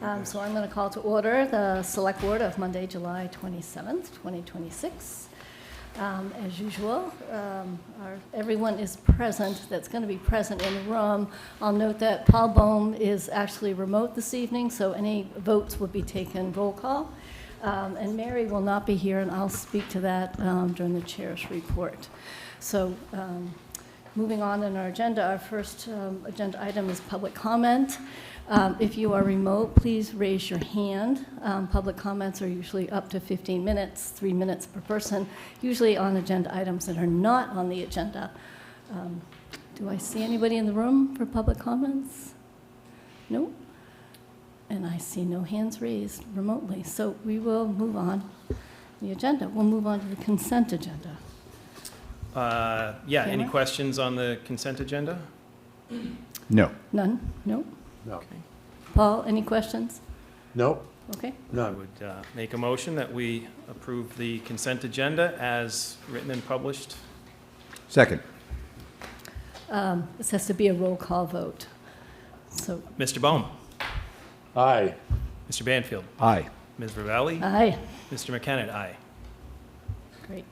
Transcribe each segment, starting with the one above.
So I'm going to call to order the Select Board of Monday, July 27th, 2026. As usual, everyone is present that's going to be present in the room. I'll note that Paul Bohm is actually remote this evening, so any votes will be taken roll call. And Mary will not be here, and I'll speak to that during the chair's report. So moving on in our agenda, our first agenda item is public comment. If you are remote, please raise your hand. Public comments are usually up to 15 minutes, 3 minutes per person, usually on agenda items that are not on the agenda. Do I see anybody in the room for public comments? No? And I see no hands raised remotely. So we will move on the agenda. We'll move on to the consent agenda. Yeah, any questions on the consent agenda? No. None? No? No. Okay. Paul, any questions? Nope. Okay. I None. would make a motion that we approve the consent agenda as written and published. Second. This has to be a roll call vote. So, Mr. Bohm, Aye. Mr. Banfield, Aye. Ms. Ravelli, aye. Mr. McKenna, aye. Great.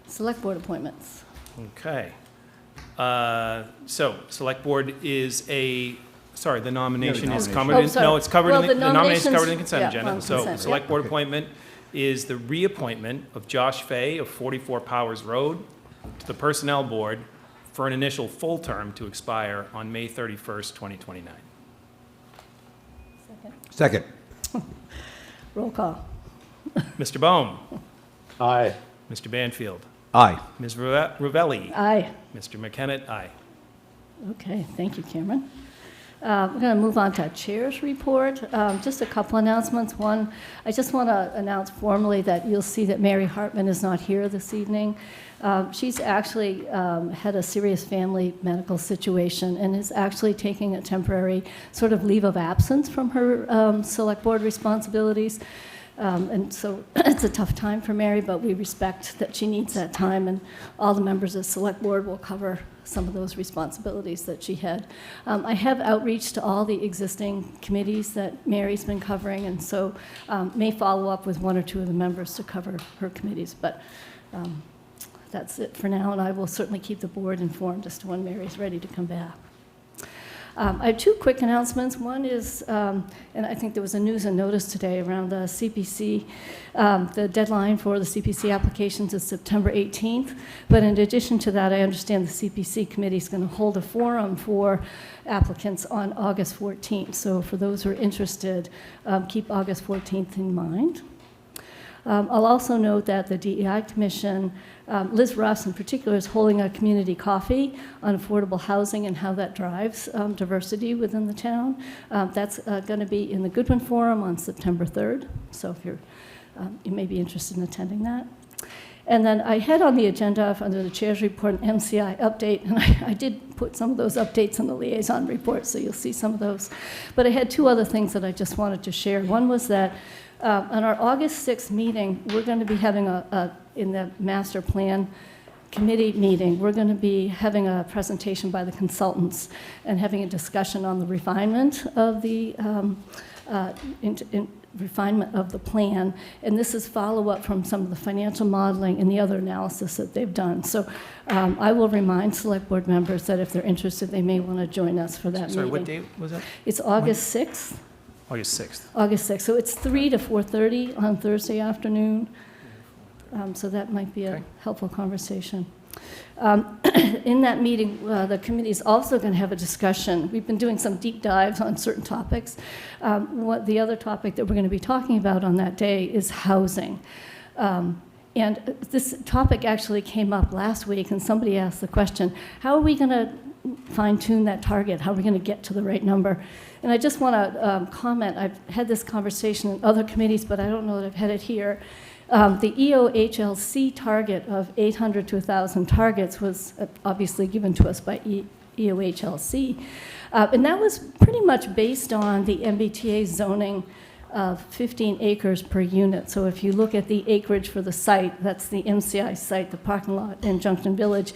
Select Board appointments. Okay. So, Select Board is the nomination is nomination. covered Oh, in, sorry. no, it's covered Well, in, the the nomination is covered in the nominations- consent yeah, agenda. on So, consent, Select yeah. Board Okay. appointment is the reappointment of Josh Fay of 44 Powers Road to the Personnel Board for an initial full term to expire on May 31st, 2029. Second. Second. Roll call. Mr. Bohm, Aye. Mr. Banfield, Aye. Ms. Ravelli, Aye. Mr. McKenna, aye. Okay, thank you, Cameron. We're going to move on to our chair's report. Just a couple announcements. One, I just want to announce formally that you'll see that Mary Hartman is not here this evening. She's actually had a serious family medical situation and is actually taking a temporary sort of leave of absence from her select board responsibilities. And so it's a tough time for Mary, but we respect that she needs that time, and all the members of the select board will cover some of those responsibilities that she had. I have outreach to all the existing committees that Mary's been covering, and so may follow up with one or two of the members to cover her committees, but that's it for now, and I will certainly keep the board informed as to when Mary's ready to come back. I have two quick announcements. One is, and I think there was a news and notice today around the CPC. The deadline for the CPC applications is September 18th. But in addition to that, I understand the CPC committee is going to hold a forum for applicants on August 14th. So for those who are interested, keep August 14th in mind. I'll also note that the DEI Commission, Liz Russ in particular, is holding a community coffee on affordable housing and how that drives diversity within the town. That's going to be in the Goodwin Forum on September 3rd, so if you may be interested in attending that. And then I had on the agenda under the chair's report an MCI update, and I did put some of those updates in the liaison report, so you'll see some of those. But I had two other things that I just wanted to share. One was that on our August 6th meeting, we're going to be having in the master plan committee meeting, we're going to be having a presentation by the consultants and having a discussion on the refinement of the refinement of the plan. And this is follow-up from some of the financial modeling and the other analysis that they've done. So I will remind select board members that if they're interested, they may want to join us for that Sorry, meeting. what date was that? It's August 6th. August 6th. August 6th. So it's 3 to 4:30 on Thursday afternoon. So that might be a Okay. helpful conversation. In that meeting, the committee is also going to have a discussion. We've been doing some deep dives on certain topics. The other topic that we're going to be talking about on that day is housing. And this topic actually came up last week, and somebody asked the question, how are we going to fine-tune that target? How are we going to get to the right number? And I just want to comment, I've had this conversation in other committees, but I don't know that I've had it here. The EOHLC target of 800 to 1,000 targets was obviously given to us by EOHLC. And that was pretty much based on the MBTA zoning of 15 acres per unit. So if you look at the acreage for the site, that's the MCI site, the parking lot in Junction Village.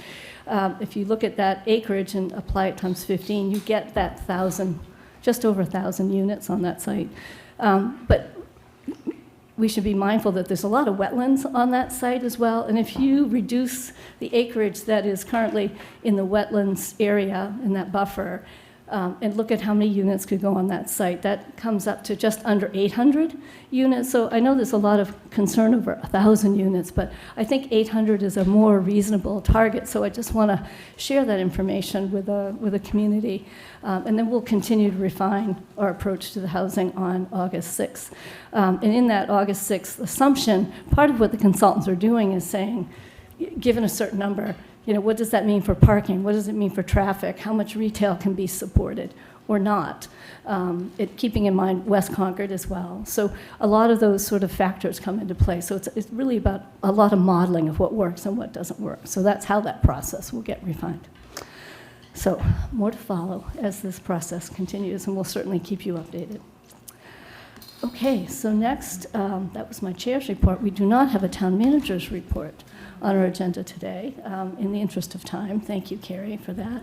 If you look at that acreage and apply it times 15, you get that 1,000 just over 1,000 units on that site. But we should be mindful that there's a lot of wetlands on that site as well, and if you reduce the acreage that is currently in the wetlands area, in that buffer, and look at how many units could go on that site, that comes up to just under 800 units. So I know there's a lot of concern over 1,000 units, but I think 800 is a more reasonable target. So I just want to share that information with the community. And then we'll continue to refine our approach to the housing on August 6th. And in that August 6th assumption, part of what the consultants are doing is saying, given a certain number, what does that mean for parking? What does it mean for traffic? How much retail can be supported or not? Keeping in mind West Concord as well. So a lot of those sort of factors come into play. So it's really about a lot of modeling of what works and what doesn't work. So that's how that process will get refined. So more to follow as this process continues, and we'll certainly keep you updated. Okay, so next, that was my chair's report. We do not have a town manager's report on our agenda today, in the interest of time. Thank you, Carrie, for that.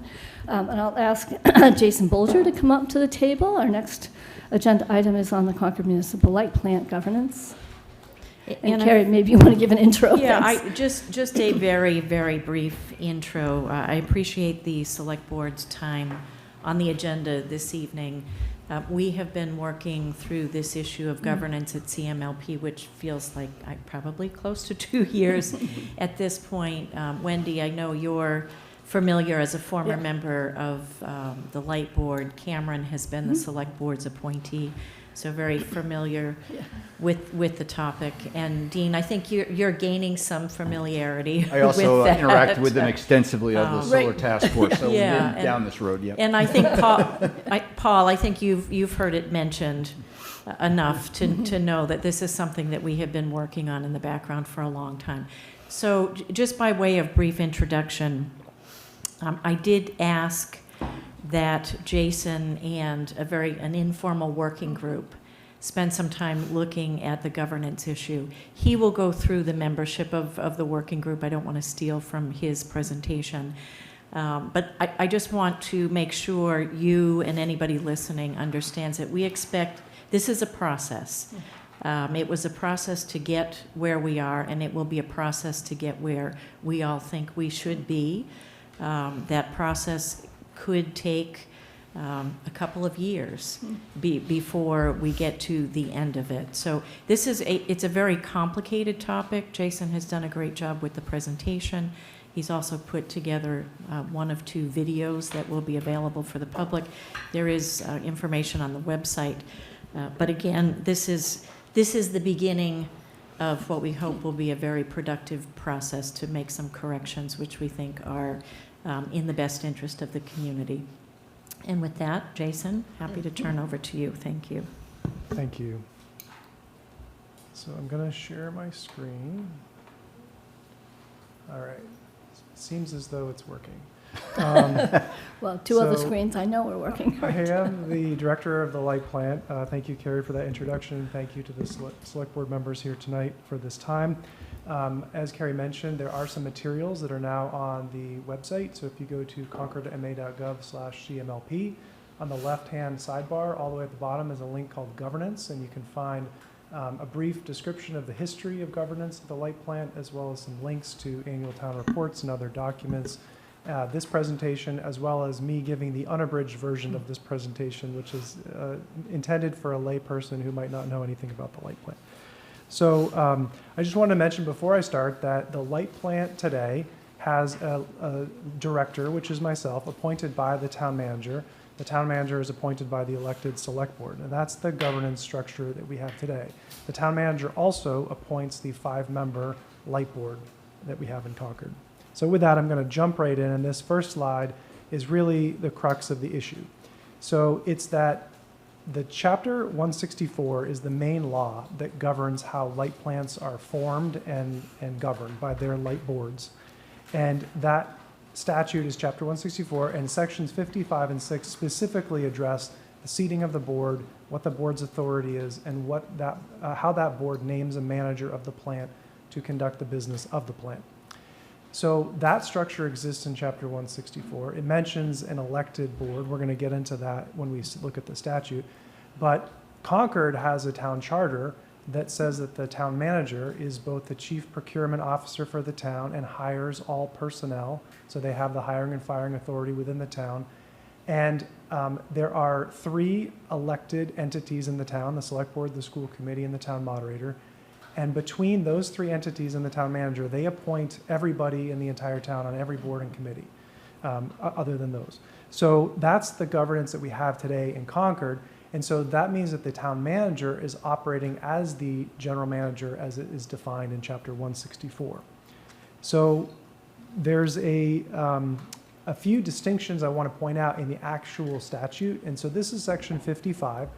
And I'll ask Jason Bolger to come up to the table. Our next agenda item is on the Concord Municipal Light Plant governance. And Carrie, maybe you want to give an intro. Yeah, just a very, very brief intro. I appreciate the Select Board's time on the agenda this evening. We have been working through this issue of governance at CMLP, which feels like probably close to 2 years at this point. Wendy, I know you're familiar as a former member of the Light Board. Cameron has been the Select Board's appointee, so very familiar with the topic. And Dean, I think you're gaining some familiarity. I also with that. interact with them extensively on the solar task force, so we've been down this road. Yeah. And I think Paul, I think you've heard it mentioned enough to know that this is something that we have been working on in the background for a long time. So just by way of brief introduction, I did ask that Jason and an informal working group spend some time looking at the governance issue. He will go through the membership of the working group. I don't want to steal from his presentation. But I just want to make sure you and anybody listening understands that we expect this is a process. It was a process to get where we are, and it will be a process to get where we all think we should be. That process could take a couple of years before we get to the end of it. So this is it's a very complicated topic. Jason has done a great job with the presentation. He's also put together one of 2 videos that will be available for the public. There is information on the website. But again, this is the beginning of what we hope will be a very productive process to make some corrections, which we think are in the best interest of the community. And with that, Jason, happy to turn over to you. Thank you. Thank you. So I'm going to share my screen. All right. Seems as though it's working. Well, 2 other So- screens I know are working. I am the director of the Light Plant. Thank you, Carrie, for that introduction. Thank you to the select board members here tonight for this time. As Carrie mentioned, there are some materials that are now on the website. So if you go to concordma.gov/CMLP, on the left-hand sidebar, all the way at the bottom is a link called Governance, and you can find a brief description of the history of governance at the Light Plant, as well as some links to annual town reports and other documents. This presentation, as well as me giving the unabridged version of this presentation, which is intended for a lay person who might not know anything about the Light Plant. So I just wanted to mention before I start that the Light Plant today has a director, which is myself, appointed by the town manager. The town manager is appointed by the elected select board, and that's the governance structure that we have today. The town manager also appoints the 5-member Light Board that we have in Concord. So with that, I'm going to jump right in, and this first slide is really the crux of the issue. So it's that the Chapter 164 is the main law that governs how light plants are formed and governed by their light boards. And that statute is Chapter 164, and Sections 55 and 6 specifically address the seating of the board, what the board's authority is, and how that board names a manager of the plant to conduct the business of the plant. So that structure exists in Chapter 164. It mentions an elected board. We're going to get into that when we look at the statute. But Concord has a town charter that says that the town manager is both the chief procurement officer for the town and hires all personnel. So they have the hiring and firing authority within the town. And there are 3 elected entities in the town: the select board, the school committee, and the town moderator. And between those 3 entities and the town manager, they appoint everybody in the entire town on every board and committee, other than those. So that's the governance that we have today in Concord. And so that means that the town manager is operating as the general manager as it is defined in Chapter 164. So there's a few distinctions I want to point out in the actual statute. And so this is Section 55.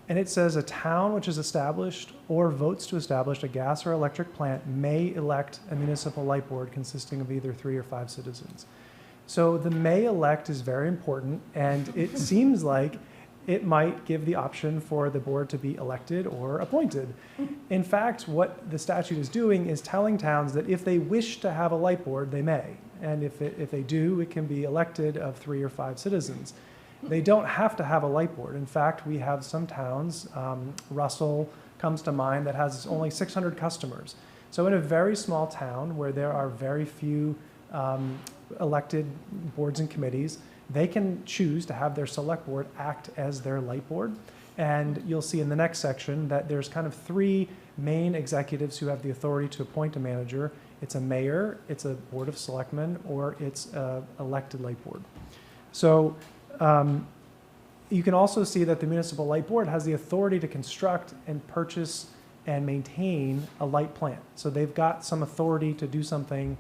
And it says a town which is established or votes to establish a gas or electric plant may elect a municipal light board consisting of either 3 or 5 citizens. So the may elect is very important, and it seems like it might give the option for the board to be elected or appointed. In fact, what the statute is doing is telling towns that if they wish to have a light board, they may. And if they do, it can be elected of 3 or 5 citizens. They don't have to have a light board. In fact, we have some towns, Russell comes to mind, that has only 600 customers. So in a very small town where there are very few elected boards and committees, they can choose to have their select board act as their light board. And you'll see in the next section that there's kind of 3 main executives who have the authority to appoint a manager. It's a mayor, it's a board of selectmen, or it's an elected light board. So you can also see that the municipal light board has the authority to construct and purchase and maintain a light plant. So they've got some authority to do something.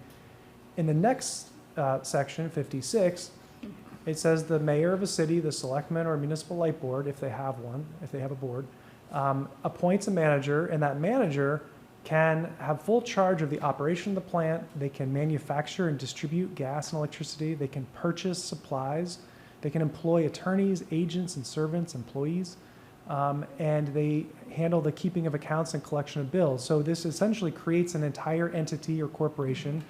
In the next section, 56, it says the mayor of a city, the selectmen, or municipal light board, if they have one, if they have a board, appoints a manager, and that manager can have full charge of the operation of the plant. They can manufacture and distribute gas and electricity. They can purchase supplies. They can employ attorneys, agents, and servants, employees, and they handle the keeping of accounts and collection of bills. So this essentially creates an entire entity or corporation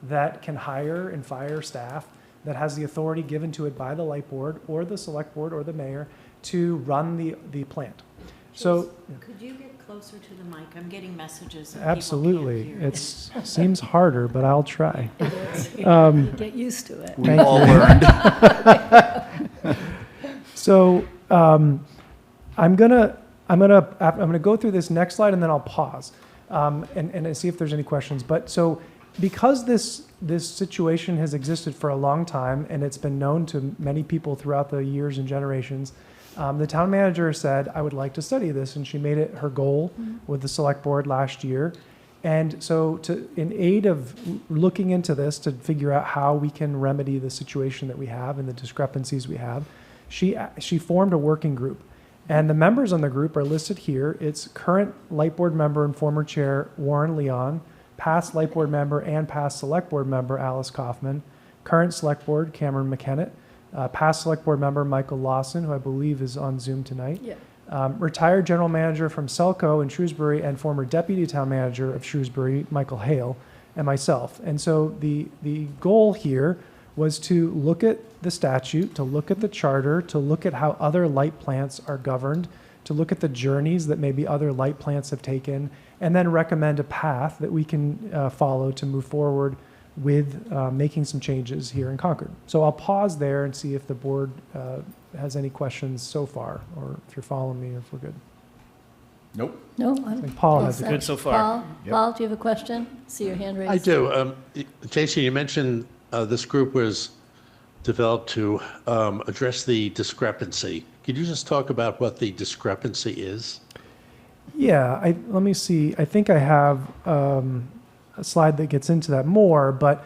that can hire and fire staff, that has the authority given to it by the light board or the select board or the mayor to run the plant. So Could you get closer to the mic? I'm getting messages. And absolutely, people can't hear. it seems harder, but I'll try. You get used to it. We've all learned. So I'm gonna go through this next slide and then I'll pause and see if there's any questions. But so because this situation has existed for a long time and it's been known to many people throughout the years and generations, the town manager said, I would like to study this, and she made it her goal with the select board last year. And so in aid of looking into this to figure out how we can remedy the situation that we have and the discrepancies we have, she formed a working group. And the members on the group are listed here. It's current light board member and former chair Warren Leon, past light board member and past select board member Alice Kaufman, current select board Cameron McKennett, past select board member Michael Lawson, who I believe is on Zoom tonight, retired general manager from Selco in Shrewsbury and former deputy town manager of Shrewsbury, Michael Hale, and myself. And so the goal here was to look at the statute, to look at the charter, to look at how other light plants are governed, to look at the journeys that maybe other light plants have taken, and then recommend a path that we can follow to move forward with making some changes here in Concord. So I'll pause there and see if the board has any questions so far, or if you're following me, or if we're good. Nope. No, I I'm think Paul all has a set. Good so far. Paul, Yep. Paul, do you have a question? See your hand raised. I do. Jason, you mentioned this group was developed to address the discrepancy. Could you just talk about what the discrepancy is? Yeah, let me see. I think I have a slide that gets into that more, but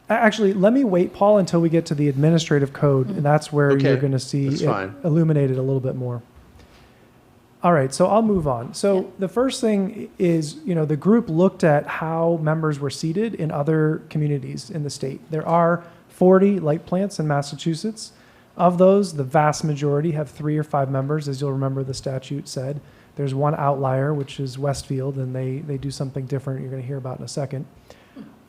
actually, let me wait, Paul, until we get to the administrative code, and that's where Okay, you're going to see that's it fine. illuminated a little bit more. All right, so I'll move on. So Yeah. the first thing is, the group looked at how members were seated in other communities in the state. There are 40 light plants in Massachusetts. Of those, the vast majority have 3 or 5 members, as you'll remember the statute said. There's one outlier, which is Westfield, and they do something different you're going to hear about in a second.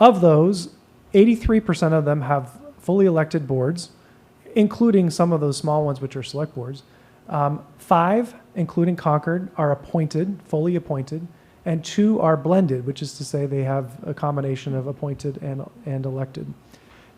Of those, 83% of them have fully elected boards, including some of those small ones, which are select boards. 5, including Concord, are appointed, fully appointed, and 2 are blended, which is to say they have a combination of appointed and elected.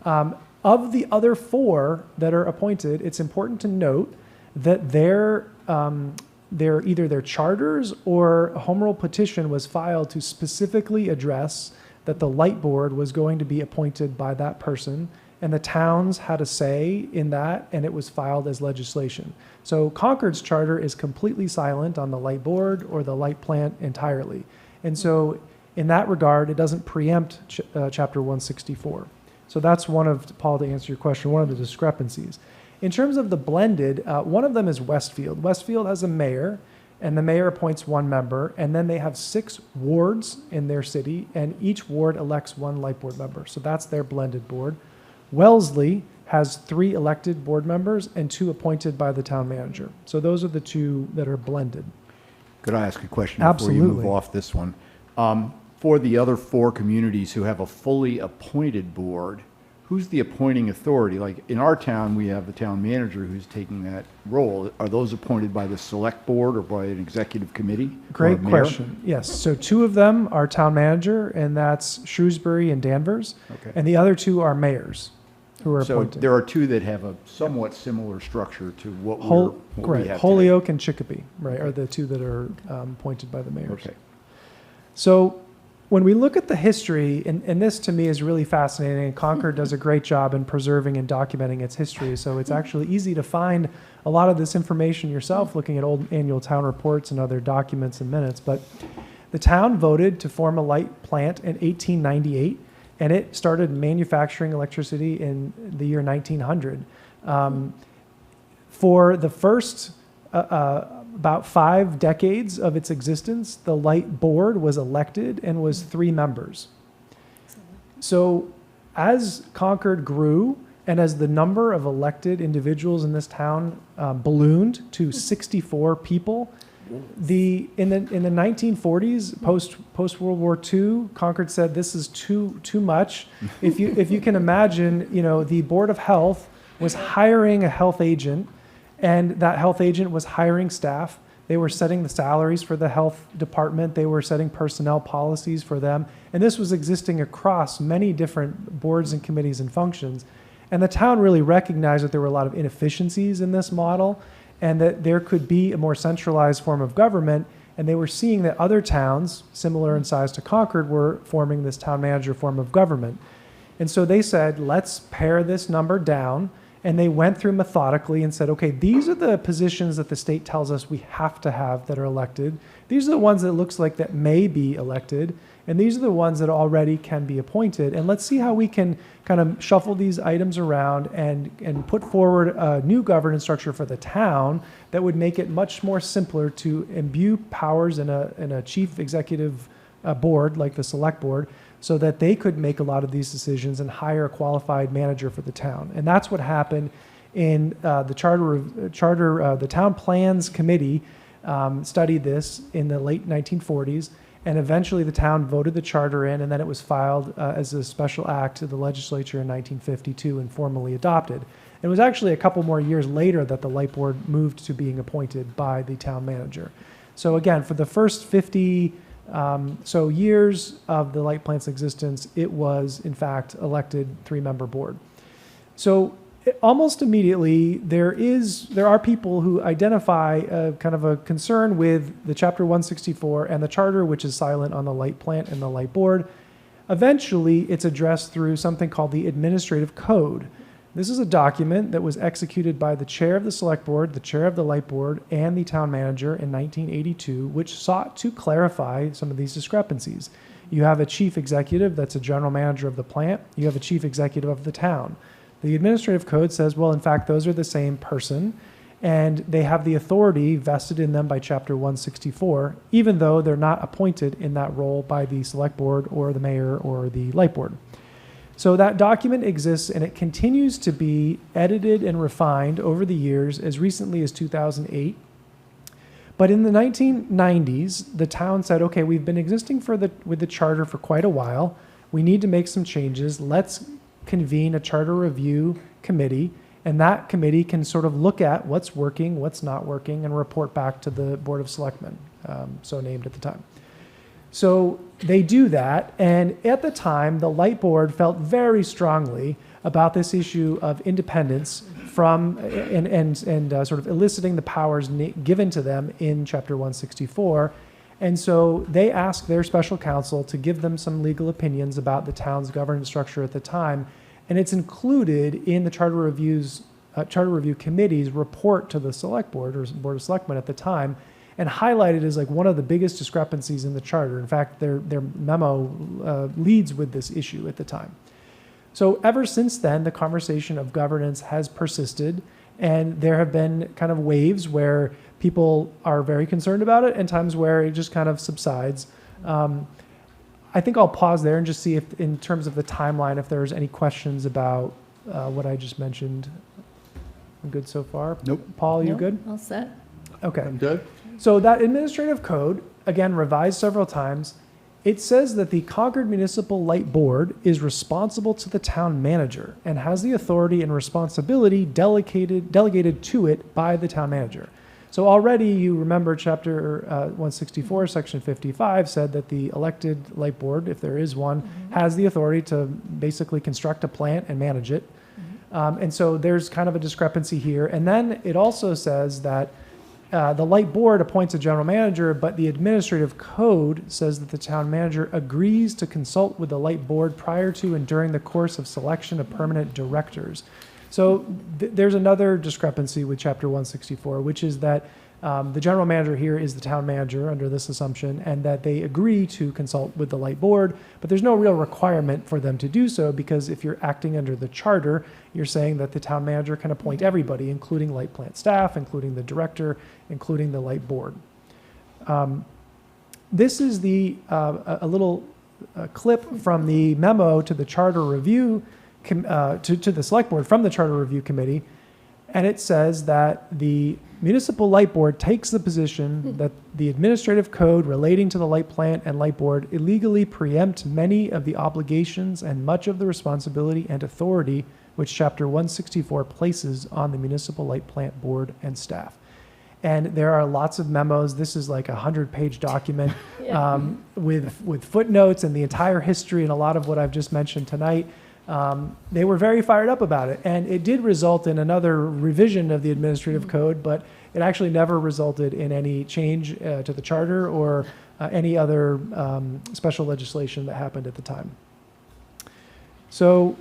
Of the other 4 that are appointed, it's important to note that their either their charters or a home rule petition was filed to specifically address that the light board was going to be appointed by that person, and the towns had a say in that, and it was filed as legislation. So Concord's charter is completely silent on the light board or the light plant entirely. And so in that regard, it doesn't preempt Chapter 164. So that's one of, Paul, to answer your question, one of the discrepancies. In terms of the blended, one of them is Westfield. Westfield has a mayor, and the mayor appoints 1 member, and then they have 6 wards in their city, and each ward elects 1 light board member. So that's their blended board. Wellesley has 3 elected board members and 2 appointed by the town manager. So those are the 2 that are blended. Could I ask a question before you move off this one? For the other 4 communities who have a fully appointed board, who's the appointing authority? Like in our town, we have a town manager who's taking that role. Are those appointed by the select board or by an executive committee? Great question. Yes. So 2 of them are town manager, and that's Shrewsbury and Danvers. Okay. And the other 2 are mayors who are So appointed. there are 2 that have a somewhat similar structure to what we Right. have Holyoke and Chicopee, right, are the 2 that are appointed by the mayors. Okay. So when we look at the history, and this to me is really fascinating, and Concord does a great job in preserving and documenting its history, so it's actually easy to find a lot of this information yourself looking at old annual town reports and other documents and minutes. But the town voted to form a light plant in 1898, and it started manufacturing electricity in the year 1900. For the first about 5 decades of its existence, the light board was elected and was 3 members. So as Concord grew and as the number of elected individuals in this town ballooned to 64 people, in the 1940s, post World War II, Concord said this is too much. If you can imagine, the Board of Health was hiring a health agent, and that health agent was hiring staff. They were setting the salaries for the health department. They were setting personnel policies for them. And this was existing across many different boards and committees and functions. And the town really recognized that there were a lot of inefficiencies in this model and that there could be a more centralized form of government. And they were seeing that other towns, similar in size to Concord, were forming this town manager form of government. And so they said, let's pare this number down. And they went through methodically and said, okay, these are the positions that the state tells us we have to have that are elected. These are the ones that it looks like that may be elected. And these are the ones that already can be appointed. And let's see how we can kind of shuffle these items around and put forward a new governance structure for the town that would make it much more simpler to imbue powers in a chief executive board like the select board, so that they could make a lot of these decisions and hire a qualified manager for the town. And that's what happened in the Town Plans Committee studied this in the late 1940s, and eventually the town voted the charter in, and then it was filed as a special act to the legislature in 1952 and formally adopted. It was actually a couple more years later that the light board moved to being appointed by the town manager. So again, for the first 50 so years of the light plant's existence, it was in fact elected 3-member board. So almost immediately there are people who identify a kind of a concern with the Chapter 164 and the charter, which is silent on the light plant and the light board. Eventually, it's addressed through something called the Administrative Code. This is a document that was executed by the chair of the select board, the chair of the light board, and the town manager in 1982, which sought to clarify some of these discrepancies. You have a chief executive that's a general manager of the plant. You have a chief executive of the town. The administrative code says, well, in fact, those are the same person, and they have the authority vested in them by Chapter 164, even though they're not appointed in that role by the select board or the mayor or the light board. So that document exists, and it continues to be edited and refined over the years, as recently as 2008. But in the 1990s, the town said, okay, we've been existing with the charter for quite a while. we need to make some changes. Let's convene a charter review committee, and that committee can sort of look at what's working, what's not working, and report back to the Board of Selectmen, so named at the time. So they do that, and at the time, the Light Board felt very strongly about this issue of independence from and sort of eliciting the powers given to them in Chapter 164. And so they asked their special counsel to give them some legal opinions about the town's governance structure at the time, and it's included in the Charter Review Committee's report to the Select Board or Board of Selectmen at the time, and highlighted as like one of the biggest discrepancies in the charter. In fact, their memo leads with this issue at the time. So ever since then, the conversation of governance has persisted, and there have been kind of waves where people are very concerned about it and times where it just kind of subsides. I think I'll pause there and just see if, in terms of the timeline, if there's any questions about what I just mentioned. I'm good so far? Nope. Paul, you No? good? All set? Okay. I'm good. So that administrative code, again, revised several times, it says that the Concord Municipal Light Board is responsible to the town manager and has the authority and responsibility delegated to it by the town manager. So already you remember Chapter 164, Section 55 said that the elected light board, if there is one, has the authority to basically construct a plant and manage it. And so there's kind of a discrepancy here. And then it also says that the light board appoints a general manager, but the administrative code says that the town manager agrees to consult with the light board prior to and during the course of selection of permanent directors. So there's another discrepancy with Chapter 164, which is that the general manager here is the town manager under this assumption, and that they agree to consult with the light board, but there's no real requirement for them to do so, because if you're acting under the charter, you're saying that the town manager can appoint everybody, including light plant staff, including the director, including the light board. This is a little clip from the memo to the charter review to the select board from the Charter Review Committee, and it says that the Municipal Light Board takes the position that the administrative code relating to the light plant and light board illegally preempt many of the obligations and much of the responsibility and authority which Chapter 164 places on the Municipal Light Plant Board and staff. And there are lots of memos. This is like a 100-page document with footnotes and the entire history and a lot of what I've just mentioned tonight. They were very fired up about it, and it did result in another revision of the administrative code, but it actually never resulted in any change to the charter or any other special legislation that happened at the time. So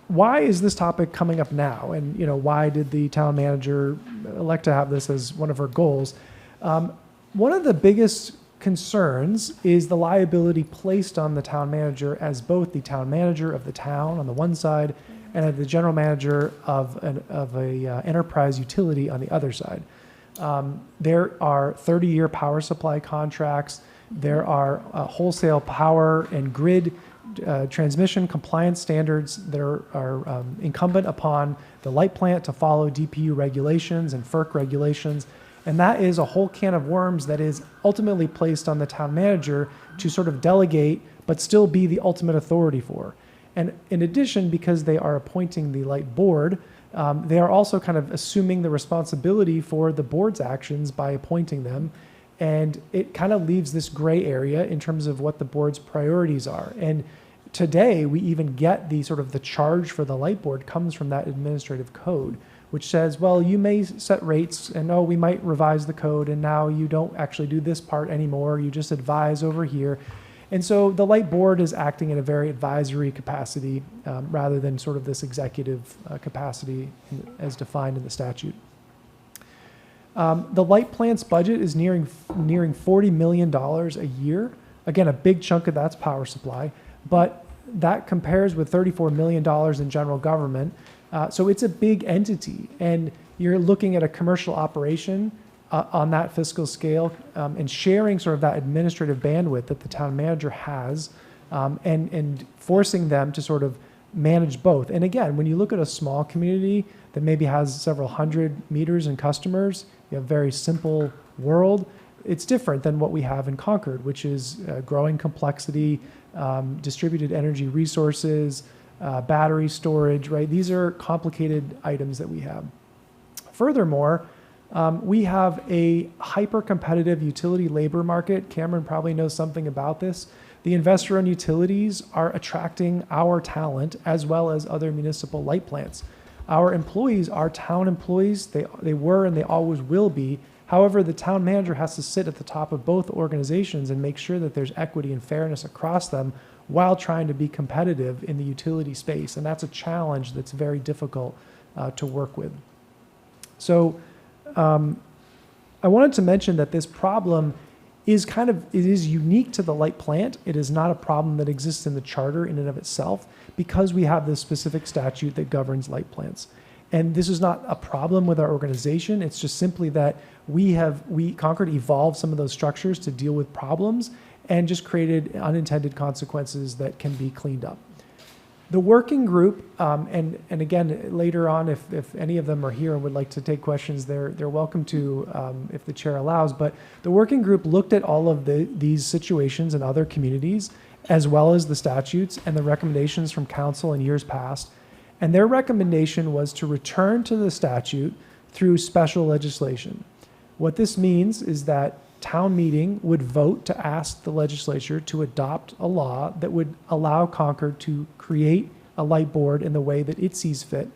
why is this topic coming up now? And why did the town manager elect to have this as one of her goals? One of the biggest concerns is the liability placed on the town manager as both the town manager of the town on the one side and as the general manager of a enterprise utility on the other side. There are 30-year power supply contracts. There are wholesale power and grid transmission compliance standards that are incumbent upon the light plant to follow DPU regulations and FERC regulations. And that is a whole can of worms that is ultimately placed on the town manager to sort of delegate, but still be the ultimate authority for. And in addition, because they are appointing the light board, they are also kind of assuming the responsibility for the board's actions by appointing them. And it kind of leaves this gray area in terms of what the board's priorities are. And today, we even get the sort of the charge for the light board comes from that administrative code, which says, well, you may set rates and we might revise the code and now you don't actually do this part anymore. You just advise over here. And so the light board is acting in a very advisory capacity rather than sort of this executive capacity as defined in the statute. The light plant's budget is nearing $40 million a year. Again, a big chunk of that's power supply, but that compares with $34 million in general government. So it's a big entity, and you're looking at a commercial operation on that fiscal scale and sharing sort of that administrative bandwidth that the town manager has and forcing them to sort of manage both. And again, when you look at a small community that maybe has several hundred meters and customers, you have a very simple world. It's different than what we have in Concord, which is growing complexity, distributed energy resources, battery storage, right? These are complicated items that we have. Furthermore, we have a hyper-competitive utility labor market. Cameron probably knows something about this. The investor-owned utilities are attracting our talent as well as other municipal light plants. Our employees are town employees. They were and they always will be. However, the town manager has to sit at the top of both organizations and make sure that there's equity and fairness across them while trying to be competitive in the utility space. And that's a challenge that's very difficult to work with. So I wanted to mention that this problem is it is unique to the light plant. It is not a problem that exists in the charter in and of itself because we have this specific statute that governs light plants. And this is not a problem with our organization. It's just simply that Concord evolved some of those structures to deal with problems and just created unintended consequences that can be cleaned up. The working group, and again, later on, if any of them are here and would like to take questions, they're welcome to, if the chair allows. But the working group looked at all of these situations in other communities, as well as the statutes and the recommendations from council in years past. And their recommendation was to return to the statute through special legislation. What this means is that town meeting would vote to ask the legislature to adopt a law that would allow Concord to create a light board in the way that it sees fit.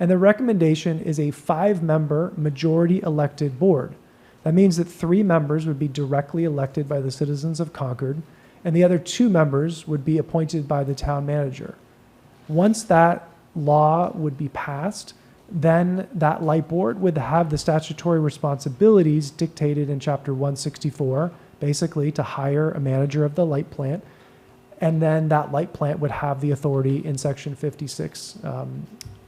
And the recommendation is a 5-member majority elected board. That means that 3 members would be directly elected by the citizens of Concord, and the other 2 members would be appointed by the town manager. Once that law would be passed, then that light board would have the statutory responsibilities dictated in Chapter 164, basically to hire a manager of the light plant. And then that light plant would have the authority in Section 56,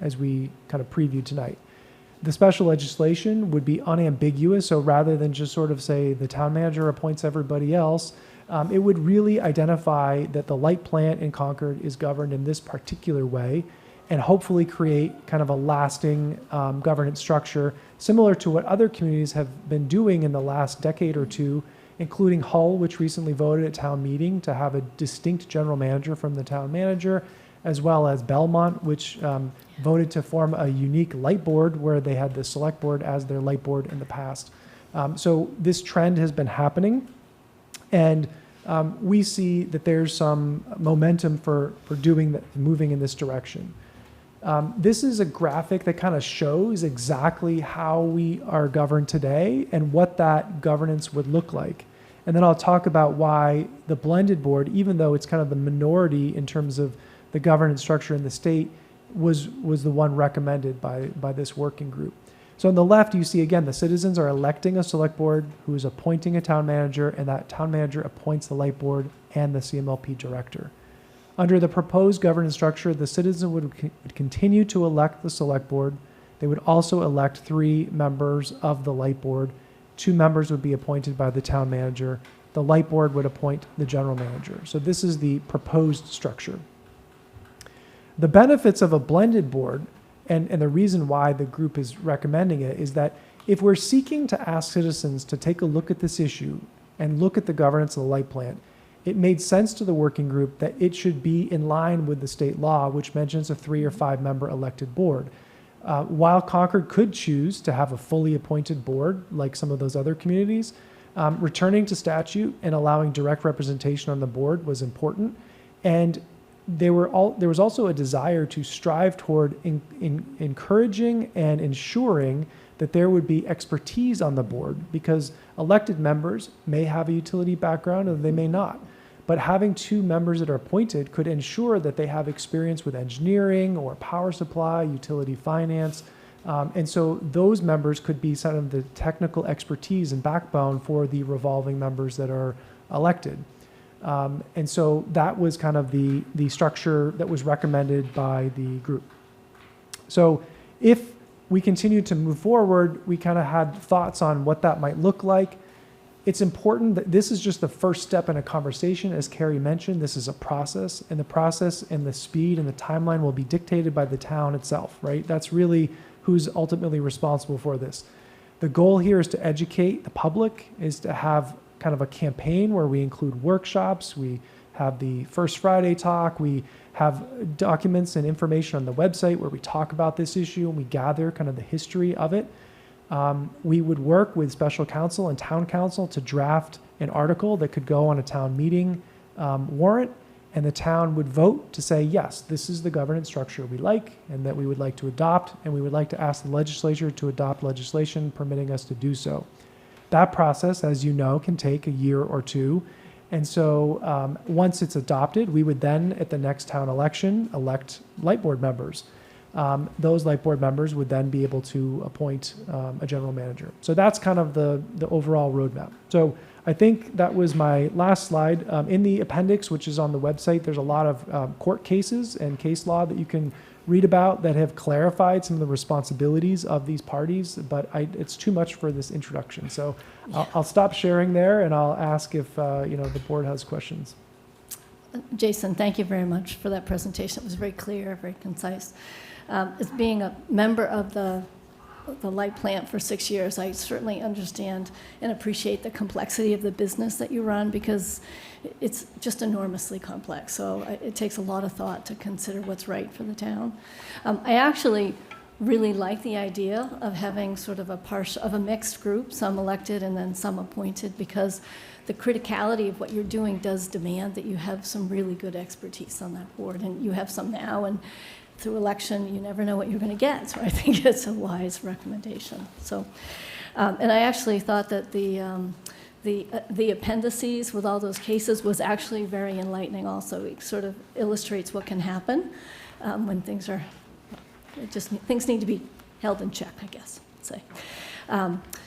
as we kind of previewed tonight. The special legislation would be unambiguous, so rather than just sort of say the town manager appoints everybody else, it would really identify that the light plant in Concord is governed in this particular way, and hopefully create kind of a lasting governance structure similar to what other communities have been doing in the last decade or two, including Hull, which recently voted at town meeting to have a distinct general manager from the town manager, as well as Belmont, which voted to form a unique light board where they had the select board as their light board in the past. So this trend has been happening, and we see that there's some momentum for doing that, moving in this direction. This is a graphic that kind of shows exactly how we are governed today and what that governance would look like. And then I'll talk about why the blended board, even though it's kind of the minority in terms of the governance structure in the state, was the one recommended by this working group. So on the left, you see, again, the citizens are electing a select board who is appointing a town manager, and that town manager appoints the light board and the CMLP director. Under the proposed governance structure, the citizen would continue to elect the select board. They would also elect 3 members of the light board. 2 members would be appointed by the town manager. The light board would appoint the general manager. So this is the proposed structure. The benefits of a blended board, and the reason why the group is recommending it, is that if we're seeking to ask citizens to take a look at this issue and look at the governance of the light plant, it made sense to the working group that it should be in line with the state law, which mentions a 3 or 5 member elected board. While Concord could choose to have a fully appointed board, like some of those other communities, returning to statute and allowing direct representation on the board was important. And there was also a desire to strive toward encouraging and ensuring that there would be expertise on the board, because elected members may have a utility background or they may not. But having 2 members that are appointed could ensure that they have experience with engineering or power supply, utility finance. And so those members could be some of the technical expertise and backbone for the revolving members that are elected. And so that was kind of the structure that was recommended by the group. So if we continue to move forward, we kind of had thoughts on what that might look like. It's important that this is just the first step in a conversation. As Carrie mentioned, this is a process, and the process and the speed and the timeline will be dictated by the town itself, right? That's really who's ultimately responsible for this. The goal here is to educate the public, is to have kind of a campaign where we include workshops, we have the First Friday talk. We have documents and information on the website where we talk about this issue and we gather kind of the history of it. We would work with special counsel and town council to draft an article that could go on a town meeting warrant, and the town would vote to say, yes, this is the governance structure we like and that we would like to adopt, and we would like to ask the legislature to adopt legislation permitting us to do so. That process, as you know, can take a year or two. And so once it's adopted, we would then, at the next town election, elect light board members. Those light board members would then be able to appoint a general manager. So that's kind of the overall roadmap. So I think that was my last slide. In the appendix, which is on the website, there's a lot of court cases and case law that you can read about that have clarified some of the responsibilities of these parties, but it's too much for this introduction. So I'll stop sharing there, and I'll ask if the board has questions. Jason, thank you very much for that presentation. It was very clear, very concise. As being a member of the light plant for 6 years, I certainly understand and appreciate the complexity of the business that you run, because it's just enormously complex. So it takes a lot of thought to consider what's right for the town. I actually really like the idea of having sort of a mixed group, some elected and then some appointed, because the criticality of what you're doing does demand that you have some really good expertise on that board, and you have some now, and through election, you never know what you're going to get. So I think it's a wise recommendation. So, and I actually thought that the appendices with all those cases was actually very enlightening also. It sort of illustrates what can happen when things need to be held in check, I guess, say.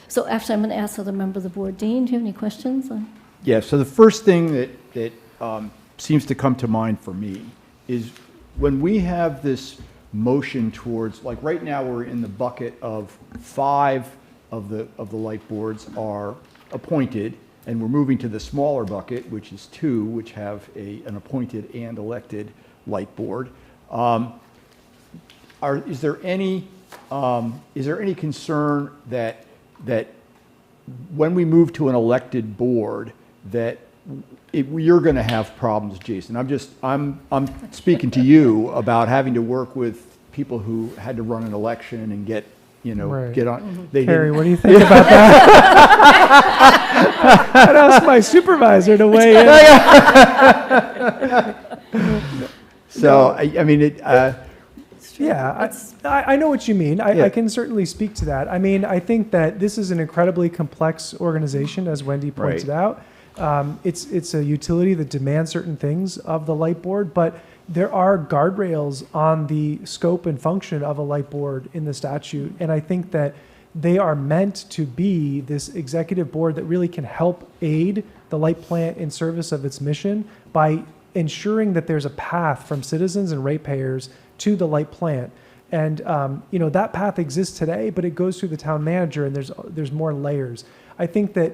So actually, I'm going to ask the other member of the board. Dean, do you have any questions? Yeah, so the first thing that seems to come to mind for me is when we have this motion towards, like right now we're in the bucket of 5 of the light boards are appointed, and we're moving to the smaller bucket, which is 2, which have an appointed and elected light board. Is there any concern that when we move to an elected board that you're going to have problems, Jason? I'm speaking to you about having to work with people who had to run an election and get on. Mm-hmm. Carrie, what do you think about that? I'd ask my supervisor to weigh in. So I mean, yeah, I know what you mean. I can certainly speak to that. I mean, I think that this is an incredibly complex organization, as Wendy pointed out. It's a utility that demands certain things of the light board, but there are guardrails on the scope and function of a light board in the statute. And I think that they are meant to be this executive board that really can help aid the light plant in service of its mission by ensuring that there's a path from citizens and ratepayers to the light plant. And that path exists today, but it goes through the town manager, and there's more layers. I think that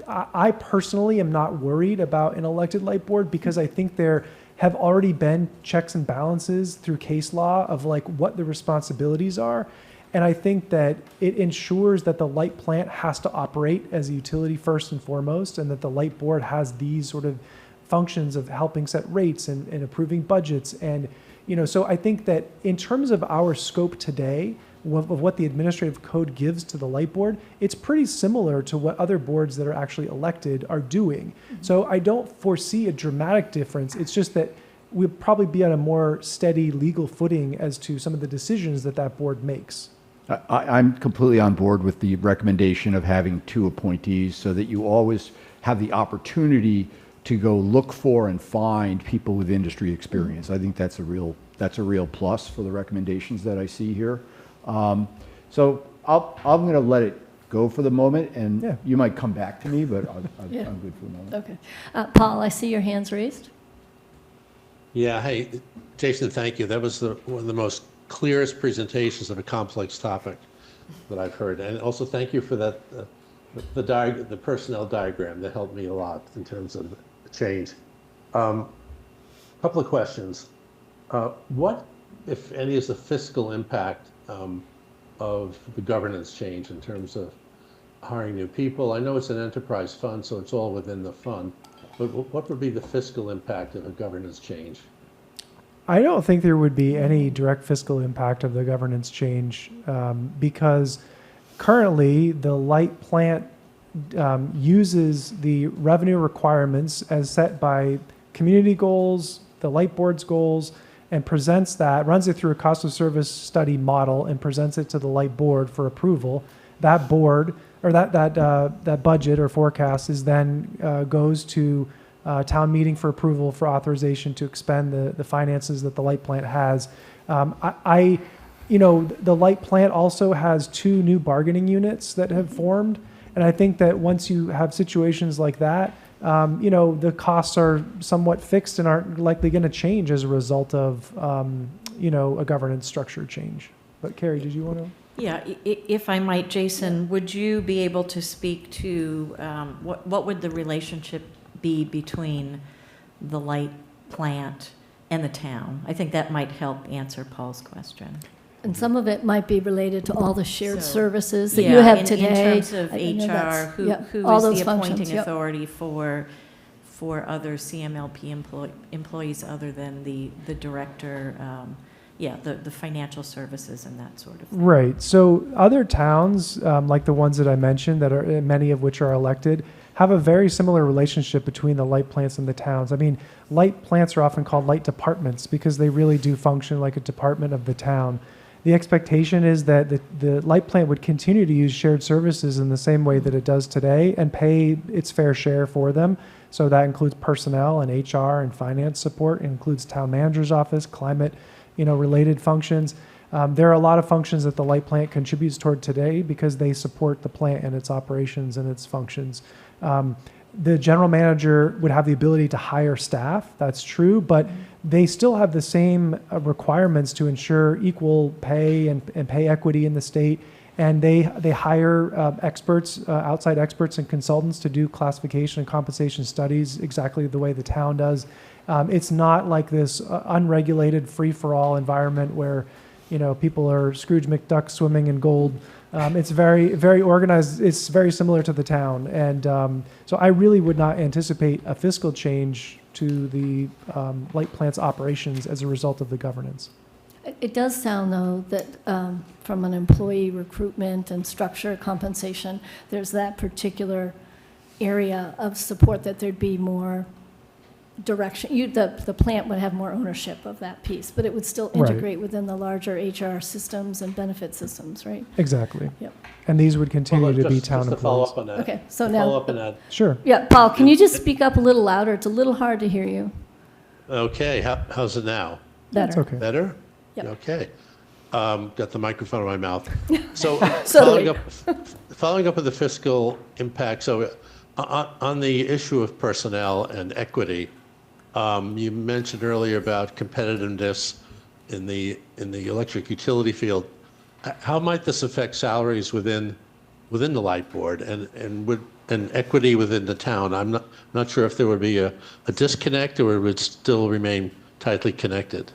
I personally am not worried about an elected light board, because I think there have already been checks and balances through case law of like what the responsibilities are. And I think that it ensures that the light plant has to operate as a utility first and foremost, and that the light board has these sort of functions of helping set rates and approving budgets. And, so I think that in terms of our scope today, of what the administrative code gives to the light board, it's pretty similar to what other boards that are actually elected are doing. Mm-hmm. So I don't foresee a dramatic difference. It's just that we'll probably be on a more steady legal footing as to some of the decisions that board makes. I'm completely on board with the recommendation of having 2 appointees, so that you always have the opportunity to go look for and find people with industry experience. I think that's a real plus for the recommendations that I see here. So I'm going to let it go for the moment, and you might come back to me, but I'm good for the moment. Okay. Paul, I see your hands raised. Yeah, hey, Jason, thank you. That was one of the most clearest presentations of a complex topic that I've heard. And also thank you for that, the personnel diagram that helped me a lot in terms of change. Couple of questions. What, if any, is the fiscal impact of the governance change in terms of hiring new people? I know it's an enterprise fund, so it's all within the fund. but what would be the fiscal impact of a governance change? I don't think there would be any direct fiscal impact of the governance change because currently the light plant uses the revenue requirements as set by community goals, the light board's goals, and presents that, runs it through a cost of service study model and presents it to the light board for approval. That board, or that budget or forecast is then goes to town meeting for approval for authorization to expend the finances that the light plant has. The light plant also has 2 new bargaining units that have formed. And I think that once you have situations like that, the costs are somewhat fixed and aren't likely going to change as a result of, a governance structure change. But Carrie, did you want to? Yeah, if I might, Jason, would you be able to speak to what would the relationship be between the light plant and the town? I think that might help answer Paul's question. And some of it might be related to all the shared So, services that yeah, you have today. In terms of I know HR, that's- who all is those the functions, appointing yep. authority for other CMLP employees other than the director, the financial services and that sort of thing. Right. So other towns, like the ones that I mentioned, that are many of which are elected, have a very similar relationship between the light plants and the towns. I mean, light plants are often called light departments because they really do function like a department of the town. The expectation is that the light plant would continue to use shared services in the same way that it does today and pay its fair share for them. So that includes personnel and HR and finance support. It includes town manager's office, climate, related functions. There are a lot of functions that the light plant contributes toward today because they support the plant and its operations and its functions. The general manager would have the ability to hire staff, that's true, but they still have the same requirements to ensure equal pay and pay equity in the state. And they hire experts, outside experts and consultants to do classification and compensation studies exactly the way the town does. It's not like this unregulated free-for-all environment where, people are Scrooge McDuck swimming in gold. It's very, very organized. It's very similar to the town. And so I really would not anticipate a fiscal change to the light plant's operations as a result of the governance. It does sound, though, that from an employee recruitment and structure compensation, there's that particular area of support that there'd be more direction. The plant would have more ownership of that piece, but it would still Right. integrate within the larger HR systems and benefit systems, right? Exactly. Yep. And these would continue to be town Just to follow employees. up on that. Okay, so Follow now, up on that. Sure. yeah, Paul, can you just speak up a little louder? It's a little hard to hear you. Okay, how's it now? That's Better. okay. Better? Yep. Okay. Got the microphone in my mouth. So So do following up with the fiscal impact, so on the issue of personnel and equity, you mentioned earlier about competitiveness in the electric utility field. How might this affect salaries within the light board and equity within the town? I'm not sure if there would be a disconnect or it would still remain tightly connected.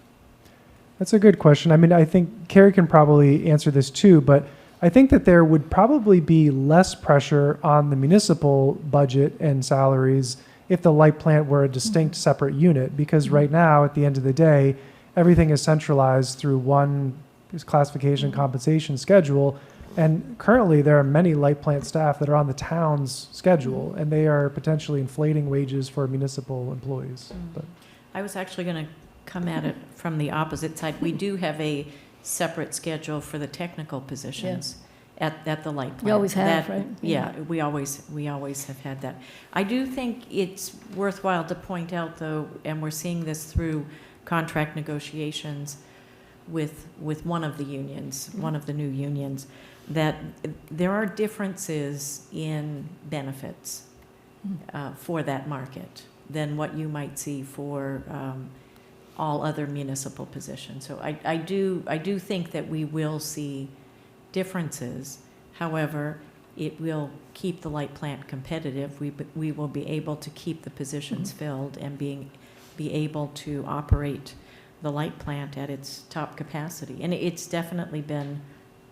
That's a good question. I mean, I think Carrie can probably answer this too, but I think that there would probably be less pressure on the municipal budget and salaries if the light plant were a distinct separate unit, because right now, at the end of the day, everything is centralized through one classification compensation schedule. And currently, there are many light plant staff that are on the town's schedule, and they are potentially inflating wages for municipal employees. But I was actually going to come at it from the opposite side. We do have a separate schedule for the technical positions at the light plant. You always have, That- right? Yeah, we always have had that. I do think it's worthwhile to point out, though, and we're seeing this through contract negotiations with one of the unions, one of the new unions, that there are differences in benefits for that market than what you might see for all other municipal positions. So I do think that we will see differences. However, it will keep the light plant competitive. We will be able to keep the positions filled and be able to operate the light plant at its top capacity. And it's definitely been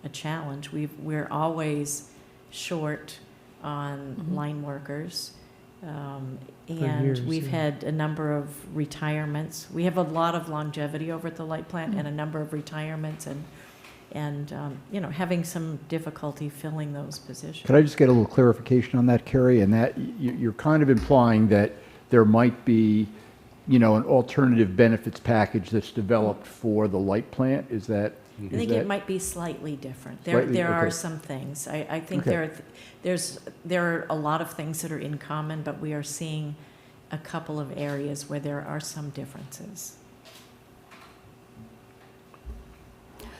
a challenge. We're always short on line workers. And years, we've yeah. had a number of retirements. We have a lot of longevity over at the light plant and a number of retirements and having some difficulty filling those positions. Could I just get a little clarification on that, Carrie? And that you're kind of implying that there might be, an alternative benefits package that's developed for the light plant? Is that? I think it might be slightly different. Slightly, There are okay. some things. I think Okay. there are a lot of things that are in common, but we are seeing a couple of areas where there are some differences.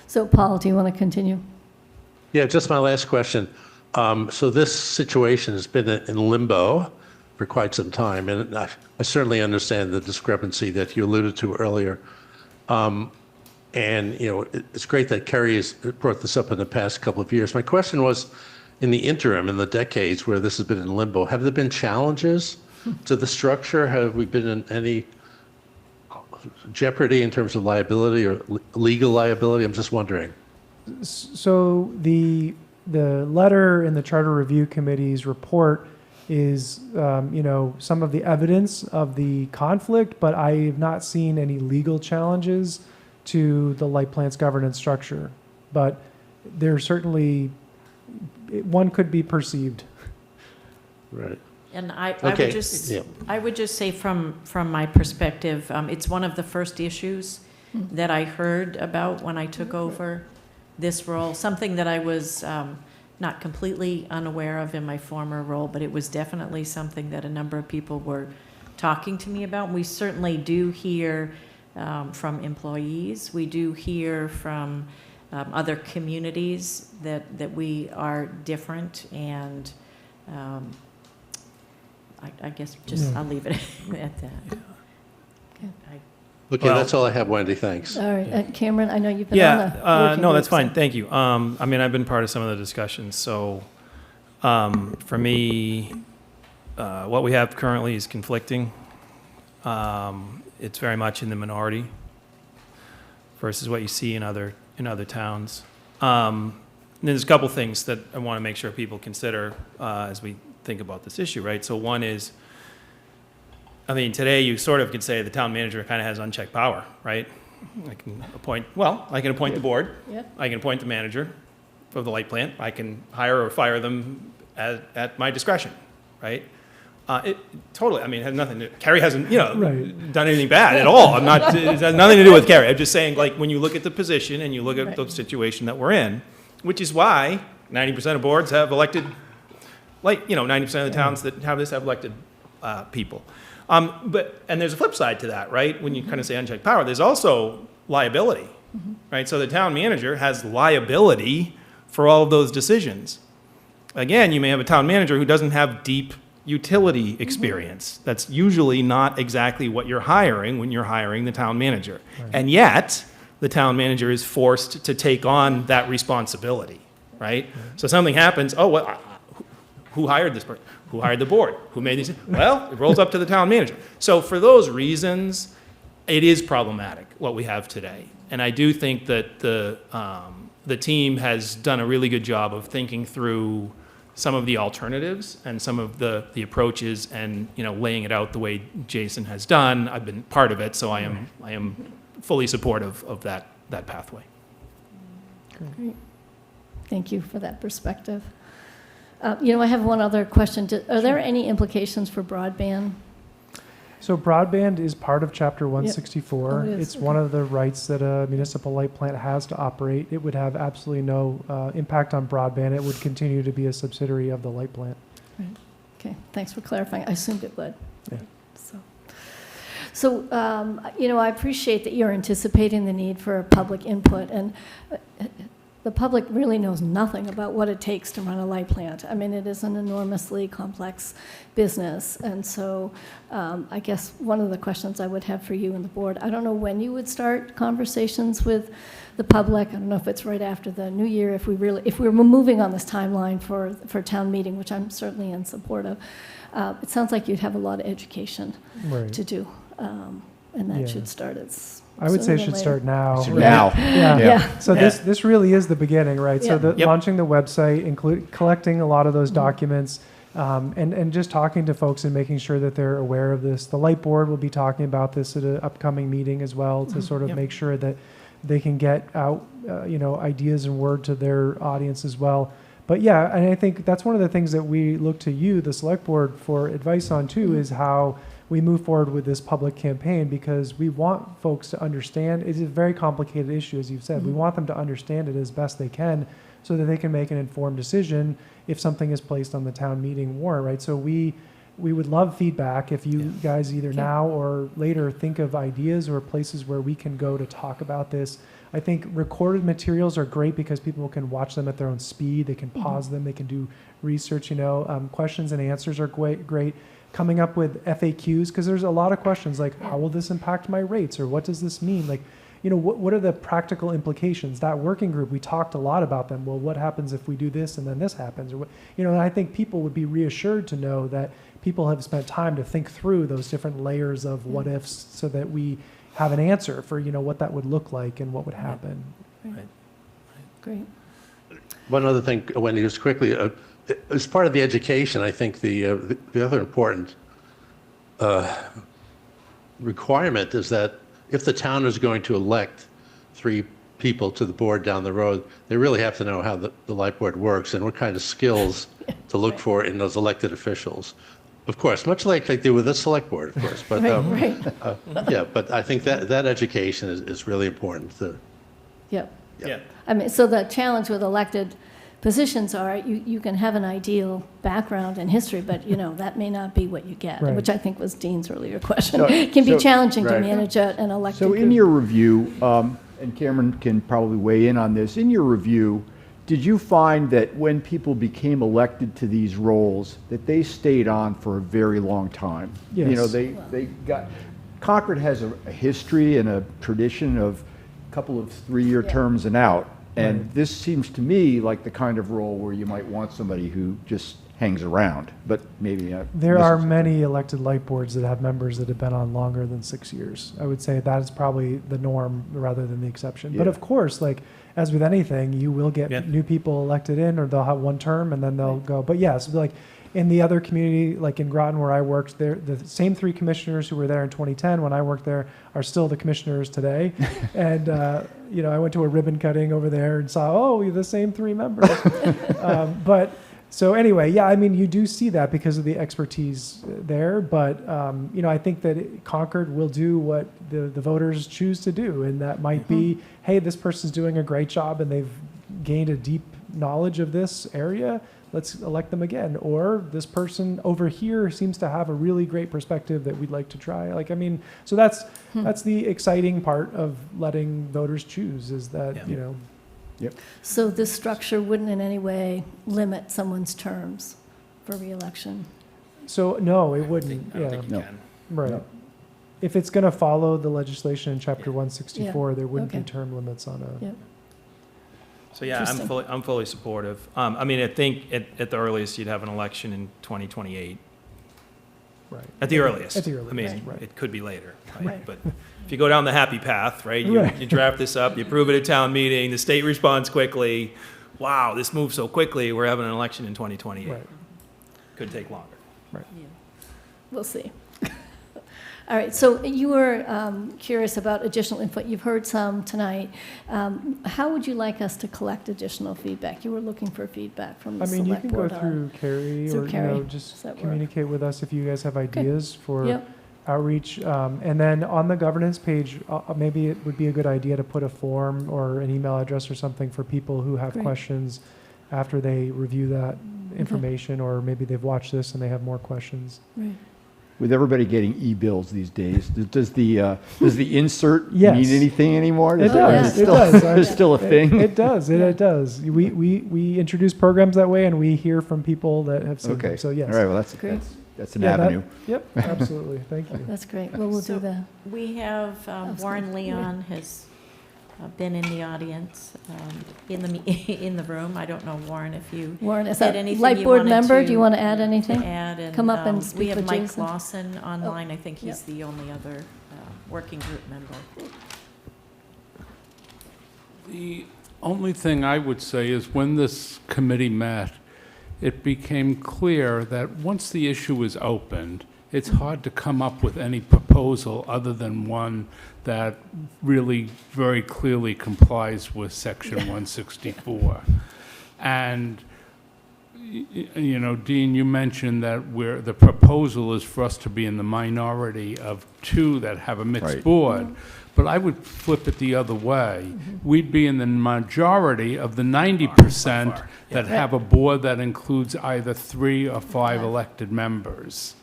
So Paul, do you want to continue? Yeah, just my last question. So this situation has been in limbo for quite some time, and I certainly understand the discrepancy that you alluded to earlier. And, it's great that Kerry has brought this up in the past couple of years. My question was, in the interim, in the decades where this has been in limbo, have there been challenges to the structure? Have we been in any jeopardy in terms of liability or legal liability? I'm just wondering. So the letter in the Charter Review Committee's report is, some of the evidence of the conflict, but I have not seen any legal challenges to the light plant's governance structure. But there certainly, one could be perceived. Right. And I Okay, would just say from my perspective, it's one of the first issues that I heard about when I took over this role, something that I was not completely unaware of in my former role, but it was definitely something that a number of people were talking to me about. We certainly do hear from employees. We do hear from other communities that we are different, and I guess I'll leave it at that. Okay, Well- that's all I have, Wendy. Thanks. All right, Cameron, I know you've been on the working No, that's group, so- fine, thank you. I've been part of some of the discussions, so for me, what we have currently is conflicting. It's very much in the minority versus what you see in other towns. And there's a couple things that I want to make sure people consider as we think about this issue, right? So one is, today you sort of could say the town manager kind of has unchecked power, right? I can appoint the board. Yeah. I can appoint the manager of the light plant. I can hire or fire them at my discretion, right? It totally, it has nothing to, Carrie hasn't, Right. done anything bad at all. It has nothing to do with Carrie. I'm just saying, when you look at the position and you look at Right. the situation that we're in, which is why 90% of boards have elected, 90% of the towns that have this have elected people. And there's a flip side to that, right? When you kind of say unchecked power, there's also liability, right? So the town manager has liability for all of those decisions. Again, you may have a town manager who doesn't have deep utility experience. That's usually not exactly what you're hiring when you're hiring the town manager. Right. And yet, the town manager is forced to take on that responsibility, right? So something happens, who hired this person? Who hired the board? Who made these? Well, it rolls up to the town manager. So for those reasons, it is problematic, what we have today. And I do think that the team has done a really good job of thinking through some of the alternatives and some of the approaches and, laying it out the way Jason has done. I've been part of it, so I am fully supportive of that pathway. Great. Thank you for that perspective. I have one other question. Are there any implications for broadband? So broadband is part of Chapter 164. Oh, it is, It's okay. one of the rights that a municipal light plant has to operate. It would have absolutely no impact on broadband. It would continue to be a subsidiary of the light plant. Okay, thanks for clarifying. I assumed it would. Yeah. So, I appreciate that you're anticipating the need for public input, and the public really knows nothing about what it takes to run a light plant. It is an enormously complex business, and so I guess one of the questions I would have for you and the board, I don't know when you would start conversations with the public. I don't know if it's right after the new year, if we're moving on this timeline for town meeting, which I'm certainly in support of. It sounds like you'd have a lot of education Right. to do, and that Yeah. should start as I would say sooner it should than start now. So right? now. Yeah. Yeah. So this really is the beginning, right? Yeah. So Yep. launching the website, collecting a lot of those documents, And just talking to folks and making sure that they're aware of this. The Light Board will be talking about this at an upcoming meeting as well to sort of Yep. make sure that they can get out, ideas and word to their audience as well. But yeah, and I think that's one of the things that we look to you, the Select Board, for advice on too, is how we move forward with this public campaign, because we want folks to understand. It's a very complicated issue, as you've said. We want them to understand it as best they can so that they can make an informed decision if something is placed on the town meeting warrant, right? So we would love feedback if you guys either now or later think of ideas or places where we can go to talk about this. I think recorded materials are great because people can watch them at their own speed. They can pause them. They can do research, questions and answers are great. Coming up with FAQs, because there's a lot of questions like, how will this impact my rates? Or what does this mean? Like, what are the practical implications? That working group, we talked a lot about them. Well, what happens if we do this and then this happens? Or what, and I think people would be reassured to know that people have spent time to think through those different layers of what ifs so that we have an answer for, what that would look like and what would happen. Right. Great. One other thing, Wendy, just quickly, as part of the education, I think the other important requirement is that if the town is going to elect 3 people to the board down the road, they really have to know how the Light Board works and what kind of skills to look for in those elected officials. Of course, much like they do with the Select Board, of course. But yeah, but I think that education is really important. Yep. Yeah. I mean, so the challenge with elected positions are you can have an ideal background and history, but that may not be what you get, Right. which I think was Dean's earlier question. No, It can be so- challenging to right. manage an elected So in group. your review, and Cameron can probably weigh in on this, in your review, did you find that when people became elected to these roles, that they stayed on for a very long time? Yes. They got, Concord has a history and a tradition of a couple of 3-year terms and out. And Right. this seems to me like the kind of role where you might want somebody who just hangs around, but maybe There are many elected Light Boards that have members that have been on longer than 6 years. I would say that is probably the norm rather than the exception. But Yeah. of course, like as with anything, you will get Yeah. new people elected in, or they'll have one term and then they'll go. But yes, like in the other community, like in Groton where I worked, there the same 3 commissioners who were there in 2010 when I worked there are still the commissioners today. And I went to a ribbon cutting over there and saw, oh, we're the same 3 members. But so anyway, yeah, I mean, you do see that because of the expertise there. But I think that Concord will do what the voters choose to do, and that might be, hey, this person's doing a great job and they've gained a deep knowledge of this area. Let's elect them again. Or this person over here seems to have a really great perspective that we'd like to try. So that's the exciting part of letting voters choose, is that, Yeah. So this structure wouldn't in any way limit someone's terms for reelection? So no, it wouldn't. I don't think you No. can. Right. No. If it's going to follow the legislation in Chapter 164, there wouldn't be Okay. term limits on a. Yeah. So yeah, Interesting. I'm fully supportive. I mean, I think at the earliest you'd have an election in 2028. Right. At the earliest. At the earliest, I mean, right. it could be later, Right. right? But if you go down the happy path, right? Right. You draft this up, you approve it at town meeting, the state responds quickly. Wow, this moved so quickly. We're having an election in 2028. Right. Could take longer. We'll see. All right, so you were curious about additional input. You've heard some tonight. How would you like us to collect additional feedback? You were looking for feedback from the I mean, you select can go board on- through Carrie, Through or Carrie. Does just that work? communicate with us if you guys have ideas for Yep, outreach. And then on the governance page, maybe it would be a good idea to put a form or an email address or something for people who have Great. questions after they review that information, or maybe they've watched this and they have more questions. right. With everybody getting e-bills these days, does the insert Yes. mean anything anymore? It Is does. it It does. There's still a thing? It does. It does. We introduce programs that way, and we hear from people that have seen them. Okay. So yes. All right, well, Great. that's an Yeah, that- avenue. Yep, absolutely. Thank you. That's great. Well, we'll do So- that. We have sorry. Warren Leon has been in the audience, in the room. I don't know, Warren, if you Warren, is had that anything light you board wanted member? Do to you want to add anything? add. And Come up and we speak have with Mike Jason. Lawson online. I think he's the only other working group member. The only thing I would say is when this committee met, it became clear that once the issue is opened, it's hard to come up with any proposal other than one that really very clearly complies with Section 164. And, you know, Dean, you mentioned that the proposal is for us to be in the minority of two that have a mixed Right. board. But I would flip it the other way. We'd be in the majority of the 90% that have a board that includes either 3 or 5 elected members.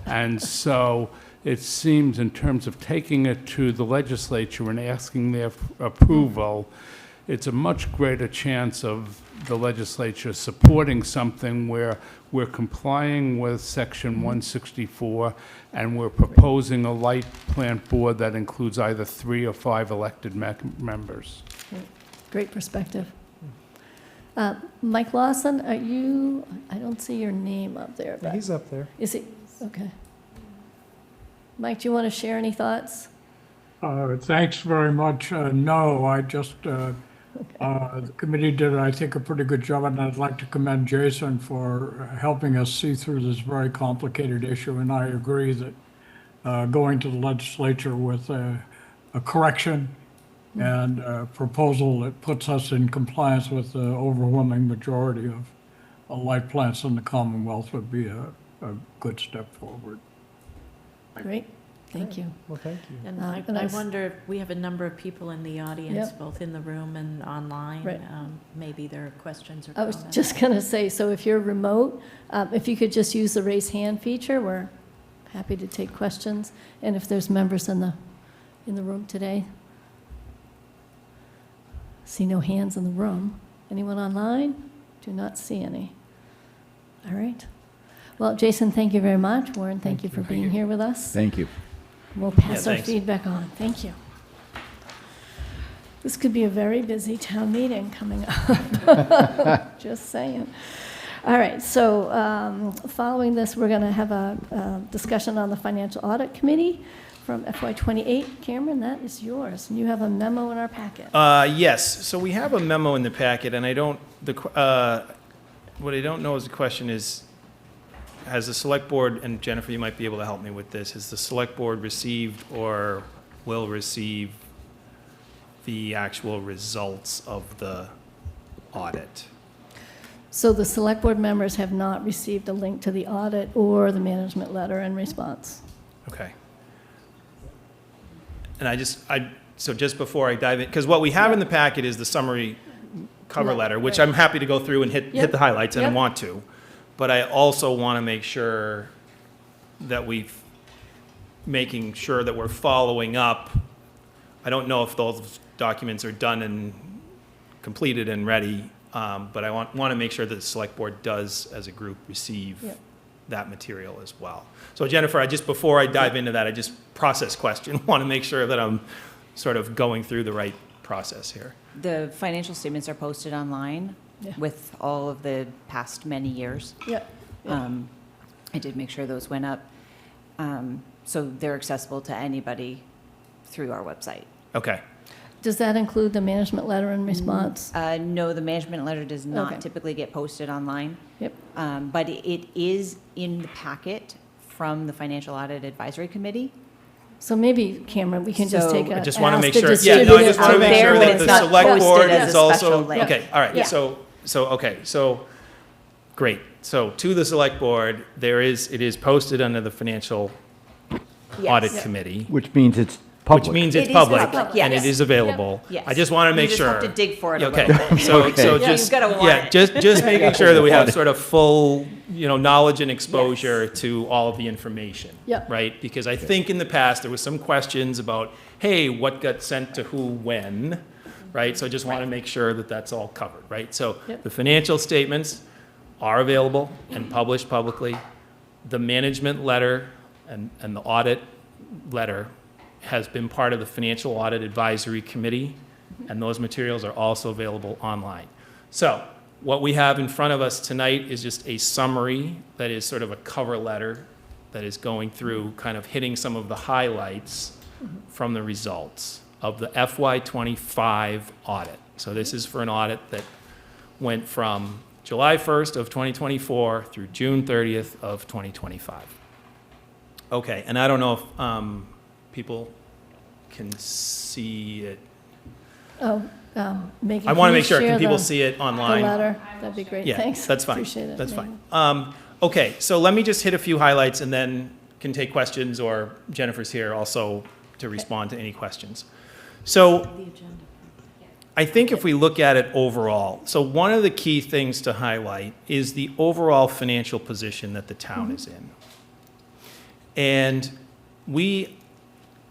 And so it seems, in terms of taking it to the legislature and asking their approval, it's a much greater chance of the legislature supporting something where we're complying with Section 164, and we're proposing a light plant board that includes either 3 or 5 elected members. Great perspective. Mike Lawson, are you, I don't see your name up there, but He's up there. is he? Okay. Mike, do you want to share any thoughts? Thanks very much. No, I just, the committee did, I think, a pretty good job, and I'd like to commend Jason for helping us see through this very complicated issue. And I agree that going to the legislature with a correction and a proposal that puts us in compliance with the overwhelming majority of light plants in the Commonwealth would be a good step forward. Great, thank you. Well, thank you. And and I I s- wonder, if we have a number of people in the audience, Yep. both in the room and online. Right. Maybe there are questions or I was comments. just going to say, so if you're remote, if you could just use the raise hand feature, we're happy to take questions. And if there's members in the room today. See no hands in the room. Anyone online? Do not see any. All right. Well, Jason, thank you very much. Warren, thank you for being here with us. Thank you. We'll pass Yeah, our thanks. feedback on. Thank you. This could be a very busy town meeting coming up. Just saying. All right, so following this, we're going to have a discussion on the Financial Audit Committee from FY '28. Cameron, that is yours, and you have a memo in our packet. Yes, so we have a memo in the packet, and what I don't know is the question is, has the select board, and Jennifer, you might be able to help me with this, has the select board received or will receive the actual results of the audit? So the select board members have not received a link to the audit or the management letter in response. Okay. And so just before I dive in, because what we have in the packet is the summary cover Yeah, letter, which right. I'm happy to go through and hit Yep. the highlights, and I Yep. want to. But I also want to make sure that making sure that we're following up. I don't know if those documents are done and completed and ready, but I want to make sure that the select board does, as a group, receive Yep. that material as well. So Jennifer, before I dive into that, I just process question, want to make sure that I'm sort of going through the right process here. The financial statements are posted online Yeah. with all of the past many years. Yep. I did make sure those went up. So they're accessible to anybody through our website. Okay. Does that include the management letter in response? No, the management letter does Okay. not typically get posted online. Yep. But it is in the packet from the Financial Audit Advisory Committee. So maybe, Cameron, we can just So- take a. I just want to ask make to sure, yeah, distribute no, I it just want to to make the- sure but that it's the not select posted board as is a also, special link. okay, all right, Yeah. so, great. So to the select board, it is posted under the Financial Audit Yes. Committee, Which means it's which public. means It it's is public, public, and yes. it is available. Yes. I just want to make You sure. just have to dig for it a Okay, little bit. so Okay. just, You've gotta want yeah, it. just making sure that we have sort of full, knowledge and exposure to all of the information. Yep. Right? Because I think in the past, there was some questions about, hey, what got sent to who, when, right? So I just want to make sure that that's all covered, right? So Yep. the financial statements are available and published publicly. The management letter and the audit letter has been part of the Financial Audit Advisory Committee, and those materials are also available online. So what we have in front of us tonight is just a summary that is sort of a cover letter that is going through, kind of hitting some of the highlights from the results of the FY '25 audit. So this is for an audit that went from July 1st of 2024 through June 30th of 2025. Okay, and I don't know if people can see it. Oh, Megan, I want to can you make sure, share can people the- see it The online? letter, that'd be great, Yeah, thanks. that's fine. Appreciate it. That's Megan. fine. Okay, so let me just hit a few highlights and then can take questions, or Jennifer's here also to respond to any questions. So I think if we look at it overall, so one of the key things to highlight is the overall financial position that the town is in. And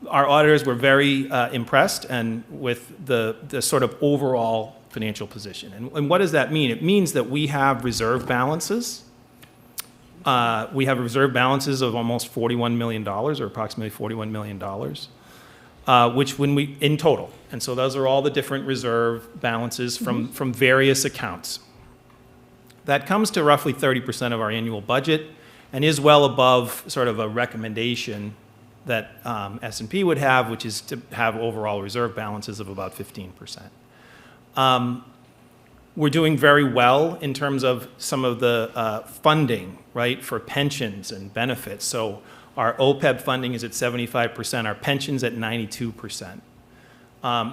our auditors were very impressed and with the sort of overall financial position. And what does that mean? It means that we have reserve balances. We have reserve balances of almost $41 million, or approximately $41 million, which in total. And so those are all the different reserve balances from various accounts. That comes to roughly 30% of our annual budget and is well above sort of a recommendation that S&P would have, which is to have overall reserve balances of about 15%. We're doing very well in terms of some of the funding, right, for pensions and benefits. So our OPEB funding is at 75%, our pensions at 92%.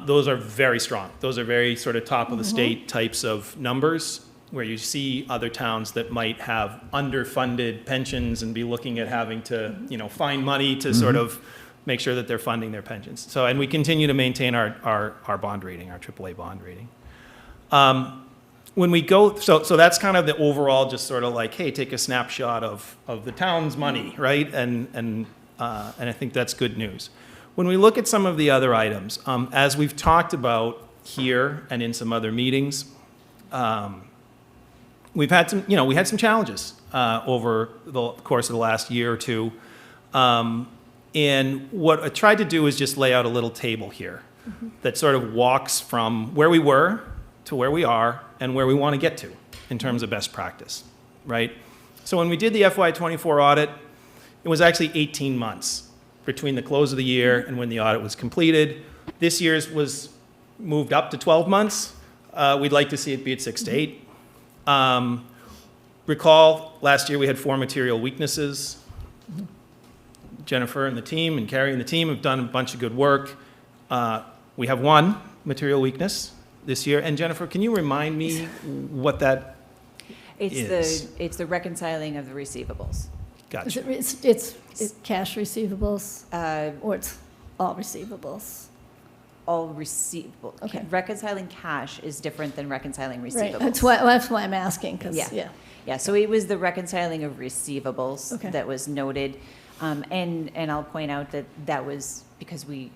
Those are very strong. Those are very sort of top of the state types of numbers, where you see other towns that might have underfunded pensions and be looking at having to, find money to sort of make sure that they're funding their pensions. So, and we continue to maintain our bond rating, our AAA bond rating. When we go, so that's kind of the overall, just sort of like, hey, take a snapshot of the town's money, right? And I think that's good news. When we look at some of the other items, as we've talked about here and in some other meetings, we've had some, we had some challenges over the course of the last year or two. And what I tried to do is just lay out a little table here that sort of walks from where we were to where we are and where we want to get to in terms of best practice, right? So when we did the FY24 audit, it was actually 18 months between the close of the year and when the audit was completed. This year's was moved up to 12 months. We'd like to see it be at 6 to 8. Recall, last year we had 4 material weaknesses. Jennifer and the team and Carrie and the team have done a bunch of good work. We have 1 material weakness this year. And Jennifer, can you remind me what that is? It's the reconciling of the receivables. Gotcha. It's cash receivables, or it's all receivables? All receivable. Okay. Reconciling cash is different than reconciling receivables. Right, that's why I'm asking, because, Yeah. Yeah, so it was the reconciling of receivables Okay. that was noted. And I'll point out that was because we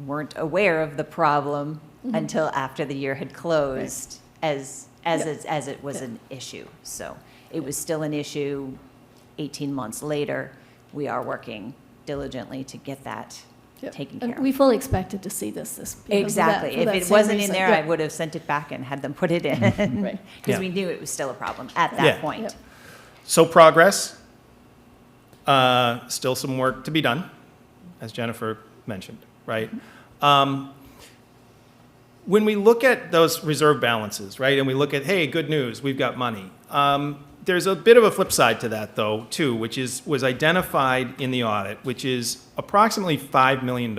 weren't aware of the problem until after the year had closed, as it was an issue. So it was still an issue 18 months later. We are working diligently to get that Yep. taken care And of. we fully expected to see this. Because of that- Exactly. for If that it same wasn't in reason. there, Yeah. I would have sent it back and had them put it in. Right. Because Yeah. we knew it was still a problem at that Yeah. point. Yep. So progress, still some work to be done, as Jennifer mentioned, right? When we look at those reserve balances, right, and we look at, hey, good news, we've got money. There's a bit of a flip side to that, though, too, which was identified in the audit, which is approximately $5 million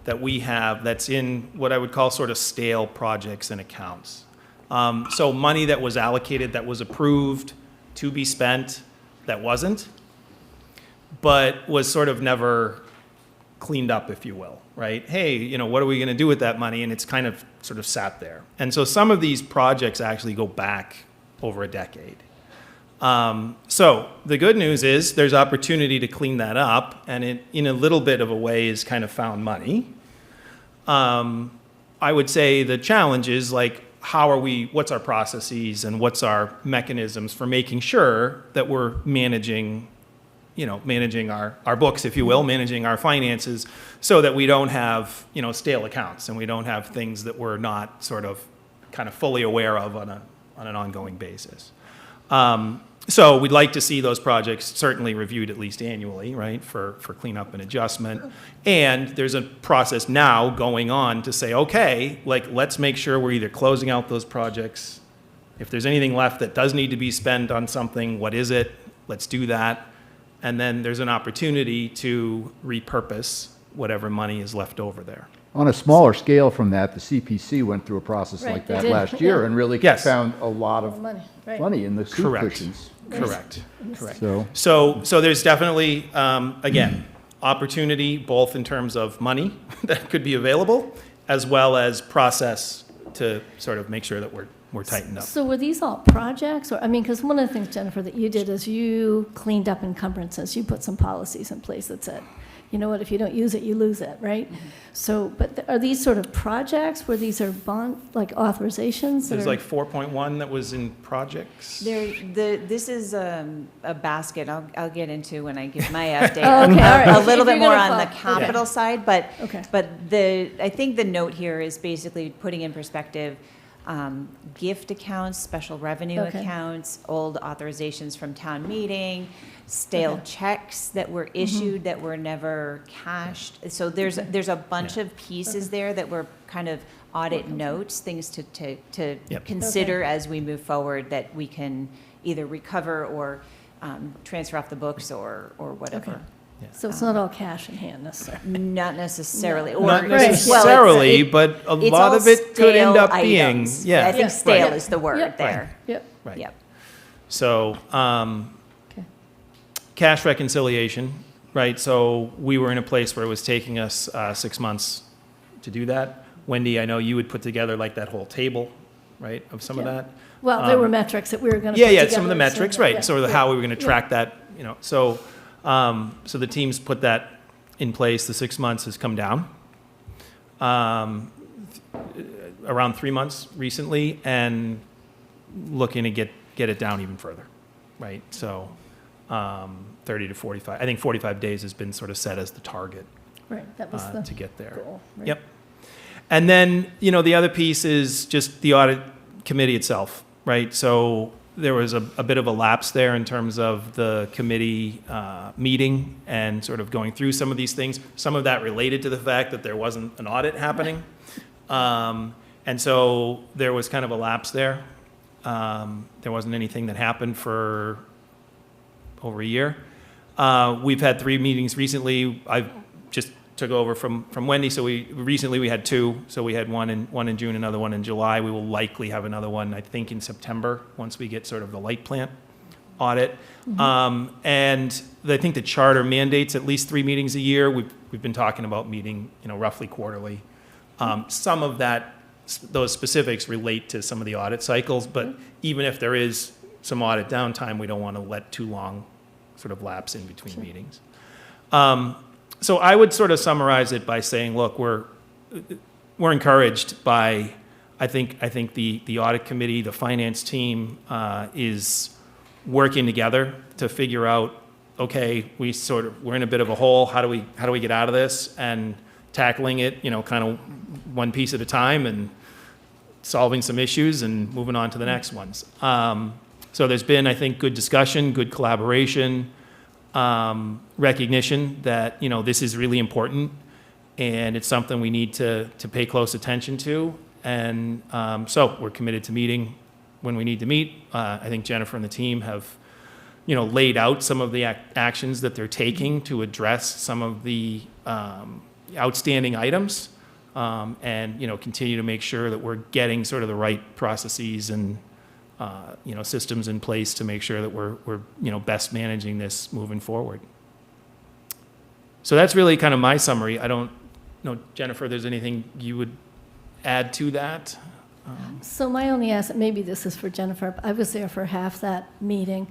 that we have that's in what I would call sort of stale projects and accounts. So money that was allocated, that was approved to be spent, that wasn't, but was sort of never cleaned up, if you will, right? Hey, what are we going to do with that money? And it's kind of sort of sat there. And so some of these projects actually go back over a decade. So the good news is there's opportunity to clean that up, and it, in a little bit of a way, is kind of found money. I would say the challenge is, like, what's our processes and what's our mechanisms for making sure that we're managing our books, if you will, managing our finances, so that we don't have, stale accounts and we don't have things that we're not sort of kind of fully aware of on an ongoing basis. So we'd like to see those projects certainly reviewed at least annually, right, for cleanup and adjustment. And there's a process now going on to say, okay, like, let's make sure we're either closing out those projects If there's anything left that does need to be spent on something, what is it? Let's do that. And then there's an opportunity to repurpose whatever money is left over there. On a smaller scale from that, the CPC went through a process Right, like they that did, last year yeah. and really Yes. found a lot of Money, right. money in the soup Correct. cushions. Correct. So, So there's definitely, again, opportunity both in terms of money that could be available, as well as process to sort of make sure that we're tightened up. So were these all projects, or, I mean, because one of the things, Jennifer, that you did is you cleaned up encumbrances. You put some policies in place that said, you know what, if you don't use it, you lose it, right? So, but are these sort of projects where these are bond, like authorizations? that There's are- like 4.1 that was in projects. This is a basket I'll get into when I give my update. Oh, okay, all right. A little If bit you're more gonna on the follow- okay. capital side, but Okay. I think the note here is basically putting in perspective gift accounts, special revenue Okay. accounts, old authorizations from town meeting, stale Okay. checks that were issued that were never cashed. So there's a bunch of pieces there that were kind of audit notes, things to Yep. consider as we move forward that we can either recover or transfer off the books or whatever. Okay. So it's not all cash in hand necessarily. Not necessarily. Or Not Right. necessarily, Well, but a it's lot all of it could end stale up being, items. yeah. I think Yeah. stale Right. is the word Yep. there. Yep. Right. Yep. So, Okay. cash reconciliation, right? So we were in a place where it was taking us 6 months to do that. Wendy, I know you would put together like that whole table, right, of some of Yeah. that? Well, there were metrics that we were going to Yeah, put yeah, together. some of the so metrics, that- right, yeah, sort of yeah. how we were going to Yeah. track that, you know. So the teams put that in place. The 6 months has come down. Around 3 months recently, and looking to get it down even further, right? So 30 to 45, I think 45 days has been sort of set as the target Right, that was the to get there. goal. right? Yep. And then, you know, the other piece is just the audit committee itself, right? So there was a bit of a lapse there in terms of the committee meeting and sort of going through some of these things. Some of that related to the fact that there wasn't an audit happening. And so there was kind of a lapse there. There wasn't anything that happened for over a year. We've had 3 meetings recently. I've just took over from Wendy, so recently we had 2. So we had one in June, another one in July. We will likely have another one, I think, in September, once we get sort of the light plant audit. And I think the charter mandates at least 3 meetings a year. We've been talking about meeting, you know, roughly quarterly. Some of those specifics relate to some of the audit cycles, but even if there is some audit downtime, we don't want to let too long sort of lapse in between meetings. So I would sort of summarize it by saying, look, we're encouraged by, I think the audit committee, the finance team is working together to figure out, okay, we're in a bit of a hole. How do we get out of this? And tackling it, you know, kind of one piece at a time and solving some issues and moving on to the next ones. So there's been, I think, good discussion, good collaboration, recognition that, you know, this is really important and it's something we need to pay close attention to. And so we're committed to meeting when we need to meet. I think Jennifer and the team have, you know, laid out some of the actions that they're taking to address some of the outstanding items, and, you know, continue to make sure that we're getting sort of the right processes and, you know, systems in place to make sure that we're, you know, best managing this moving forward. So that's really kind of my summary. I don't know, Jennifer, if there's anything you would add to that? So my only ask, maybe this is for Jennifer, I was there for half that meeting.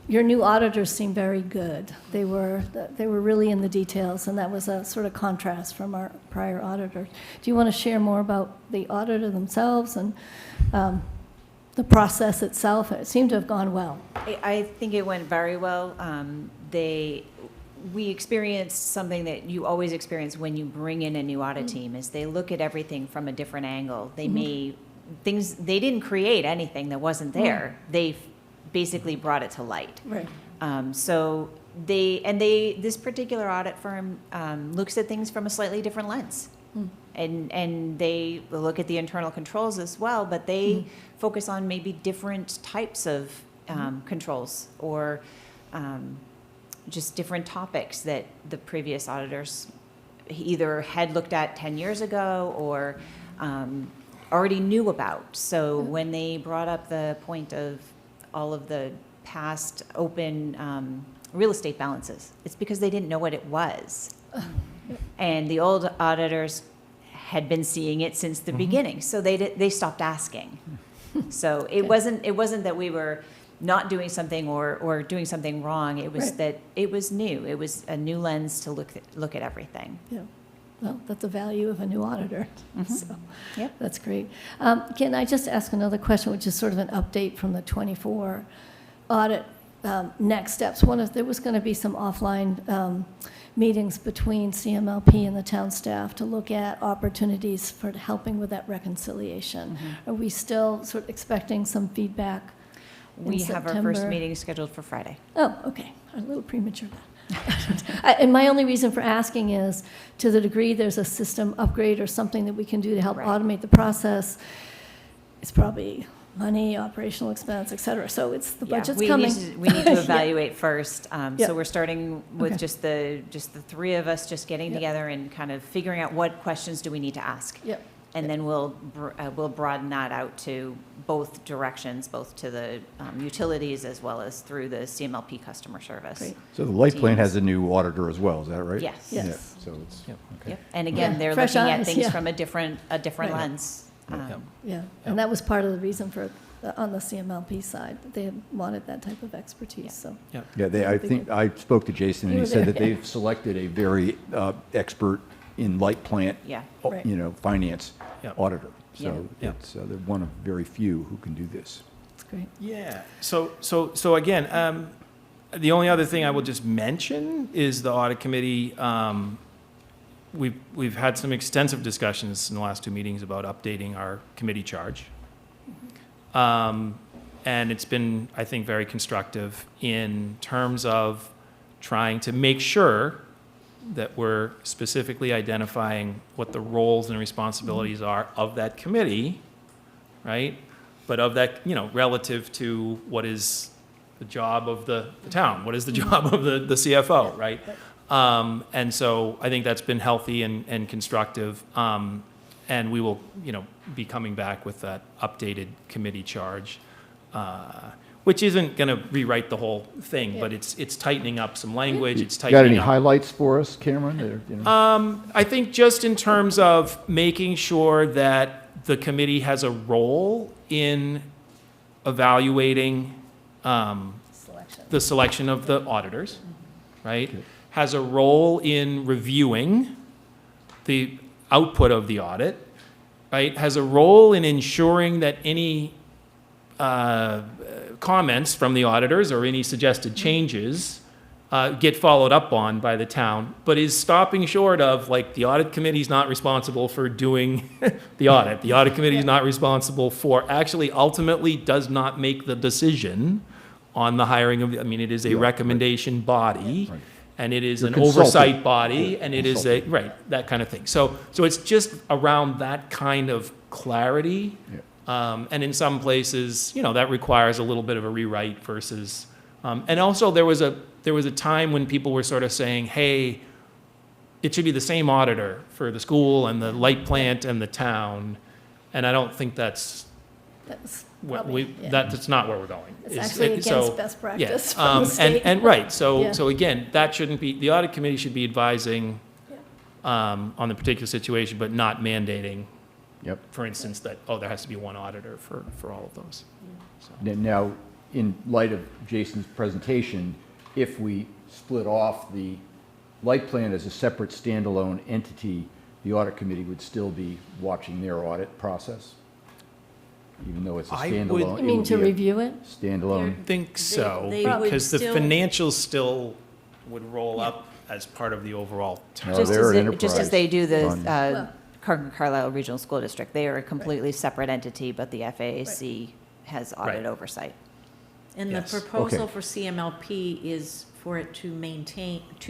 Your new auditors seem very good. They were really in the details, and that was a sort of contrast from our prior auditor. Do you want to share more about the auditor themselves and the process itself? It seemed to have gone well. I think it went very well. We experienced something that you always experience when you bring in a new audit team, is they look at everything from a different angle. They they didn't create anything that wasn't there. They basically brought it to light. Right. So this particular audit firm looks at things from a slightly different lens. And they look at the internal controls as well, but they focus on maybe different types of controls or just different topics that the previous auditors either had looked at 10 years ago or already knew about. So when they brought up the point of all of the past open real estate balances, it's because they didn't know what it was. And the old auditors had been seeing it since the beginning, so they stopped asking. So it wasn't that we were not doing something or doing something wrong. It was that it was new. It was a new lens to look at everything. Yeah. Well, that's the value of a new auditor. So, Yep. that's great. Can I just ask another question, which is sort of an update from the 24 audit next steps? There was going to be some offline meetings between CMLP and the town staff to look at opportunities for helping with that reconciliation. Are we still sort of expecting some feedback in We have our first September? meeting scheduled for Friday. Oh, okay. A little premature then. And my only reason for asking is, to the degree there's a system upgrade or something that we can do to help Right. automate the process, it's probably money, operational expense, et cetera. So the Yeah, budget's we coming. we need to evaluate first. Yeah. So we're starting with Okay. just the three of us just getting Yep. together and kind of figuring out what questions do we need to ask. Yep. And then we'll broaden that out to both directions, both to the utilities as well as through the CMLP customer service. Great. So the light plant Teams. has a new auditor as well, is that right? Yes. Yes. Yeah, so it's, okay. Yep. And again, Yeah, they're fresh looking at eyes, things yeah. from a different Right. lens. Yeah, and that was part of the reason for, on the CMLP side, that they wanted that type of expertise, so. Yeah, I think, I spoke to Jason, and You he were said there, that yeah. they've selected a very expert in light plant, Yeah. Right. finance Yep. auditor. So Yep. it's, they're one of very few who can do this. It's great. Yeah. So again, the only other thing I will just mention is the audit committee. We've had some extensive discussions in the last two meetings about updating our committee charge. And it's been, I think, very constructive in terms of trying to make sure that we're specifically identifying what the roles and responsibilities are of that committee, right? But of that, relative to what is the job of the town, what is the job of the CFO, right? And so I think that's been healthy and constructive. And we will, be coming back with that updated committee charge, which isn't going to rewrite the whole thing, but it's tightening up some language, it's Got any tightening up. highlights for us, Cameron? I think just in terms of making sure that the committee has a role in evaluating Selection. the selection of the auditors, right? Has a role in reviewing the output of the audit, right? Has a role in ensuring that any comments from the auditors or any suggested changes get followed up on by the town, but is stopping short of, like, the audit committee's not responsible for doing the audit. The audit committee is not responsible for, actually ultimately does not make the decision on the hiring of, it is a recommendation body, Right. and it is You're an consulting. oversight body, and it is a, Consulting. right, that kind of thing. So it's just around that kind of clarity. And in some places, that requires a little bit of a rewrite versus, and also there was a time when people were sort of saying, hey, it should be the same auditor for the school and the light plant and the town. And I don't think that's That's what probably, yeah. that's not where we're going. It's Is- actually so- against best practice Yes, from the state. and right, so Yeah. again, that shouldn't be, the audit committee should be advising on the particular situation, but not mandating, Yep. for instance, that, there has to be one auditor for all of those. So, Now, in light of Jason's presentation, if we split off the light plant as a separate standalone entity, the audit committee would still be watching their audit process? Even though it's a I would- standalone? You mean to review it? Standalone? I think so, they would because the still- financials still would roll up as part of the overall town. No, Just they're as an just as enterprise they do the fund. Concord Carlisle Regional School District. They are a completely separate entity, but the FAAC has audit Right. oversight. And the Yes. proposal Okay. for CMLP is for it to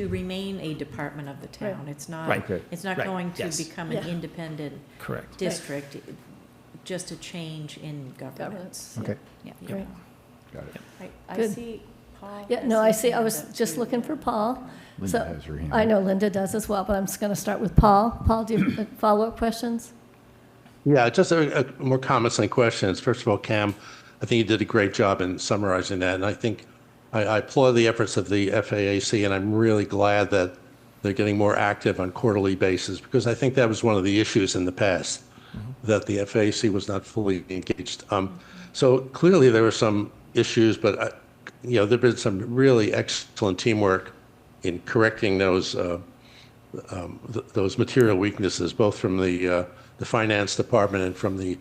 remain a department of the town. Right. It's not, Right. Okay. it's not Right. going to Yes. become an Yeah. independent Correct. district, just a change in governance. Governance. Okay, Yeah. Great. got it. I Good. see Paul. Yeah, has no, I his see, I hand was up just too. looking for Paul. Linda So, has her hand. I know Linda does as well, but I'm just going to start with Paul. Paul, do you have follow-up questions? Yeah, just more comments than questions. First of all, Cam, I think you did a great job in summarizing that. And I think I applaud the efforts of the FAAC, and I'm really glad that they're getting more active on quarterly basis, because I think that was one of the issues in the past, that the FAAC was not fully engaged. So clearly there were some issues, but there've been some really excellent teamwork in correcting those material weaknesses, both from the finance department and from the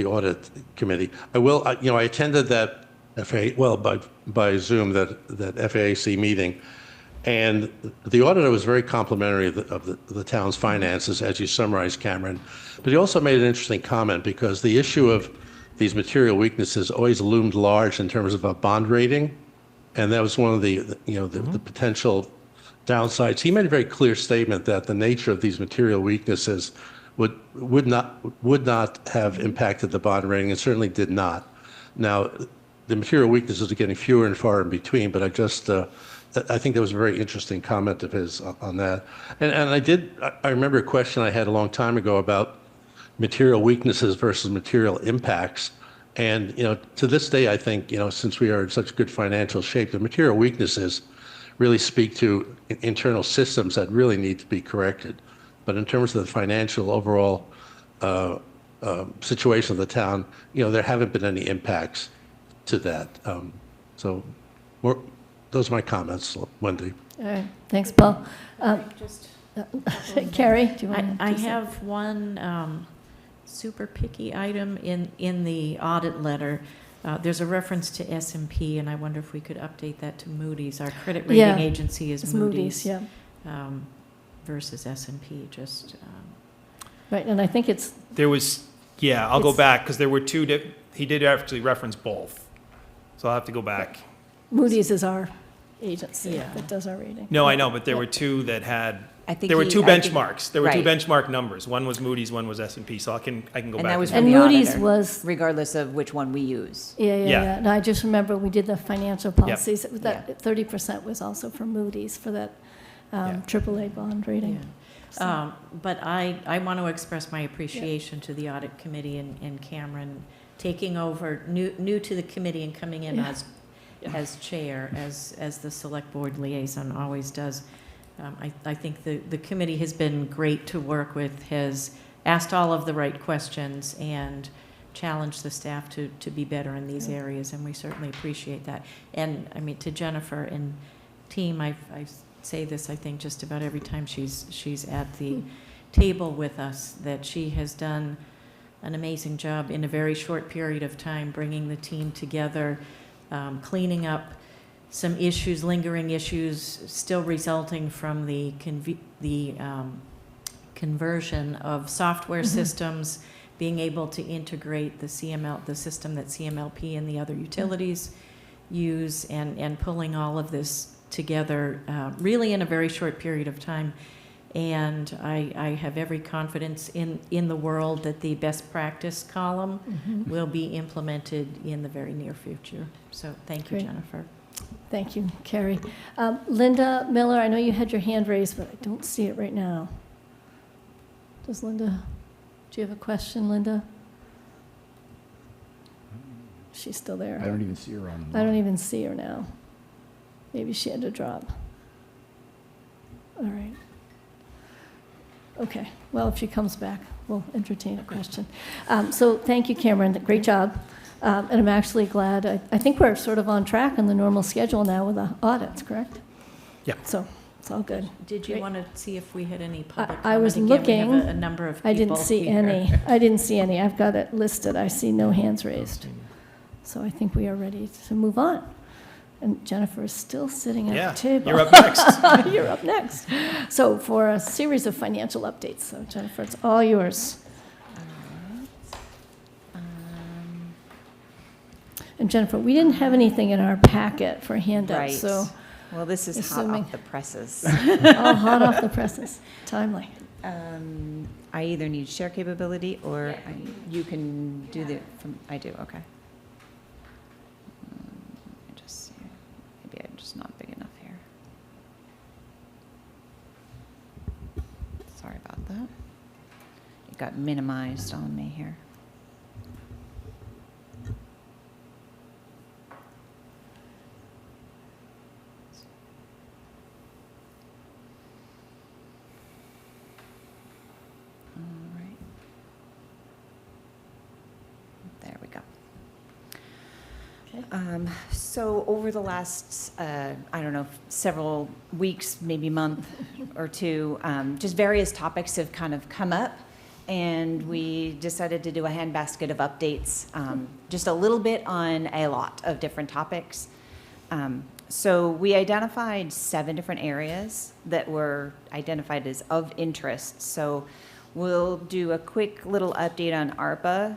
audit committee. I attended that by Zoom, that FAAC meeting, and the auditor was very complimentary of the town's finances, as you summarized, Cameron. But he also made an interesting comment, because the issue of these material weaknesses always loomed large in terms of a bond rating, and that was one of the potential downsides. He made a very clear statement that the nature of these material weaknesses would not have impacted the bond rating, and certainly did not. Now, the material weaknesses are getting fewer and far in between, but I think that was a very interesting comment of his on that. And I remember a question I had a long time ago about material weaknesses versus material impacts. And, to this day, I think, since we are in such good financial shape, the material weaknesses really speak to internal systems that really need to be corrected. But in terms of the financial overall situation of the town, there haven't been any impacts to that. Those are my comments, Wendy. All right, thanks, Paul. Just Carrie, do you want to? I have one super picky item in the audit letter. There's a reference to S&P, and I wonder if we could update that to Moody's. Our credit rating Yeah, agency is It's Moody's, yeah. Versus S&P. Right, and I think it's, There was, I'll go It's- back, because there were two, he did actually reference both. So I'll have to go back. Moody's is our agency Yeah. that does our rating. No, I know, but there were two that had, I think there were he- two I think- benchmarks. There were two right. benchmark numbers. One was Moody's, one was S&P, so I can go And back. that was and- from And the Moody's auditor, was, regardless of which one we use. yeah, Yeah. And I just remember we did the financial policies, that 30% was also from Moody's for that Yeah. AAA bond rating. Yeah. So- But I want to express my appreciation to the audit committee and Cameron taking over, new to the committee and coming in Yeah. as chair, as the select board liaison always does. I think the committee has been great to work with, has asked all of the right questions and challenged the staff to be better in these areas, and we certainly appreciate that. And, I mean, to Jennifer and team, I say this, I think, just about every time she's at the table with us, that she has done an amazing job in a very short period of time, bringing the team together, cleaning up some issues, lingering issues, still resulting from the conversion of software systems, being able to integrate the system that CMLP and the other utilities use, and pulling all of this together really in a very short period of time. And I have every confidence in the world that the best practice column will be implemented in the very near future. So thank you, Great. Jennifer. Thank you, Carrie. Linda Miller, I know you had your hand raised, but I don't see it right now. Do you have a question, Linda? She's still there. I don't even see her on. I don't even see her now. Maybe she had to drop. All right. Okay, well, if she comes back, we'll entertain a question. So thank you, Cameron, great job. And I'm actually glad, I think we're sort of on track on the normal schedule now with the audits, correct? Yeah. So it's all good. Did you Great. want to see if we had any public comment? I was Again, we have looking. a number of people I didn't see here. any. I didn't see any. I've got it listed. I see no hands raised. So I think we are ready to move on. And Jennifer is still sitting at the table. You're up next. You're up next. So for a series of financial updates. So Jennifer, it's all yours. And Jennifer, we didn't have anything in our packet for handouts. Right. So Well, this is hot Assuming- off the presses. All hot off the presses, timely. I either need share capability or you can do I do, okay. Maybe I'm just not big enough here. Sorry about that. It got minimized on me here. All right. There we go. So over the last, I don't know, several weeks, maybe month or two, just various topics have kind of come up, and we decided to do a handbasket of updates, just a little bit on a lot of different topics. So we identified 7 different areas that were identified as of interest. So we'll do a quick little update on ARPA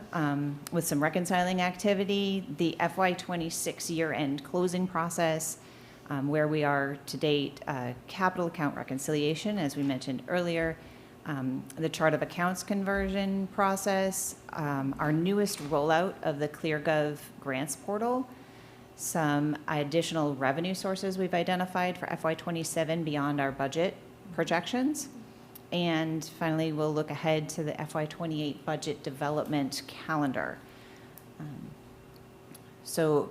with some reconciling activity, the FY26 year-end closing process, where we are to date, capital account reconciliation, as we mentioned earlier, the chart of accounts conversion process, our newest rollout of the ClearGov grants portal, some additional revenue sources we've identified for FY27 beyond our budget projections. And finally, we'll look ahead to the FY28 budget development calendar. So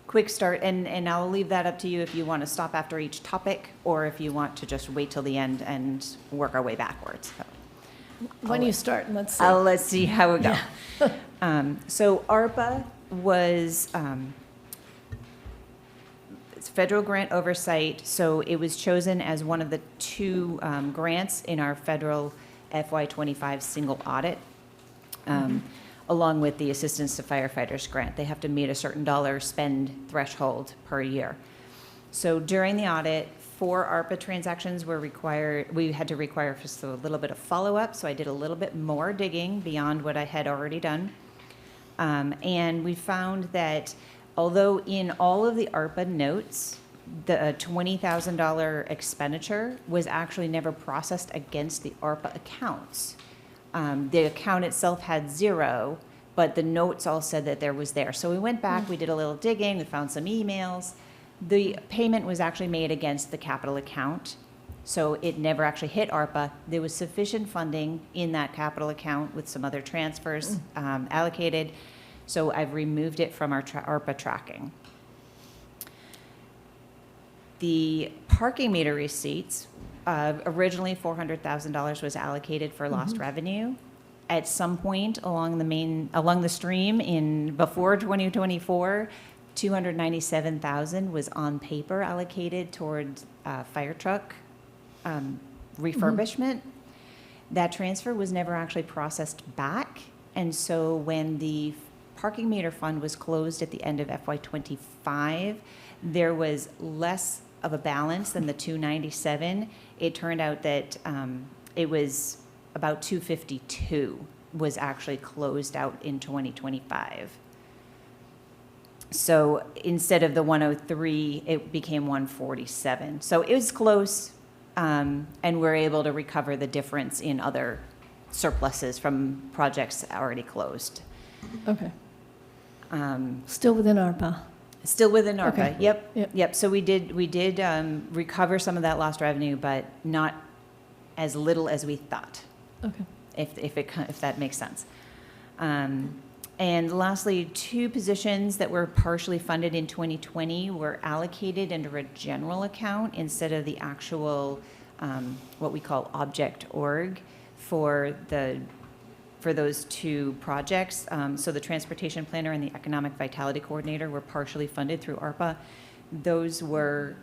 quick start, and I'll leave that up to you if you want to stop after each topic or if you want to just wait till the end and work our way backwards. When you start, let's see. Let's see how we go. So ARPA was it's federal grant oversight, so it was chosen as one of the 2 grants in our federal FY25 single audit, along with the Assistance to Firefighters grant. They have to meet a certain dollar spend threshold per year. So during the audit, 4 ARPA transactions were required. We had to require just a little bit of follow-up, so I did a little bit more digging beyond what I had already done. And we found that although in all of the ARPA notes, the $20,000 expenditure was actually never processed against the ARPA accounts. The account itself had 0, but the notes all said that there was there. So we went back, we did a little digging, we found some emails. The payment was actually made against the capital account, so it never actually hit ARPA. There was sufficient funding in that capital account with some other transfers allocated. So I've removed it from our ARPA tracking. The parking meter receipts, originally $400,000 was allocated for lost revenue. At some point along the stream before 2024, $297,000 was on paper allocated towards fire truck refurbishment. That transfer was never actually processed back, and so when the parking meter fund was closed at the end of FY25, there was less of a balance than the 297. It turned out that it was about 252 was actually closed out in 2025. So instead of the 103, it became 147. So it was close, and we're able to recover the difference in other surpluses from projects already closed. Okay. Still within ARPA. Still within ARPA. Okay. Yep. So we did recover some of that lost revenue, but not as little as we thought. Okay. If that makes sense. And lastly, 2 positions that were partially funded in 2020 were allocated into a general account instead of the actual what we call object org for those 2 projects. So the transportation planner and the economic vitality coordinator were partially funded through ARPA. Those were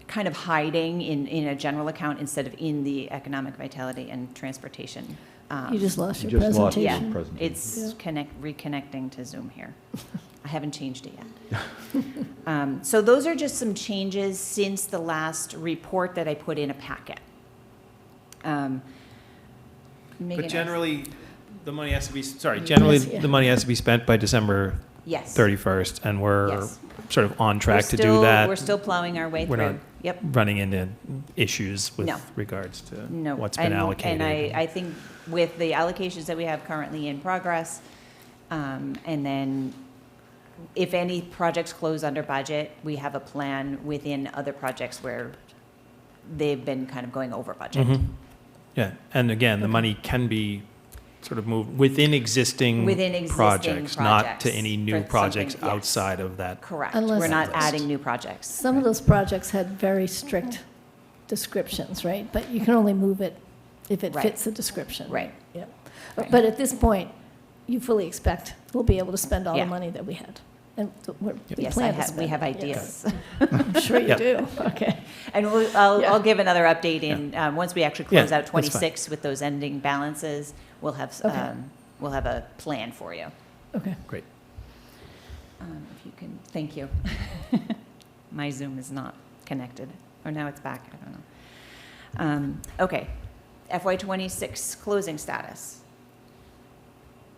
kind of hiding in a general account instead of in the economic vitality and transportation. You just lost your You just lost presentation. your Yeah, presentation. it's reconnecting to Zoom here. I haven't changed it yet. So those are just some changes since the last report that I put in a packet. But generally, the money has to be, the money has to be spent by December Yes. 31st, and we're Yes. sort of on track We're to do still- that. We're still plowing our way We're through. not Yep. running into issues with No. regards to No. what's been allocated. And I think with the allocations that we have currently in progress, and then if any projects close under budget, we have a plan within other projects where they've been kind of going over budget. Mhm. Yeah, and again, the money can be sort of moved within existing projects, not to any new for projects something- yes. outside of that. Correct. Unless- We're not adding new projects. Some of those projects had very strict descriptions, right? But you can only move it if it Right. fits the description. Right. Yeah. Right. But at this point, you fully expect we'll be able to spend all Yeah. the money that we had. And we Yes, plan to we spend have it, ideas. yes. I'm sure you Yep. do. Okay. And Yeah. I'll give another update in, once we actually Yeah, close out that's fine. 26 with those ending balances, we'll have, Okay. we'll have a plan for you. Okay. Great. If you can, thank you. My Zoom is not connected, or now it's back, I don't know. Okay, FY '26 closing status.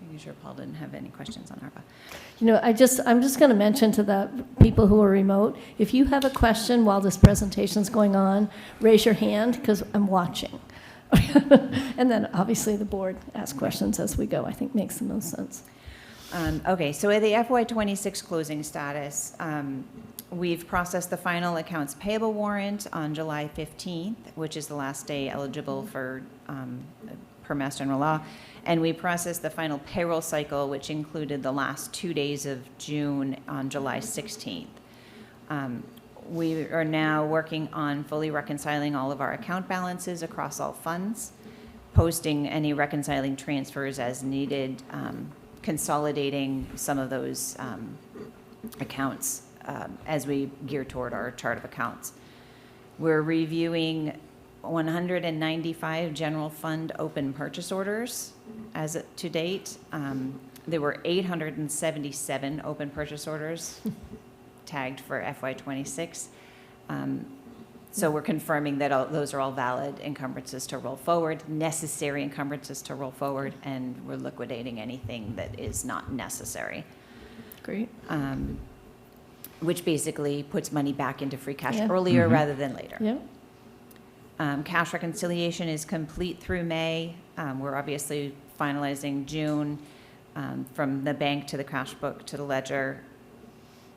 Making sure Paul didn't have any questions on ARPA. You know, I'm just going to mention to the people who are remote, if you have a question while this presentation's going on, raise your hand because I'm watching. And then obviously the board asks questions as we go. I think makes the most sense. Okay, so at the FY '26 closing status, we've processed the final accounts payable warrant on July 15th, which is the last day eligible for, per Mass General Law. And we processed the final payroll cycle, which included the last 2 days of June on July 16th. We are now working on fully reconciling all of our account balances across all funds, posting any reconciling transfers as needed, consolidating some of those accounts as we gear toward our chart of accounts. We're reviewing 195 general fund open purchase orders as to date. There were 877 open purchase orders tagged for FY '26. So we're confirming that those are all valid encumbrances to roll forward, necessary encumbrances to roll forward, and we're liquidating anything that is not necessary, Great. which basically puts money back into free cash Yeah. earlier rather than later. Yeah. Cash reconciliation is complete through May. We're obviously finalizing June, from the bank to the cash book to the ledger.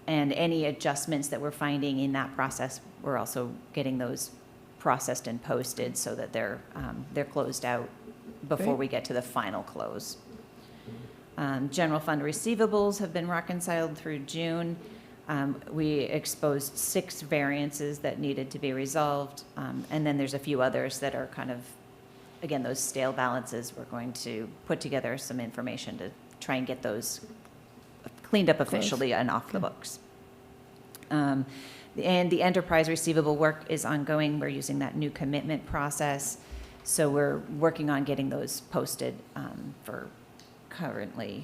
And any adjustments that we're finding in that process, we're also getting those processed and posted so that they're closed out before Great. we get to the final close. General fund receivables have been reconciled through June. We exposed 6 variances that needed to be resolved, and then there's a few others that are kind of, again, those stale balances. We're going to put together some information to try and get those cleaned up officially and off the books. And the enterprise receivable work is ongoing. We're using that new commitment process, so we're working on getting those posted for currently,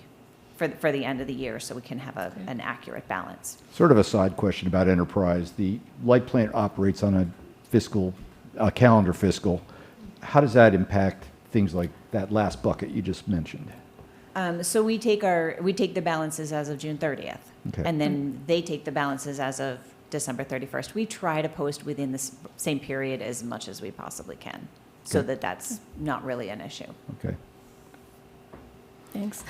for the end of the year, so we can have an accurate balance. Sort of a side question about enterprise. The light plant operates on a calendar fiscal. How does that impact things like that last bucket you just mentioned? So we take the balances as of June 30th, Okay. and then they take the balances as of December 31st. We try to post within the same period as much as we possibly can, so Okay. that's not really an issue. Okay. Thanks.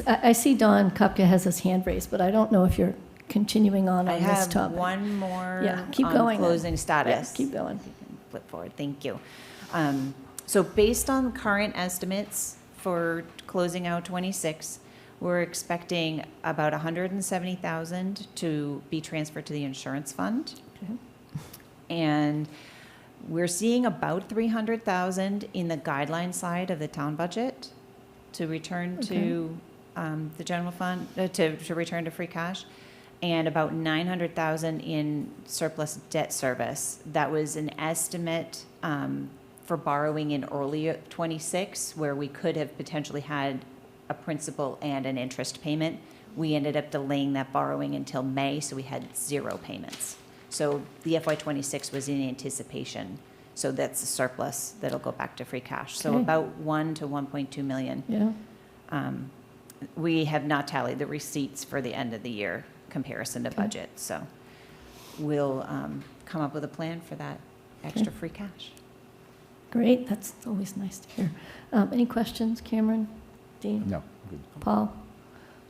I see Don Kupka has his hand raised, but I don't know if you're continuing on I this have topic. one more Yeah, keep on going then. closing status. Yes, keep going. You can flip forward, thank you. So based on current estimates for closing out '26, we're expecting about $170,000 to be transferred to the insurance fund. Okay. And we're seeing about $300,000 in the guideline side of the town budget to return to the general fund, to return to free cash, and about $900,000 in surplus debt service. That was an estimate for borrowing in early '26, where we could have potentially had a principal and an interest payment. We ended up delaying that borrowing until May, so we had 0 payments. So the FY '26 was in anticipation. So that's a surplus that'll go back to free cash. So Okay. about 1 to 1.2 million. Yeah. we have not tallied the receipts for the end of the year comparison to budget. So we'll come up with a plan for that extra free cash. Great, that's always nice to hear. Any questions, Cameron, Dean? No, good. Paul?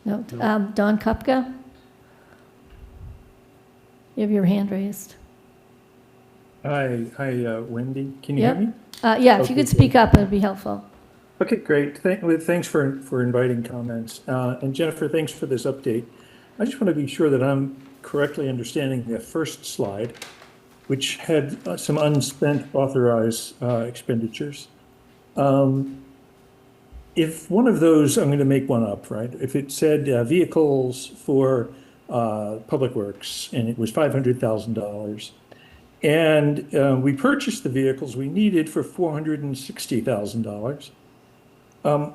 No? Don Kupka? You have your hand raised. Hi, Wendy. Can you hear me? Yeah, if you Okay, could speak up, it'd be helpful. Okay, great. Thanks for inviting comments. And Jennifer, thanks for this update. I just want to be sure that I'm correctly understanding the first slide, which had some unspent authorized expenditures. If one of those, I'm going to make one up, right? If it said vehicles for Public Works and it was $500,000, and we purchased the vehicles we needed for $460,000,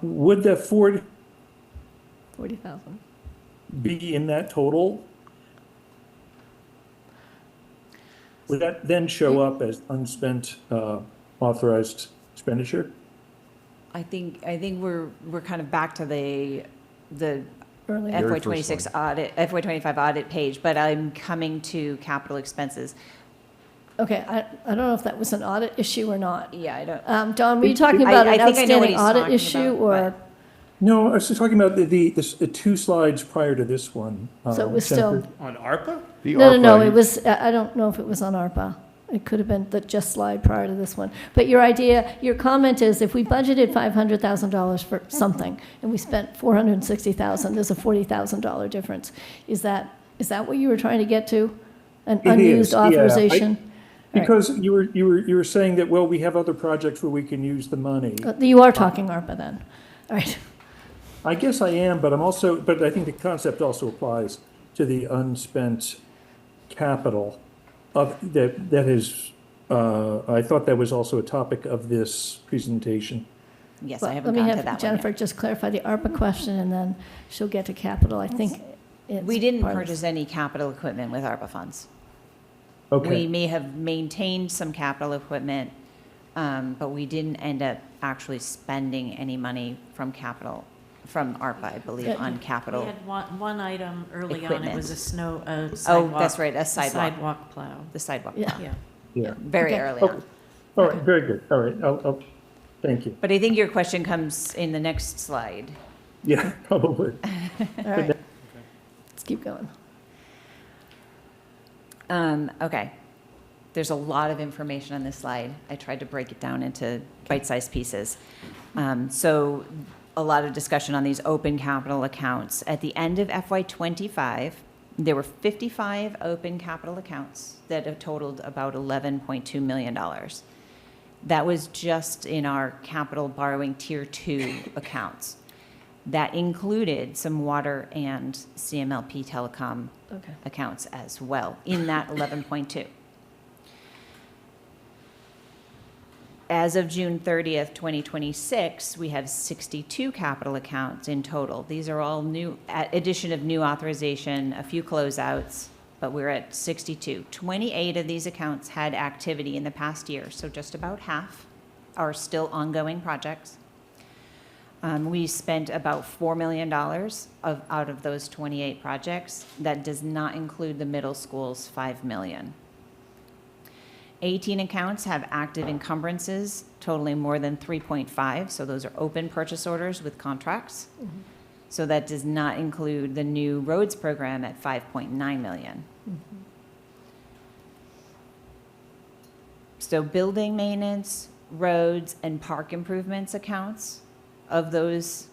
would that 40,000. be in that total? Would that then show up as unspent authorized expenditure? I think we're kind of back to the Earlier. Very FY26 first audit, FY25 audit page, but I'm coming to capital expenses. Okay, I don't know if that was an audit issue or not. Yeah, I don't. Don, were you talking about an I think I know what outstanding he's audit talking issue, about, or, No, I was just talking about the two slides prior to this one. so it was Jennifer. still, On ARPA? The no, ARPA, it was, I don't know if it was on ARPA. It could have been the just slide prior to this one. But your comment is if we budgeted $500,000 for something and we spent $460,000, there's a $40,000 difference. Is that what you were trying to get to? An It unused is, yeah. authorization? All right. Because you were saying that, well, we have other projects where we can use the money. You are talking ARPA then. All right. I guess I am, but I think the concept also applies to the unspent capital that is, I thought that was also a topic of this presentation. Yes, Well, I haven't gone to Let me that have Jennifer one just clarify the ARPA question, and then she'll get to capital. I think yet. it's We didn't part of- purchase any capital equipment with ARPA funds. We Okay, may have maintained some capital equipment, but we didn't end up actually spending any money from ARPA, I believe, Yeah. on We capital. had one item early on, it was Equipment. a sidewalk. That's right, a a sidewalk. sidewalk plow. The sidewalk. Yeah. plow. Yeah. yeah. Very Okay. early Okay. on. All right, very good. All right, I'll thank you. But I think your question comes in the next slide. Yeah, probably. All right. Let's keep going. Okay. There's a lot of information on this slide. I tried to break it down into bite-sized pieces. So a lot of discussion on these open capital accounts. At the end of FY25, there were 55 open capital accounts that have totaled about $11.2 million. That was just in our capital borrowing tier 2 accounts. That included some water and CMLP telecom Okay. accounts as well in that 11.2. As of June 30th, 2026, we have 62 capital accounts in total. These are all new, addition of new authorization, a few closeouts, but we're at 62. 28 of these accounts had activity in the past year, so just about half are still ongoing projects. We spent about $4 million out of those 28 projects. That does not include the middle school's $5 million. 18 accounts have active encumbrances totaling more than 3.5, so those are open purchase orders with contracts. So that does not include the new roads program at $5.9 million. So building maintenance, roads, and park improvements accounts of those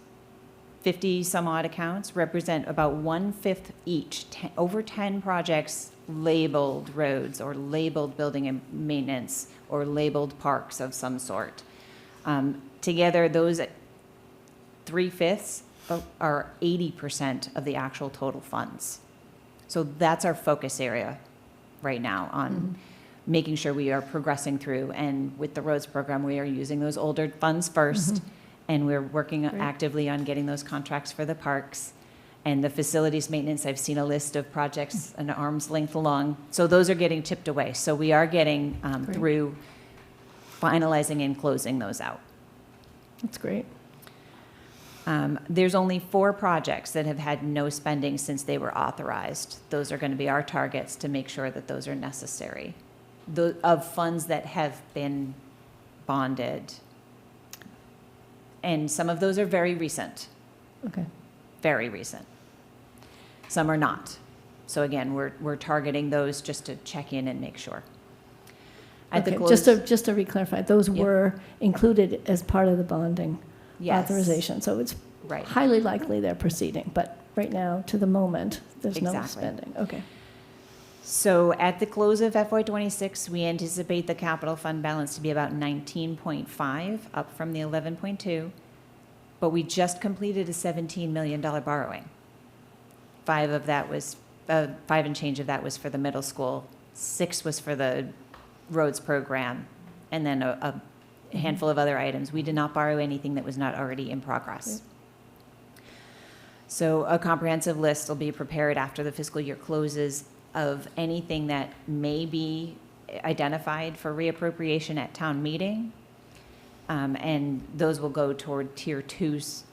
50 some odd accounts represent about 1/5 each, over 10 projects labeled roads or labeled building and maintenance or labeled parks of some sort. Together, those 3/5 are 80% of the actual total funds. So that's our focus area right now on making sure we are progressing through. And with the roads program, we are using those older funds first. And we're working actively on getting those contracts for the parks. And the facilities maintenance, I've seen a list of projects an arm's length long. So those are getting chipped away. So we are getting through finalizing and closing those out. That's great. There's only 4 projects that have had no spending since they were authorized. Those are going to be our targets to make sure that those are necessary. Of funds that have been bonded. And some of those are very recent, Okay. very recent. Some are not. So again, we're targeting those just to check in and make sure. At the Okay, close, just to re-clarify, those Yep. were included as part of the bonding Yes. authorization. So it's Right. highly likely they're proceeding, but right now, to the moment, there's no Exactly. spending. Okay. So at the close of FY26, we anticipate the capital fund balance to be about 19.5, up from the 11.2. But we just completed a $17 million borrowing. 5 and change of that was for the middle school. 6 was for the roads program, and then a handful of other items. We did not borrow anything that was not already in progress. So a comprehensive list will be prepared after the fiscal year closes of anything that may be identified for reappropriation at town meeting. And those will go toward tier 2's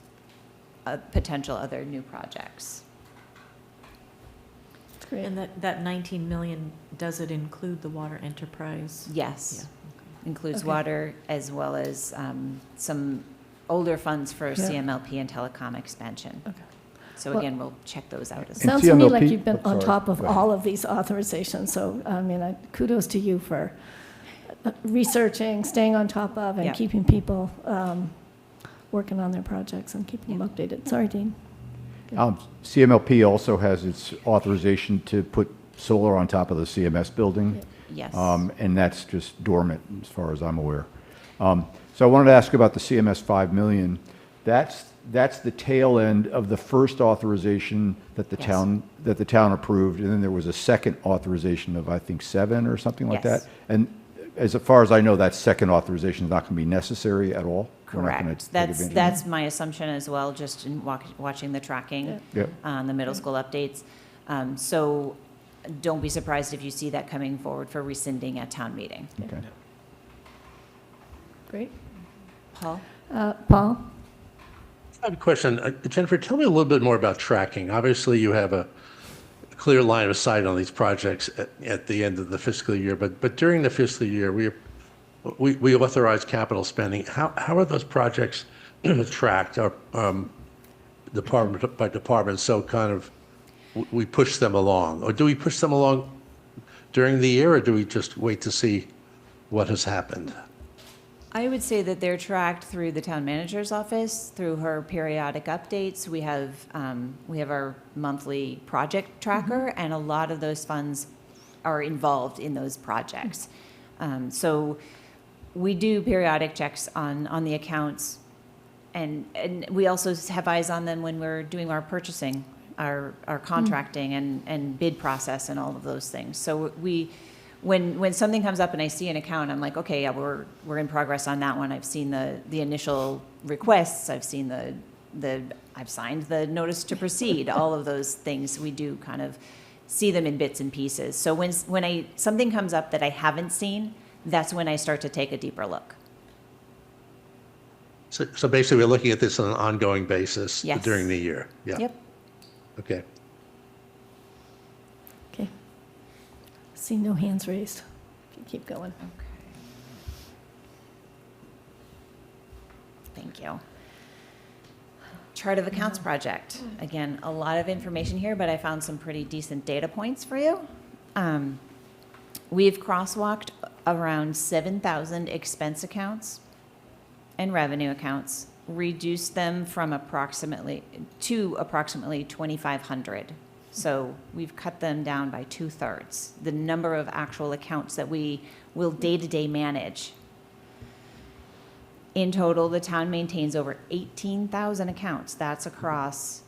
potential other new projects. That's great. And that 19 million, does it include the water enterprise? Yes, Yeah. includes Okay. water as well as some older funds for Yeah. CMLP and telecom expansion. Okay. So Well- again, we'll check those out as And well. Sounds to me like CMLP you've been oh, on sorry. top of Go ahead. all of these authorizations, so, I mean, kudos to you for researching, staying on top of, and Yeah. keeping people working on their projects and keeping them updated. Sorry, Dean. CMLP also has its authorization to put solar on top of the CMS building. Yes. And that's just dormant, as far as I'm aware. So I wanted to ask about the CMS 5 million. That's the tail end of the first authorization that the Yes. town approved, and then there was a second authorization of, I think, 7 or something like Yes. that. And as far as I know, that second authorization is not going to be necessary at all? We're not gonna Correct. take That's, advantage of that's my assumption as well, just in watching the tracking it? Yeah. on the middle school updates. So don't be surprised if you see that coming forward for rescinding at town meeting. Okay. Great. Paul? Paul? I have a question. Jennifer, tell me a little bit more about tracking. Obviously, you have a clear line of sight on these projects at the end of the fiscal year, but during the fiscal year, we authorize capital spending. How are those projects tracked, department by department? So kind of we push them along, or do we push them along during the year, or do we just wait to see what has happened? I would say that they're tracked through the town manager's office, through her periodic updates. We have our monthly project tracker, and a lot of those funds are involved in those projects. So we do periodic checks on the accounts, and we also have eyes on them when we're doing our purchasing, our contracting and bid process and all of those things. So when something comes up and I see an account, I'm like, okay, yeah, we're in progress on that one. I've seen the initial requests. I've seen I've signed the notice to proceed. All of those things, we do kind of see them in bits and pieces. So when something comes up that I haven't seen, that's when I start to take a deeper look. So basically, we're looking at this on an ongoing basis Yes. during the year. Yeah. Yep. Okay. Okay. See no hands raised. Keep going. Okay. Thank you. Chart of accounts project. Again, a lot of information here, but I found some pretty decent data points for you. We've crosswalked around 7,000 expense accounts and revenue accounts, reduced them from approximately 2,500. So we've cut them down by 2/3, the number of actual accounts that we will day-to-day manage. In total, the town maintains over 18,000 accounts. That's across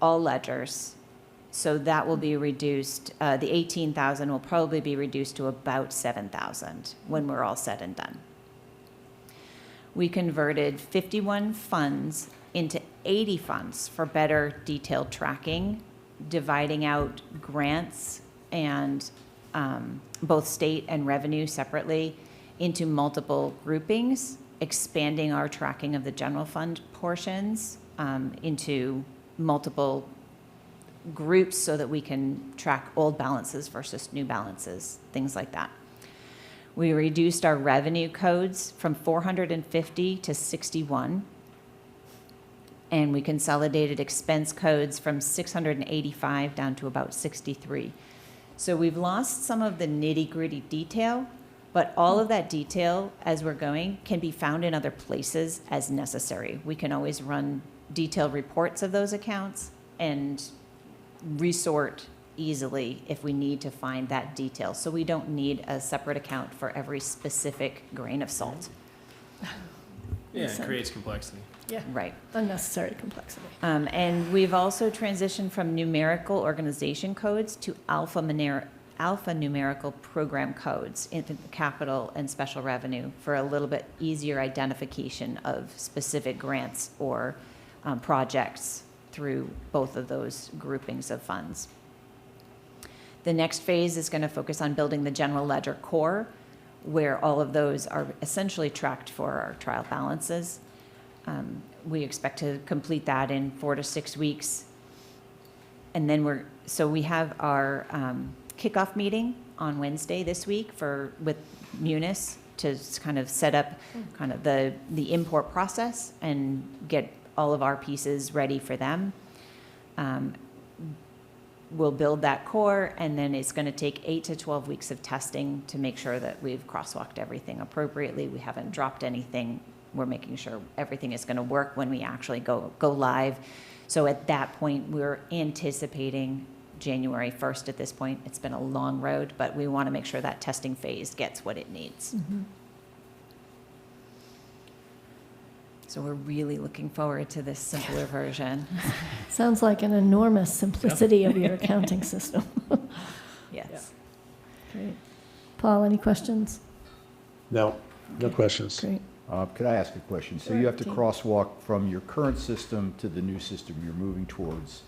all ledgers. So that will be reduced, the 18,000 will probably be reduced to about 7,000 when we're all said and done. We converted 51 funds into 80 funds for better detailed tracking, dividing out grants and both state and revenue separately into multiple groupings, expanding our tracking of the general fund portions, into multiple groups so that we can track old balances versus new balances, things like that. We reduced our revenue codes from 450 to 61. And we consolidated expense codes from 685 down to about 63. So we've lost some of the nitty-gritty detail, but all of that detail, as we're going, can be found in other places as necessary. We can always run detailed reports of those accounts and resort easily if we need to find that detail. So we don't need a separate account for every specific grain of salt. Yeah, it creates complexity. Yeah, Right. unnecessary complexity. And we've also transitioned from numerical organization codes to alphanumerical program codes in capital and special revenue for a little bit easier identification of specific grants or projects through both of those groupings of funds. The next phase is going to focus on building the general ledger core, where all of those are essentially tracked for our trial balances. We expect to complete that in 4 to 6 weeks. And then we have our kickoff meeting on Wednesday this week with Munis to kind of set up kind of the import process and get all of our pieces ready for them. We'll build that core, and then it's going to take 8 to 12 weeks of testing to make sure that we've crosswalked everything appropriately. We haven't dropped anything. We're making sure everything is going to work when we actually go live. So at that point, we're anticipating January 1st at this point. It's been a long road, but we want to make sure that testing phase gets what it needs. Mm-hmm. So we're really looking forward to this simpler version. Sounds like an enormous simplicity of your accounting system. Yes. Great. Paul, any questions? No questions. Great. Could I ask a question? So you have to crosswalk from your current system to the new system you're moving towards.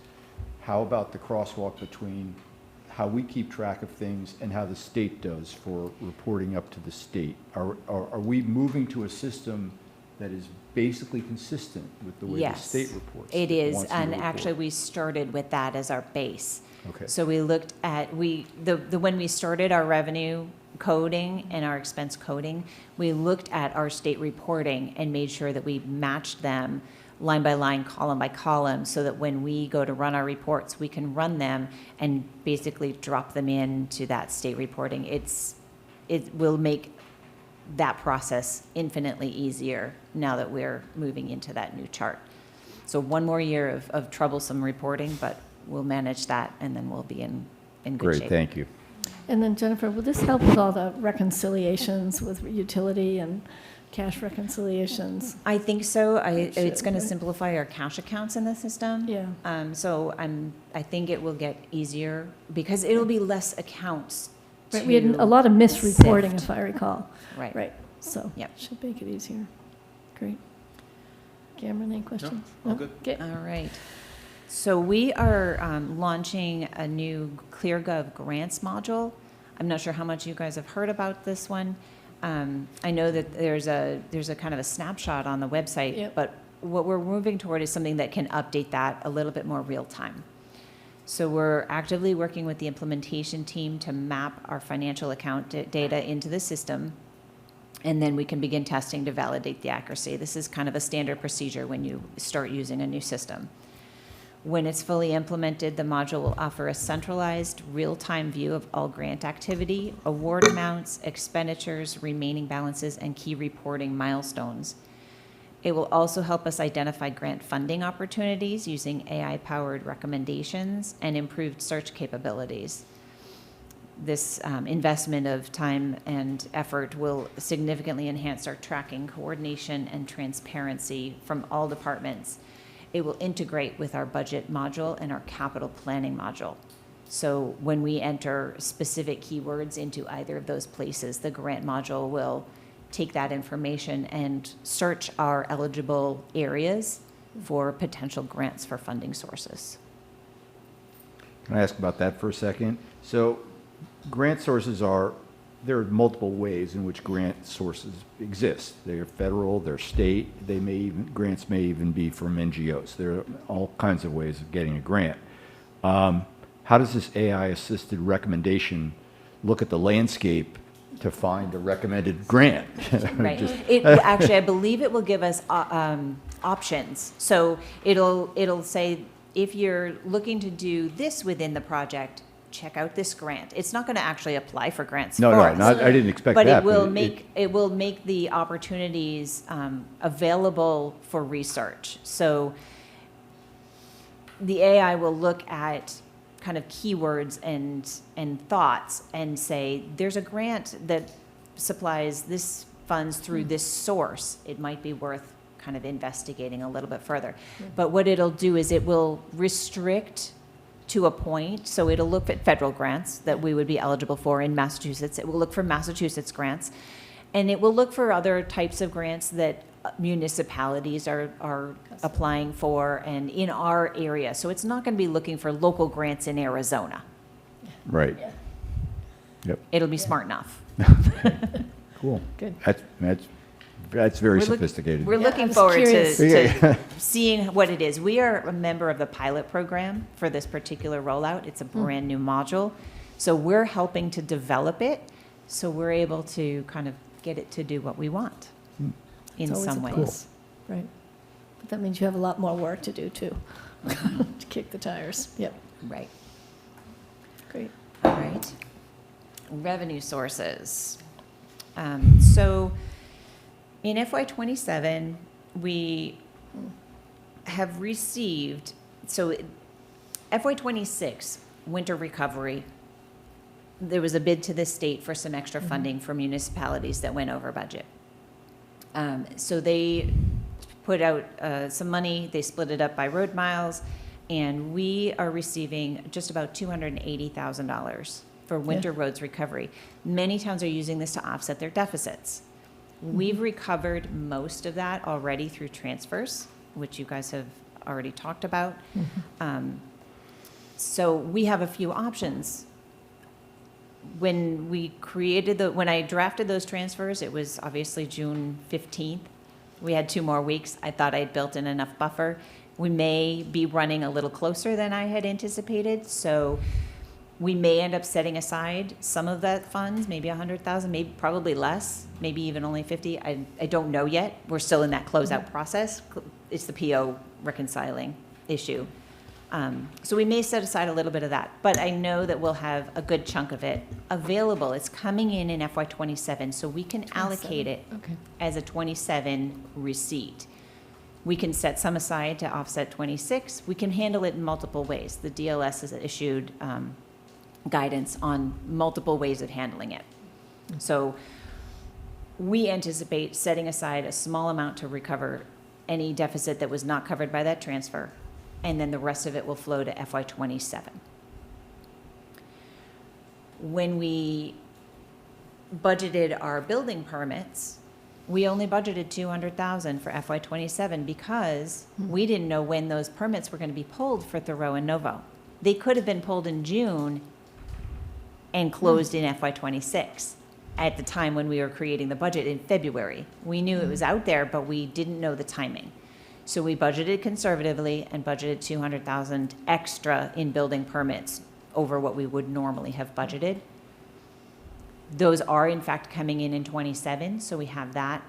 How about the crosswalk between how we keep track of things and how the state does for reporting up to the state? Are we moving to a system that is basically consistent with the way the state reports? It is, once you and report? actually we started with that as our base. Okay. So we looked at, when we started our revenue coding and our expense coding, we looked at our state reporting and made sure that we matched them line by line, column by column, so that when we go to run our reports, we can run them and basically drop them into that state reporting. It will make that process infinitely easier now that we're moving into that new chart. So one more year of troublesome reporting, but we'll manage that, and then we'll be in good shape. Great, thank you. And then Jennifer, will this help with all the reconciliations with utility and cash reconciliations? I think so. It's should, going to right? simplify our cash accounts in the system. Yeah. I think it will get easier because it'll be less accounts. Right, we had to a lot of misreporting, sift. if I recall. Right. Right, so Yep. should make it easier. Great. Cameron, any questions? all No? good. Okay. All right. So we are launching a new ClearGov grants module. I'm not sure how much you guys have heard about this one. I know that there's a kind of a snapshot on the website, Yep. but what we're moving toward is something that can update that a little bit more real time. So we're actively working with the implementation team to map our financial account data into the system, and then we can begin testing to validate the accuracy. This is kind of a standard procedure when you start using a new system. When it's fully implemented, the module will offer a centralized, real-time view of all grant activity, award amounts, expenditures, remaining balances, and key reporting milestones. It will also help us identify grant funding opportunities using AI-powered recommendations and improved search capabilities. This investment of time and effort will significantly enhance our tracking, coordination, and transparency from all departments. It will integrate with our budget module and our capital planning module. So when we enter specific keywords into either of those places, the grant module will take that information and search our eligible areas for potential grants for funding sources. Can I ask about that for a second? So grant sources are there are multiple ways in which grant sources exist. They're federal, they're state, grants may even be from NGOs. There are all kinds of ways of getting a grant. How does this AI-assisted recommendation look at the landscape to find a recommended grant? Right. Just- Actually, I believe it will give us options. So it'll say, if you're looking to do this within the project, check out this grant. It's not going to actually apply for grants No, for no, us. I didn't expect But that. it will make the opportunities available for research. So the AI will look at kind of keywords and thoughts and say, there's a grant that supplies this funds through this source. It might be worth kind of investigating a little bit further. But what it'll do is it will restrict to a point. So it'll look at federal grants that we would be eligible for in Massachusetts. It will look for Massachusetts grants. And it will look for other types of grants that municipalities are applying for and in our area. So it's not going to be looking for local grants in Arizona. Right. Yeah. Yep. It'll be smart enough. Cool. Good. That's very We're look- sophisticated. We're Yeah, I looking was forward curious. to seeing what it is. We are a member of the pilot program for this particular rollout. It's a brand new module. So we're helping to develop it, so we're able to kind of get it to do what we want It's in always some a ways. plus. Right. But that means you have a lot more work to do, too, to kick the tires. Yep, Right. great. All right. Revenue sources. So in FY '27, we have received, so FY '26, winter recovery, there was a bid to the state for some extra funding for municipalities that went over budget. So they put out some money, they split it up by road miles, and we are receiving just about $280,000 for winter roads recovery. Many towns are using this to offset their deficits. We've recovered most of that already through transfers, which you guys have already talked about. So we have a few options. When I drafted those transfers, it was obviously June 15th. We had 2 more weeks. I thought I'd built in enough buffer. We may be running a little closer than I had anticipated, so we may end up setting aside some of that funds, maybe 100,000, maybe probably less, maybe even only 50. I don't know yet. We're still in that closeout process. It's the PO reconciling issue. So we may set aside a little bit of that, but I know that we'll have a good chunk of it available. It's coming in FY '27, so we can allocate it Okay. as a '27 receipt. We can set some aside to offset '26. We can handle it in multiple ways. The DLS has issued guidance on multiple ways of handling it. So we anticipate setting aside a small amount to recover any deficit that was not covered by that transfer, and then the rest of it will flow to FY '27. When we budgeted our building permits, we only budgeted $200,000 for FY '27 because we didn't know when those permits were going to be pulled for Thoreau and Novo. They could have been pulled in June and closed in FY '26 at the time when we were creating the budget in February. We knew it was out there, but we didn't know the timing. So we budgeted conservatively and budgeted $200,000 extra in building permits over what we would normally have budgeted. Those are in fact coming in '27, so we have that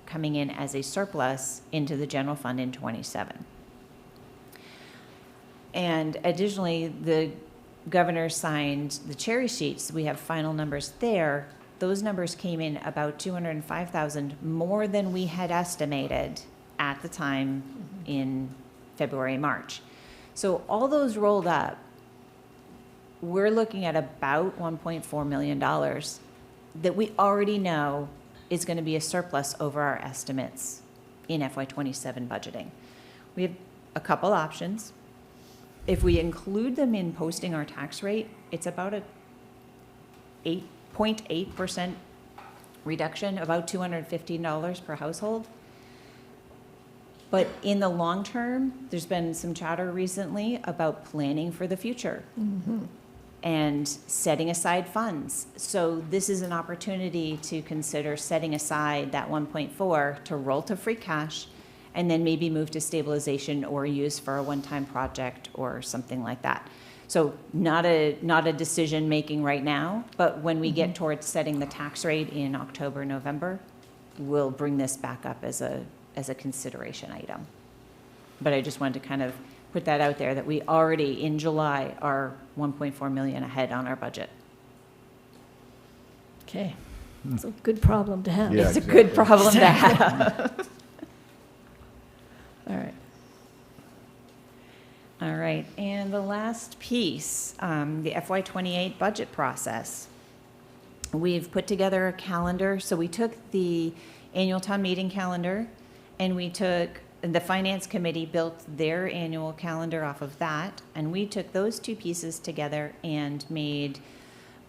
coming in as a surplus into the general fund in '27. And additionally, the governor signed the cherry sheets. We have final numbers there. Those numbers came in about $205,000 more than we had estimated at the time in February, March. So all those rolled up, we're looking at about $1.4 million that we already know is going to be a surplus over our estimates in FY '27 budgeting. We have a couple options. If we include them in posting our tax rate, it's about a 8.8% reduction, about $215 per household. But in the long term, there's been some chatter recently about planning for the future. and setting aside funds. So this is an opportunity to consider setting aside that 1.4 to roll to free cash and then maybe move to stabilization or use for a one-time project or something like that. So not a decision making right now, but when we get towards setting the tax rate in October, November, we'll bring this back up as a consideration item. But I just wanted to kind of put that out there, that we already, in July, are 1.4 million ahead on our budget. Okay, it's a good problem to have. Yeah. It's a good problem to have. All right. All right, and the last piece, the FY28 budget process. We've put together a calendar. So we took the annual town meeting calendar, and we took, the finance committee built their annual calendar off of that, and we took those two pieces together and made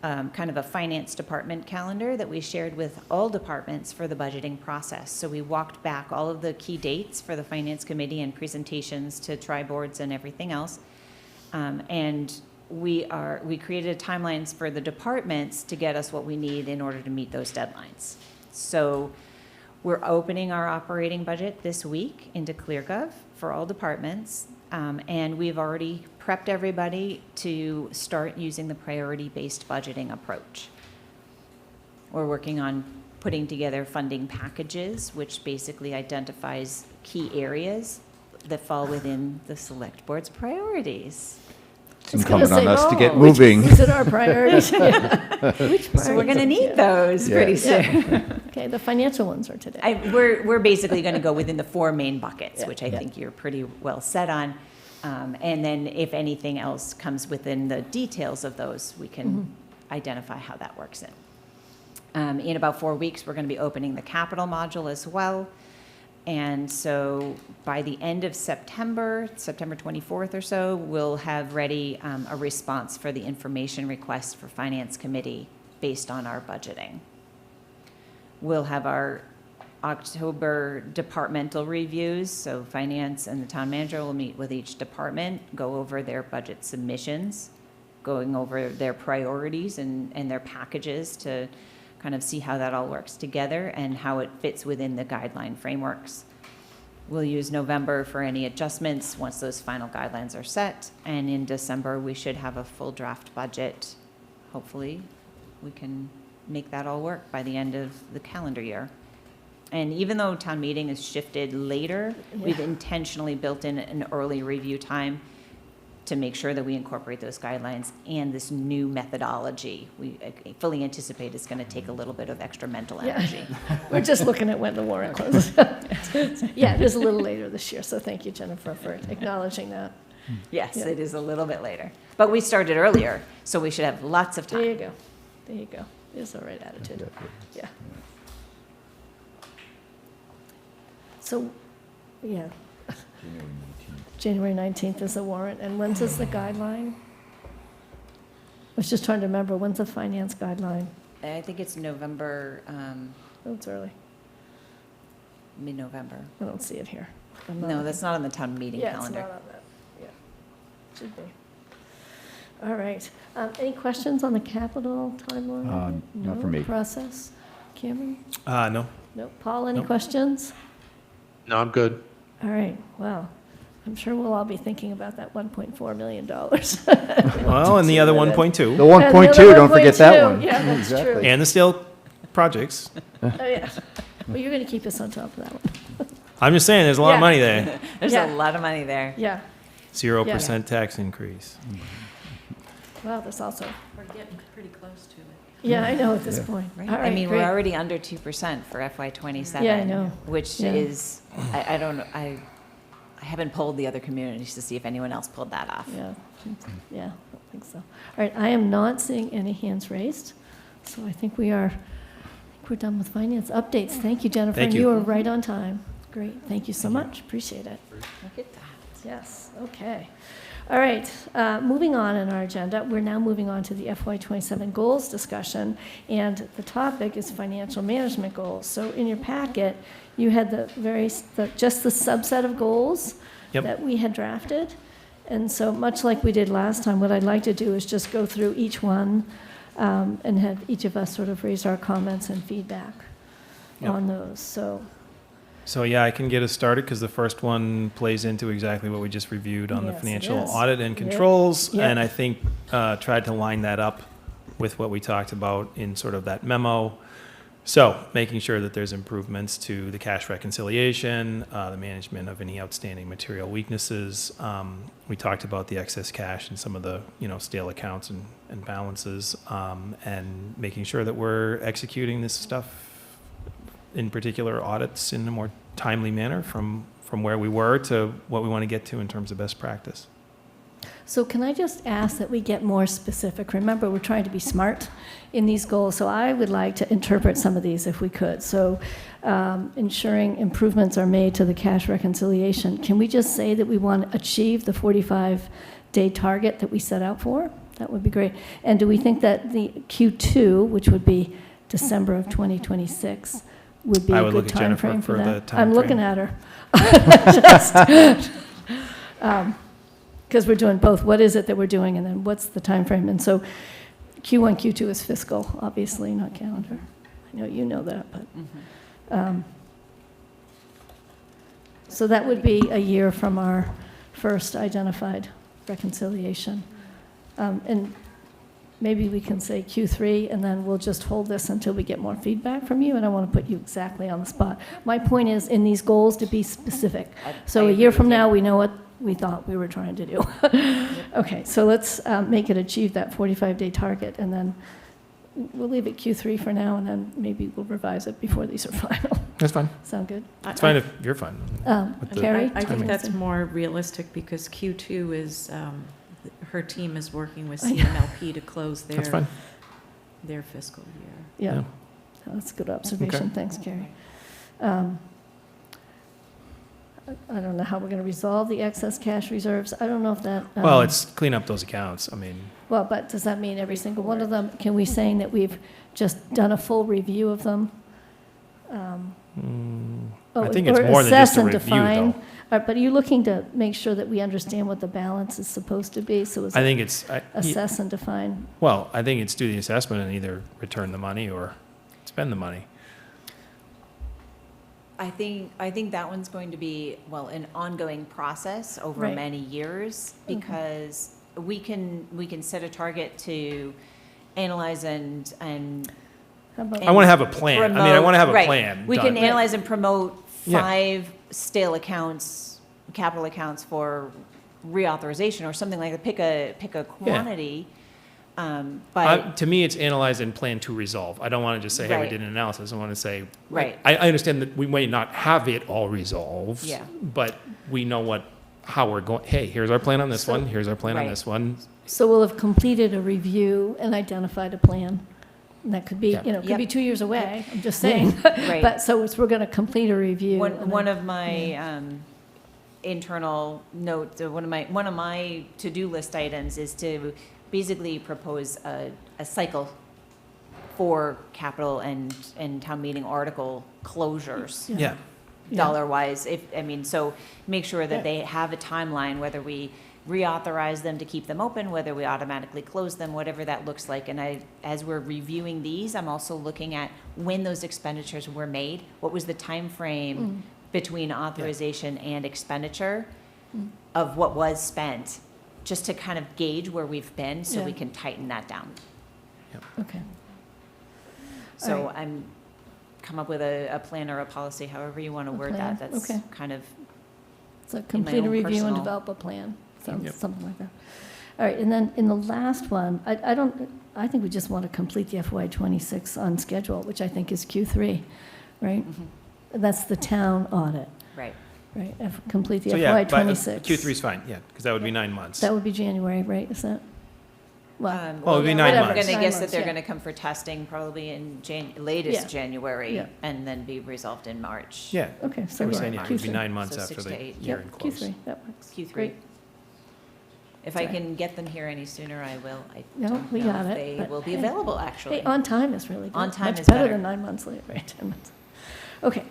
kind of a finance department calendar that we shared with all departments for the budgeting process. So we walked back all of the key dates for the finance committee and presentations to tri-boards and everything else. And we created timelines for the departments to get us what we need in order to meet those deadlines. So we're opening our operating budget this week into ClearGov for all departments. And we've already prepped everybody to start using the priority-based budgeting approach. We're working on putting together funding packages, which basically identifies key areas that fall within the select board's priorities. It's incumbent on us to get moving. Which are our priorities? Yeah. Which So we're going to need those Yeah. pretty soon. Okay, the financial ones are today. We're basically going to go within the four main buckets, Yeah. which I think you're pretty well set on. And then if anything else comes within the details of those, we can identify how that works in. In about 4 weeks, we're going to be opening the capital module as well. And so by the end of September 24th or so, we'll have ready a response for the information request for Finance Committee based on our budgeting. We'll have our October departmental reviews, so finance and the town manager will meet with each department, go over their budget submissions, going over their priorities and their packages to kind of see how that all works together and how it fits within the guideline frameworks. We'll use November for any adjustments once those final guidelines are set, and in December we should have a full draft budget. Hopefully we can make that all work by the end of the calendar year. And even though town meeting is shifted later, we've intentionally built in an early review time to make sure that we incorporate those guidelines and this new methodology. We fully anticipate it's going to take a little bit of extra mental energy. We're just looking at when the warrant closes. Yeah, it is a little later this year, so thank you, Jennifer, for acknowledging that. Yes, Yeah. it is a little bit later. But we started earlier, so we should have lots of There you time. go. There you go. It's the right attitude. Yeah. So, yeah. January 19th is the warrant, and when's is the guideline? I was just trying to remember, when's the finance guideline? I think it's November, Oh, it's early. mid-November. I don't see it here. I'm not No, looking. that's not on the town meeting Yeah, it's calendar. not on that. Yeah, should be. All right. Any questions on the capital timeline? Not for me. Process? Cameron? No. No. Paul, any Nope. questions? No, I'm good. All right, well, I'm sure we'll all be thinking about that $1.4 million. Well, and the other 1.2, The 1.2, don't forget that one. Yeah, that's true. Exactly. and the steel projects. Oh, yeah. Well, you're going to keep us on top of that one. I'm just saying, there's a lot Yeah. of money there. There's Yeah. a lot of money there. Yeah, 0% tax increase. well, there's also, We're getting pretty close to it. yeah, I know at this point. Right. All I mean, great. we're already under 2% for FY27. Yeah, I know. Which Yeah. is, I don't know, I haven't polled the other communities to see if anyone else pulled that off. Yeah, yeah, I don't think so. All right, I am not seeing any hands raised, so I think we're done with finance updates. Thank you, Jennifer. Thank and you. you were right on time. Great, thank you so much, appreciate it. Look at that. Yes, okay. All right, moving on in our agenda, we're now moving on to the FY27 goals discussion, and the topic is financial management goals. So in your packet, you had just the subset of goals Yep. that we had drafted, And so much like we did last time, what I'd like to do is just go through each one and have each of us sort of raise our comments and feedback Yep. on those. So yeah, I can get us started because the first one plays into exactly what we just reviewed on the Yes, it financial is. audit and Yep. controls. Yep. And I think tried to line that up with what we talked about in sort of that memo. So making sure that there's improvements to the cash reconciliation, the management of any outstanding material weaknesses. We talked about the excess cash and some of the, stale accounts and balances, and making sure that we're executing this stuff, in particular audits, in a more timely manner from where we were to what we want to get to in terms of best practice. So can I just ask that we get more specific? Remember, we're trying to be smart in these goals, so I would like to interpret some of these if we could. So ensuring improvements are made to the cash reconciliation. Can we just say that we want to achieve the 45-day target that we set out for? That would be great. And do we think that the Q2, which would be December of 2026, would be I a would good look at Jennifer timeframe for for the that? timeframe. I'm looking at her. Because we're doing both. What is it that we're doing, and then what's the time frame? And so Q1, Q2 is fiscal, obviously, not calendar. I know you know that, but. So that would be a year from our first identified reconciliation. And maybe we can say Q3, and then we'll just hold this until we get more feedback from you, and I want to put you exactly on the spot. My point is, in these goals, to be specific. So a year from now, we know what we thought we were trying to do. Okay, so let's make it achieve that 45-day target, and then we'll leave it Q3 for now, and then maybe we'll revise it before these are final. That's fine. Sound good? It's fine if you're fine. with the Carrie? I think timing. that's more realistic because Q2 is, her team is working with CMLP to close That's fine. their fiscal year. Yeah, that's a good observation. Okay. Thanks, Carrie. I don't know how we're going to resolve the excess cash reserves. I don't know if that. Well, it's clean up those accounts. I mean, Well, but does that mean every single one of them? Can we saying that we've just done a full review of them? I think it's more than just a review, though. But are you looking to make sure that we understand what the balance is supposed to be? So is I it think it's, assess and define? well, I think it's do the assessment and either return the money or spend the money. I think that one's going to be, well, an ongoing process over Right. many years, because we can set a target to analyze and How about- I want to have a plan. I mean, I want to have a Right. plan. We done. can analyze and promote Yeah. 5 stale accounts, capital accounts for reauthorization or something like that. Pick a quantity. But To me, it's analyze and plan to resolve. I don't want to just say, hey, we Right. did an analysis. I want to say, Right. I understand that we may not have it all resolved. Yeah. But we know how we're going. Hey, here's our plan on this So- one. Here's our plan on Right. this one. So we'll have completed a review and identified a plan. And that could be, Yeah. could Yep. be 2 years away, I'm just saying. Right. But so we're going to complete a review. and one then- of my internal notes, one of my to-do list items is to basically propose a cycle for capital and town meeting article closures. Yeah. Dollar-wise, so make sure that Yeah. they have a timeline, whether we reauthorize them to keep them open, whether we automatically close them, whatever that looks like. And as we're reviewing these, I'm also looking at when those expenditures were made, what was the time frame between authorization and expenditure of what was spent, just to kind of gauge where we've been, so we Yeah. can tighten that down. Okay. So Alright. I'm come up with a plan or a policy, however you want to A word plan, that. That's okay. kind of So complete a own review and personal- develop a plan, Yep. something like that. All right, and then in the last one, I think we just want to complete the FY '26 on schedule, which I think is Q3, right? That's the town audit, right. right? Complete the So FY yeah, but '26. Q3 is fine. Yeah, because that would be 9 months. That would be January, right? Is that? Well, Well, it'd be yeah, 9 I'm months. going to 9 guess months, that they're yeah. going to come for testing probably in Yeah. latest January, Yeah. and then be resolved in March. Yeah. okay, so I was yeah, saying, yeah, it would be Q3. 9 months So after 6 to the 8. year Yep, and close. Q3, that works. Q3. Great. If I Sorry. can get them here any sooner, I will. I No, don't we know got if it, they but will be hey. available, actually. Hey, on time is really good. On time Much is better better. than 9 months late, right? 10 months. Okay,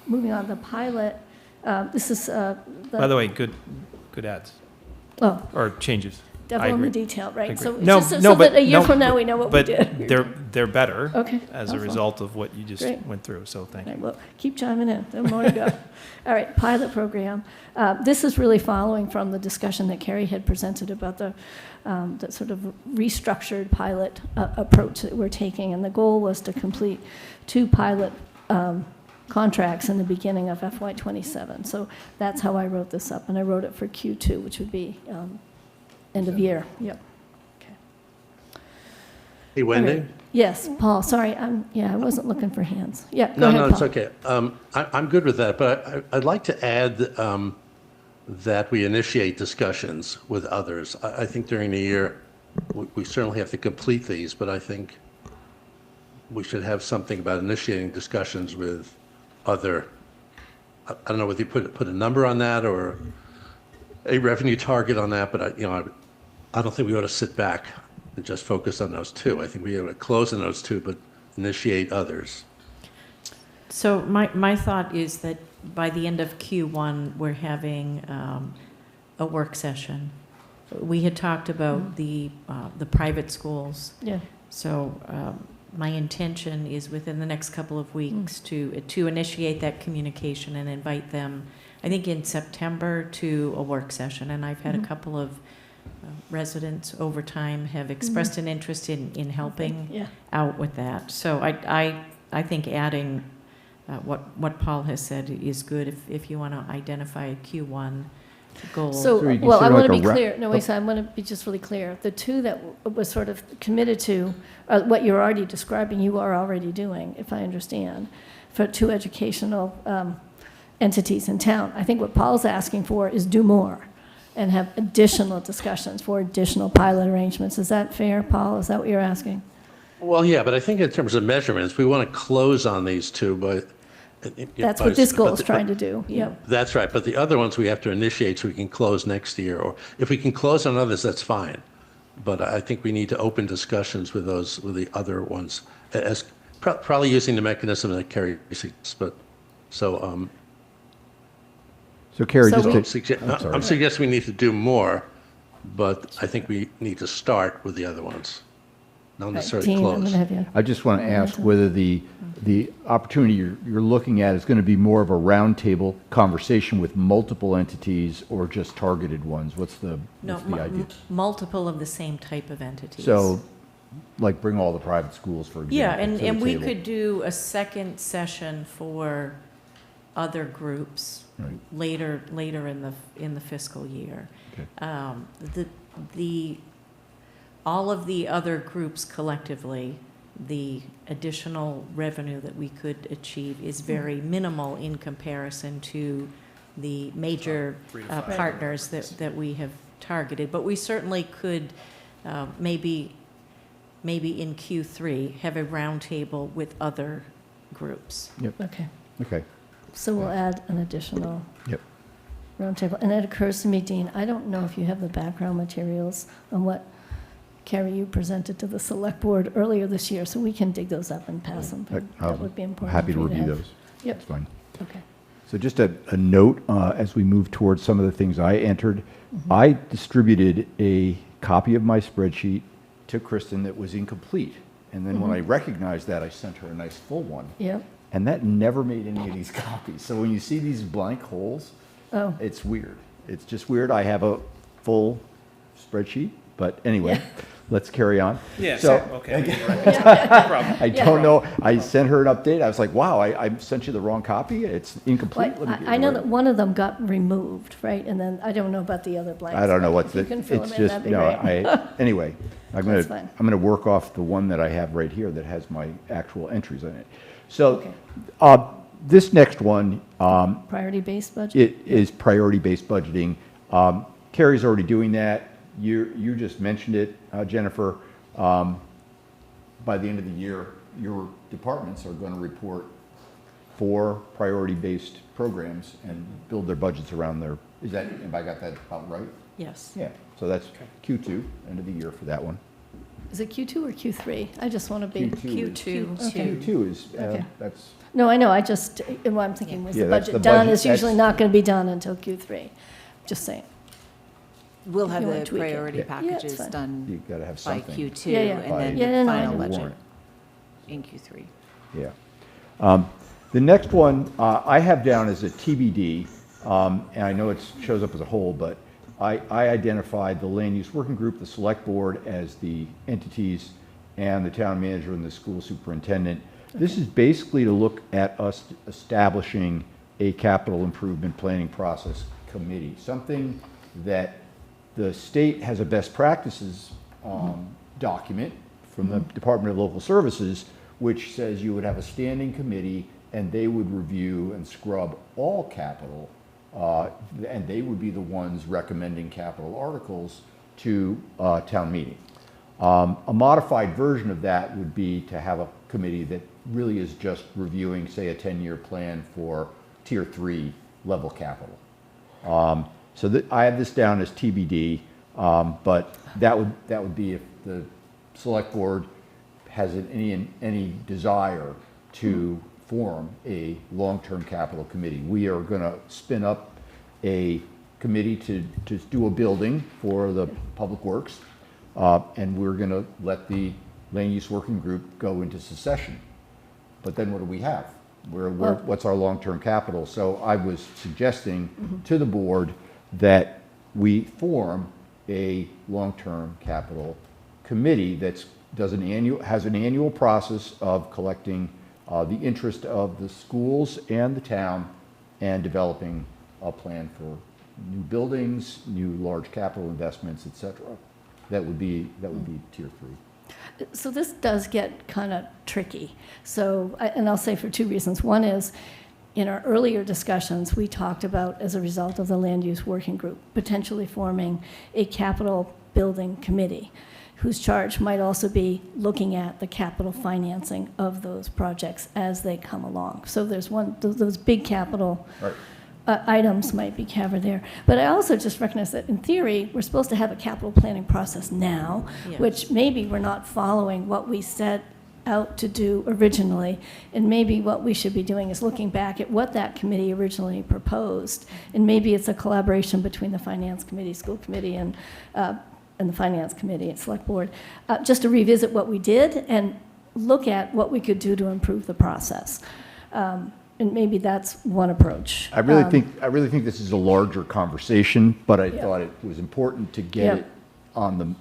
moving on, the pilot, this is, By the way, good ads. Oh, or changes. I devil in the agree. detail, right? agree. So No, just so no, that but- a year no, from now, we know what we But did. they're better Okay. as a awesome. result of what you just Great. went through, so thank you. Right, well, keep chiming in. There's more to go. All right, pilot program. This is really following from the discussion that Carrie had presented about the sort of restructured pilot approach that we're taking. And the goal was to complete 2 pilot contracts in the beginning of FY27. So that's how I wrote this up. And I wrote it for Q2, which would be end of year. Yep. Hey, Wendy? All right. Yes, Paul, sorry, I wasn't looking for hands. Yeah, go No, ahead, no, it's Paul. okay. I'm good with that, but I'd like to add that we initiate discussions with others. I think during the year, we certainly have to complete these, but I think we should have something about initiating discussions with other, I don't know whether you put a number on that or a revenue target on that, but I don't think we ought to sit back and just focus on those 2. I think we ought to close on those 2, but initiate others. So my thought is that by the end of Q1, we're having a work session. We had talked about the private schools. Yeah. So my intention is within the next couple of weeks to initiate that communication and invite them, I think in September, to a work session. And I've had a couple of residents over time have expressed an interest in helping Yeah. out with that. So I think adding what Paul has said is good if you want to identify a Q1 goal. So, So you well, I consider want like to a be ra- clear, no, wait, I want to be just really clear. The 2 that was sort of committed to, what you're already describing, you are already doing, if I understand, for 2 educational entities in town. I think what Paul's asking for is do more and have additional discussions for additional pilot arrangements. Is that fair, Paul? Is that what you're asking? Well, yeah, but I think in terms of measurements, we want to close on these 2, but. That's what this goal is trying to do, yep. That's right, but the other ones we have to initiate so we can close next year, or if we can close on others, that's fine. But I think we need to open discussions with the other ones, as probably using the mechanism that Kerry suggests, but, so, So Carrie, So just we- to, I'm sorry. I'm suggesting we need to do more, but I think we need to start with the other ones, not Right, necessarily Dean, I'm close. going to have you. I just want to ask whether the opportunity you're looking at is going to be more of a roundtable conversation with multiple entities or just targeted ones? What's the idea? Multiple of the same type of entities. So, like bring all the private schools, for example. Yeah, to the and we table. could do a second session for other groups Right. later in the fiscal year. Okay. All of the other groups collectively, the additional revenue that we could achieve is very minimal in comparison to the major 3 to 5. partners that we have targeted. But we certainly could maybe in Q3 have a roundtable with other groups. Okay, Okay. so we'll add an additional Yep. roundtable. And it occurs to me, Dean, I don't know if you have the background materials on what, Carrie, you presented to the select board earlier this year, so we can dig those up and pass them. That would be important. Happy to for you review have. those. Yep. That's fine. Okay. So just a note, as we move towards some of the things I entered, I distributed a copy of my spreadsheet to Kristen that was incomplete. And then when I recognized that, I sent her a nice full one. Yep. And that never made any of these copies. So when you see these blank holes, Oh, it's weird. It's just weird. I have a full spreadsheet, but anyway, let's carry on. Yeah, So okay. No problem. I don't know. I sent her an update. I was like, wow, I sent you the wrong copy. It's incomplete. well, Let me get I it know right. that one of them got removed, right? And then I don't know about the other blanks. I don't know but what's if you it. can fill It's them in, just, that'd be great. anyway, I'm That's gonna, fine. I'm gonna work off the one that I have right here that has my actual entries in it. So, Okay. this next one, Priority-based budget? it is priority-based budgeting. Carrie's already doing that. You just mentioned it, Jennifer. By the end of the year, your departments are gonna report 4 priority-based programs and build their budgets around their, have I got that about right? Yes. Yeah, so that's Q2, end of the year for that one. Is it Q2 or Q3? I just want to be. Q2. Okay. Q2 is, Okay. that's, No, I know, I just, what I'm thinking was Yeah, the that's budget the done budget, is usually that's- not going to be done until Q3. Just saying. We'll If have you wanna the tweak it. priority Yeah, it's packages fine. done You gotta have by something. Q2 Yeah, yeah. and then By- the Yeah, no, final no. budget Warrant. in Q3. Yeah. The next one, I have down as a TBD, and I know it shows up as a whole, but I identified the land use working group, the select board as the entities, and the town manager and the school superintendent. This is basically to look at us establishing a capital improvement planning process committee, something that the state has a best practices document from the Department of Local Services, which says you would have a standing committee and they would review and scrub all capital, and they would be the ones recommending capital articles to town meeting. A modified version of that would be to have a committee that really is just reviewing, say, a 10-year plan for Tier 3 level capital. So that, I have this down as TBD, but that would be if the select board has any desire to form a long-term capital committee. We are going to spin up a committee to do a building for the Public Works, and we're going to let the land use working group go into secession. But then what do we have? What's our long-term capital? So I was suggesting to the board that we form a long-term capital committee that has an annual process of collecting the interest of the schools and the town and developing a plan for new buildings, new large capital investments, et cetera. That would be Tier 3. So this does get kind of tricky. So, and I'll say for two reasons. One is, in our earlier discussions, we talked about, as a result of the land use working group, potentially forming a capital building committee, whose charge might also be looking at the capital financing of those projects as they come along. So there's those big capital items might be covered there. But I also just recognize that in theory, we're supposed to have a capital planning process now, Yes. which maybe we're not following what we set out to do originally. And maybe what we should be doing is looking back at what that committee originally proposed. And maybe it's a collaboration between the finance committee, school committee, and the finance committee and select board, just to revisit what we did and look at what we could do to improve the process. And maybe that's one approach. I really think this is a larger conversation, but I thought it was important to get it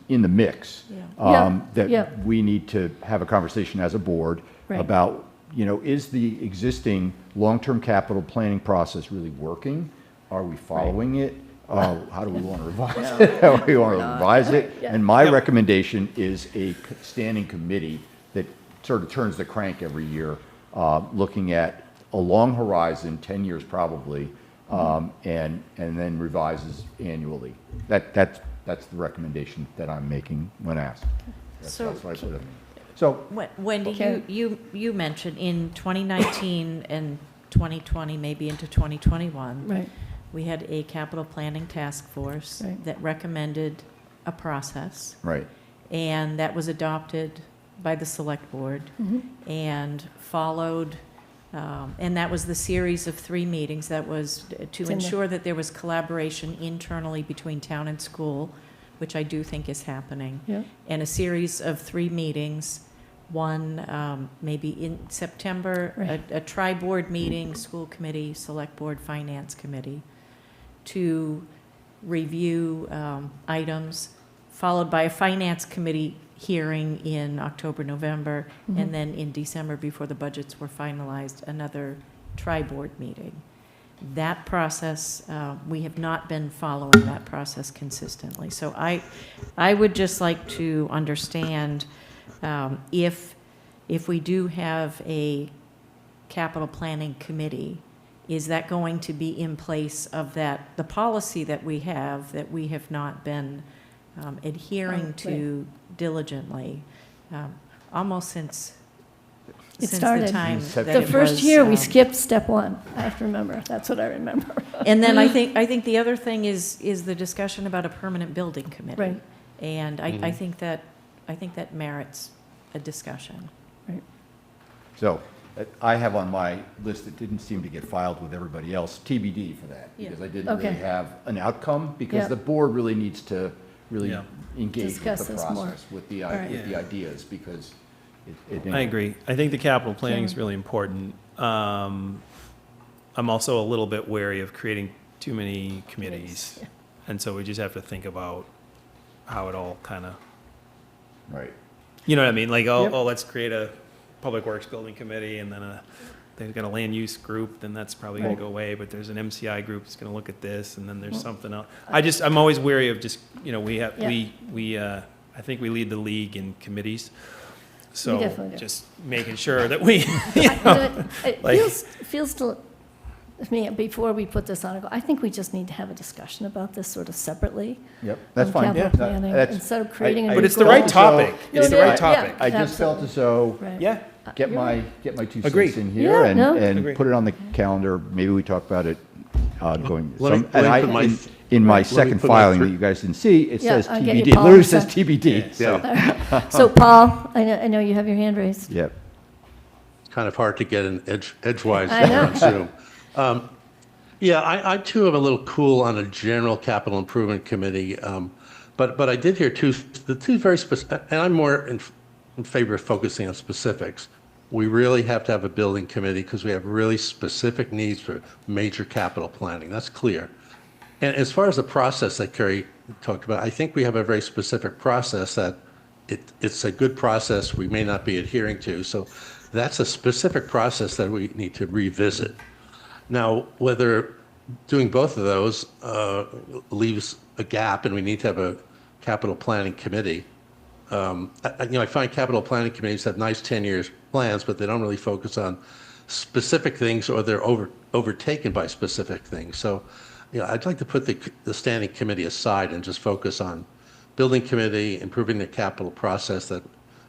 in the mix. That we need to have a conversation as a board about, is the existing long-term capital planning process really working? Are we following it? How do we want to revise it? How do we want to revise it? And my recommendation is a standing committee that sort of turns the crank every year, looking at a long horizon, 10 years probably, and then revises annually. That's the recommendation that I'm making when asked. That's what I put in. So, Wendy, Okay. you mentioned in 2019 and 2020, maybe into 2021, Right. we had a capital planning task force Right. that recommended a process, right. and that was adopted by the select board and followed, and that was the series of 3 meetings that was to in ensure that there was collaboration internally between town and school, which I do think is happening, Yeah. and a series of 3 meetings, one maybe in September, Right. a tri-board meeting, school committee, select board, finance committee, to review items, followed by a finance committee hearing in October, November, and then in December, before the budgets were finalized, another tri-board meeting. That process, we have not been following that process consistently. So I would just like to understand if we do have a capital planning committee, is that going to be in place of the policy that we have not been adhering to diligently, almost since It the started. time that The it first was, year, we skipped step 1. I have to remember. That's what I remember. And then I think the other thing is the discussion about a permanent building committee. Right. And I think that merits a discussion. So, I have on my list, it didn't seem to get filed with everybody else, TBD for that, Yeah. because I didn't Okay. really have an outcome, because Yeah. the board really needs to really Yeah. engage with Discuss the this more. process, with the, All right. with the ideas, because it. I agree. I think the capital planning is really important. I'm also a little bit wary of creating too many committees. Yeah. And so we just have to think about how it all kind of, Right. you know what I mean? Like, oh, Yep. oh, let's create a public works building committee and then they've got a land use group, then that's probably going to go away, but there's an MCI group that's going to look at this, and then there's something else. I'm always wary of just, we have, Yeah. I think we lead the league in committees. So definitely do. just making sure that we, It like- feels to me, before we put this on, I think we just need to have a discussion about this sort of separately. Yep, that's on fine. Capital That- planning, that's- instead of creating a I- new but it's the goal. right topic. No, It's the it right is, topic. yeah. I just felt as though, Right. Yeah. get You're my, right. get my 2 Agreed. cents in here Yeah, no. and Agreed. put it on the calendar. Maybe we talk about it going. Let me- some- let and me I, put my- in my let me second put my filing thr- that you guys didn't see, it Yeah, says I'll get you TBD. It Paul literally to says send- TBD, so. So Paul, I know you have your hand raised. Yep. Kind of hard to get an edgewise I know. on Zoom. Yeah, I too am a little cool on a general capital improvement committee, but I did hear the two very specific, and I'm more in favor of focusing on specifics. We really have to have a building committee because we have really specific needs for major capital planning. That's clear. And as far as the process that Kerry talked about, I think we have a very specific process that it's a good process we may not be adhering to. So that's a specific process that we need to revisit. Now, whether doing both of those leaves a gap and we need to have a capital planning committee, I find capital planning committees have nice 10-year plans, but they don't really focus on specific things, or they're overtaken by specific things. So, I'd like to put the standing committee aside and just focus on building committee, improving the capital process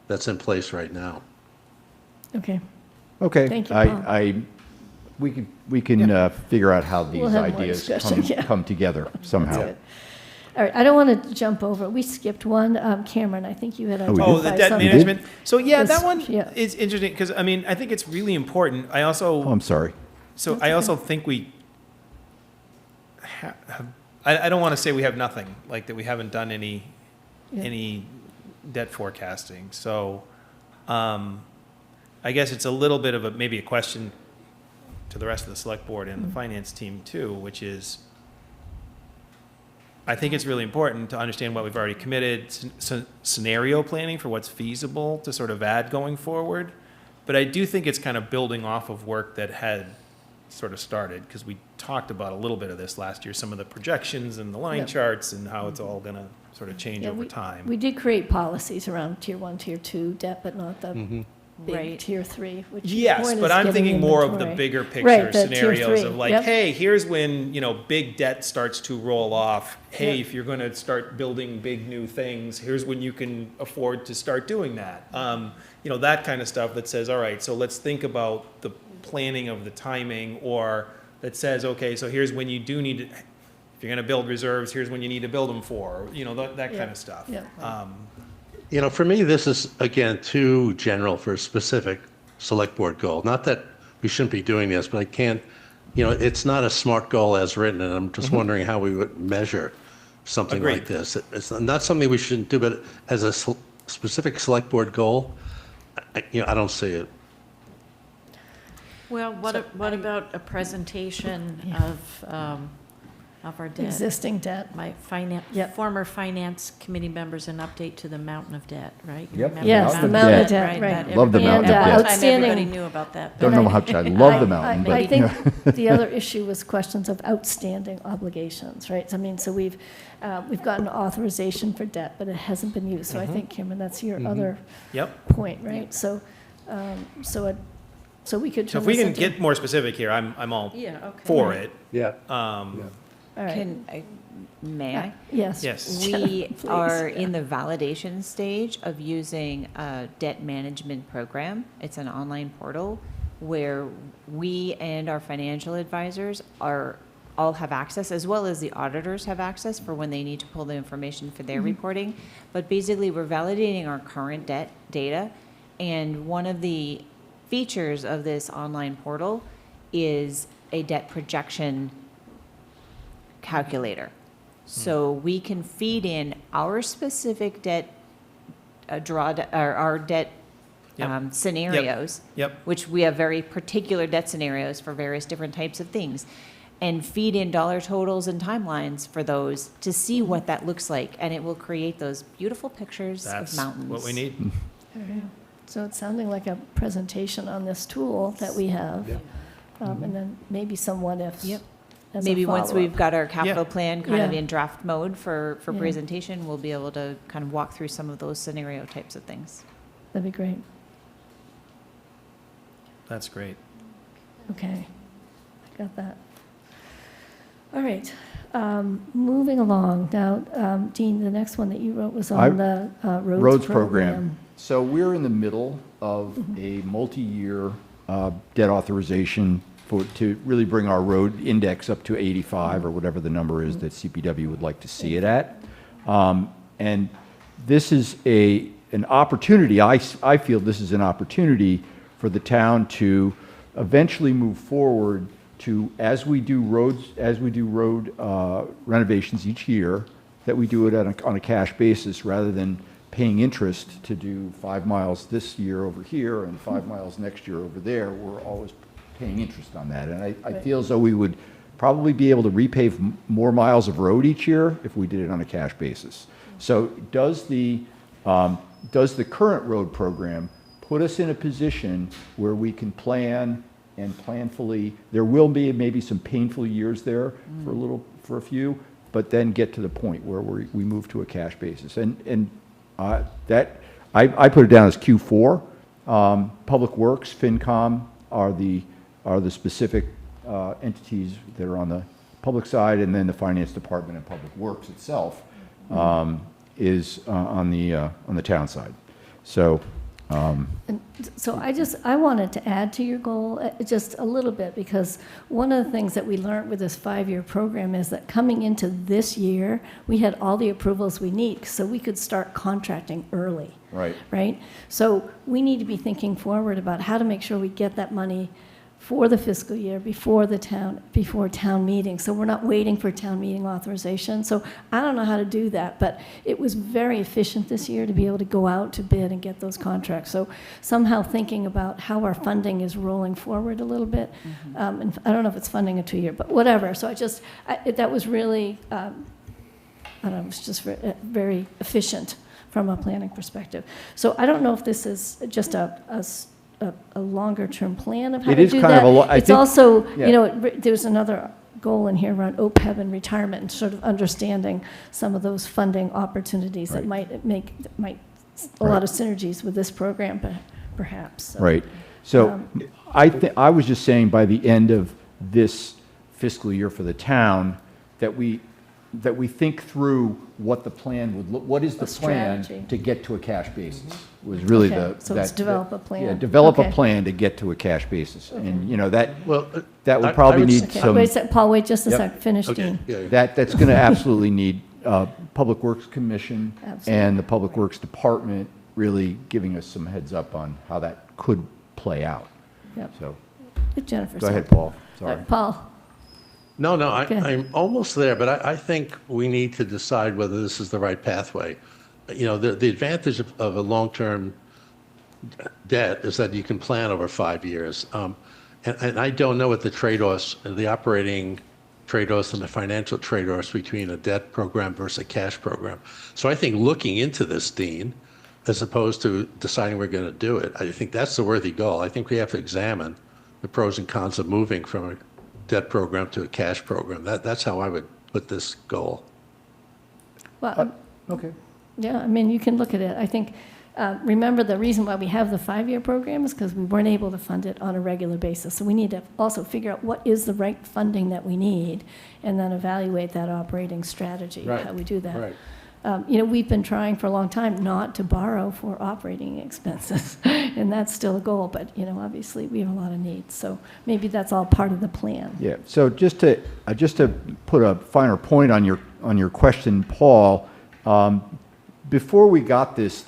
that's in place right now. Okay. Okay. Thank you, Paul. We can figure out how these We'll have more ideas discussion, yeah. come together somehow. Good. All right, I don't want to jump over, we skipped one. Cameron, I think you had we did? Oh, the identified debt something. management. So yeah, Yes, that one yeah. is interesting because I think it's really important. I Oh, also I'm sorry. I also think we have. I don't want to say we have nothing, like that we haven't done any debt forecasting. So I guess it's a little bit of maybe a question to the rest of the select board and the finance team too, which is, I think it's really important to understand what we've already committed, scenario planning for what's feasible to sort of add going forward. But I do think it's kind of building off of work that had sort of started, because we talked about a little bit of this last year, some of the projections and the line Yep. charts and how it's all going to sort of change Yeah, over we- time. We did create policies around tier 1, tier 2 debt, but not the big Right. tier 3, which the Yes, point but is I'm getting thinking more of the inventory. bigger Right, picture the tier scenarios 3, of like, yep. hey, here's when, big debt starts to roll off. Hey, Yep. if you're going to start building big new things, here's when you can afford to start doing that. That kind of stuff that says, all right, so let's think about the planning of the timing, or that says, okay, so here's when you do need to, if you're going to build reserves, here's when you need to build them for, that Yeah, kind of stuff. yeah. For me, this is, again, too general for a specific select board goal. Not that we shouldn't be doing this, but I can't, it's not a SMART goal as written, and I'm just wondering how we would measure something Agreed. like this. It's not something we shouldn't do, but as a specific select board goal, I don't see it. Well, what about a presentation of our debt? Existing debt. My Yep. former finance committee members, an update to the mountain of debt, right? You Yep. remember Yes, the the mountain mountain of of debt, right. that Love the everybody- mountain of at debt. one time, Outstanding- everybody knew about that. Don't but- know how much I love the mountain, I but, think the other issue was questions of outstanding obligations, right? So we've gotten authorization for debt, but it hasn't been used. So I think, Cameron, that's your other Yep. point, right? So we could. So turn if we this can into- get more specific here, I'm all Yeah, okay. for it. Yeah. All right. May I? Yes. Yes. We Please. are in the validation stage of using a debt management program. It's an online portal where we and our financial advisors all have access, as well as the auditors have access for when they need to pull the information for their reporting. But basically, we're validating our current debt data, and one of the features of this online portal is a debt projection calculator. So we can feed in our specific debt our debt Yep. scenarios, Yep. which we have very particular debt scenarios for various different types of things, and feed in dollar totals and timelines for those to see what that looks like, and it will create those beautiful pictures That's of mountains. what we need. All right. So it's sounding like a presentation on this tool that we have, and then maybe some what-ifs. Yep. as a Maybe once follow-up. we've got our capital Yeah. plan kind of Yeah. in draft mode for Yeah. presentation, we'll be able to kind of walk through some of those scenario types of things. That'd be great. That's great. Okay, I got that. All right, moving along. Now, Dean, the next one that you wrote was on the roads program. So we're in the middle of a multi-year debt authorization to really bring our road index up to 85 or whatever the number is that CPW would like to see it at. And this is an opportunity, I feel this is an opportunity for the town to eventually move forward to, as we do road renovations each year, that we do it on a cash basis rather than paying interest to do 5 miles this year over here and 5 miles next year over there. We're always paying interest on that. And I feel as though we would probably be able to repave more miles of road each year if we did it on a cash basis. So does the current road program put us in a position where we can plan and planfully, there will be maybe some painful years there for a few, but then get to the point where we move to a cash basis. And that, I put it down as Q4. Public Works, FinCom are the specific entities that are on the public side, and then the Finance Department and Public Works itself is on the town side. So. And so I wanted to add to your goal just a little bit, because one of the things that we learned with this 5-year program is that coming into this year, we had all the approvals we need, so we could start contracting early. Right. Right? So we need to be thinking forward about how to make sure we get that money for the fiscal year before town meeting. So we're not waiting for town meeting authorization. So I don't know how to do that, but it was very efficient this year to be able to go out to bid and get those contracts. So somehow thinking about how our funding is rolling forward a little bit. And I don't know if it's funding a 2-year, but whatever. So that was really, I don't know, it was just very efficient from a planning perspective. So I don't know if this is just a longer-term plan of how It to is do kind that. of It's also, yeah. there's another goal in here around OPEB and retirement, and sort of understanding some of those funding opportunities that might a lot of synergies with this program, perhaps. So, Right. So I was just saying by the end of this fiscal year for the town that we think through what the plan would look, what is the plan strategy. to get to a cash basis was really Okay, so it's develop a plan. Yeah, develop a Okay. plan to get to a cash basis. And, Well, that would I probably would need Okay, some, Paul, wait just a Yep. sec, finish, Okay, Dean. yeah. that's going to absolutely need Public Works Commission Absolutely. and the Public Works Department really giving us some heads up on how that could play out. Yep. So, Jennifer. go ahead, Paul. Sorry. Paul, No, Okay. I'm almost there, but I think we need to decide whether this is the right pathway. The advantage of a long-term debt is that you can plan over 5 years. And I don't know what the trade-offs, the operating trade-offs and the financial trade-offs between a debt program versus a cash program. So I think looking into this, Dean, as opposed to deciding we're going to do it, I think that's the worthy goal. I think we have to examine the pros and cons of moving from a debt program to a cash program. That's how I would put this goal. well, Okay. yeah, I mean, you can look at it. I think, remember, the reason why we have the 5-year program is because we weren't able to fund it on a regular basis. So we need to also figure out what is the right funding that we need, and then evaluate that operating strategy, Right, how we do that. right. We've been trying for a long time not to borrow for operating expenses, and that's still a goal, but, obviously, we have a lot of needs. So maybe that's all part of the plan. Yeah, so just to put a finer point on your question, Paul, before we got this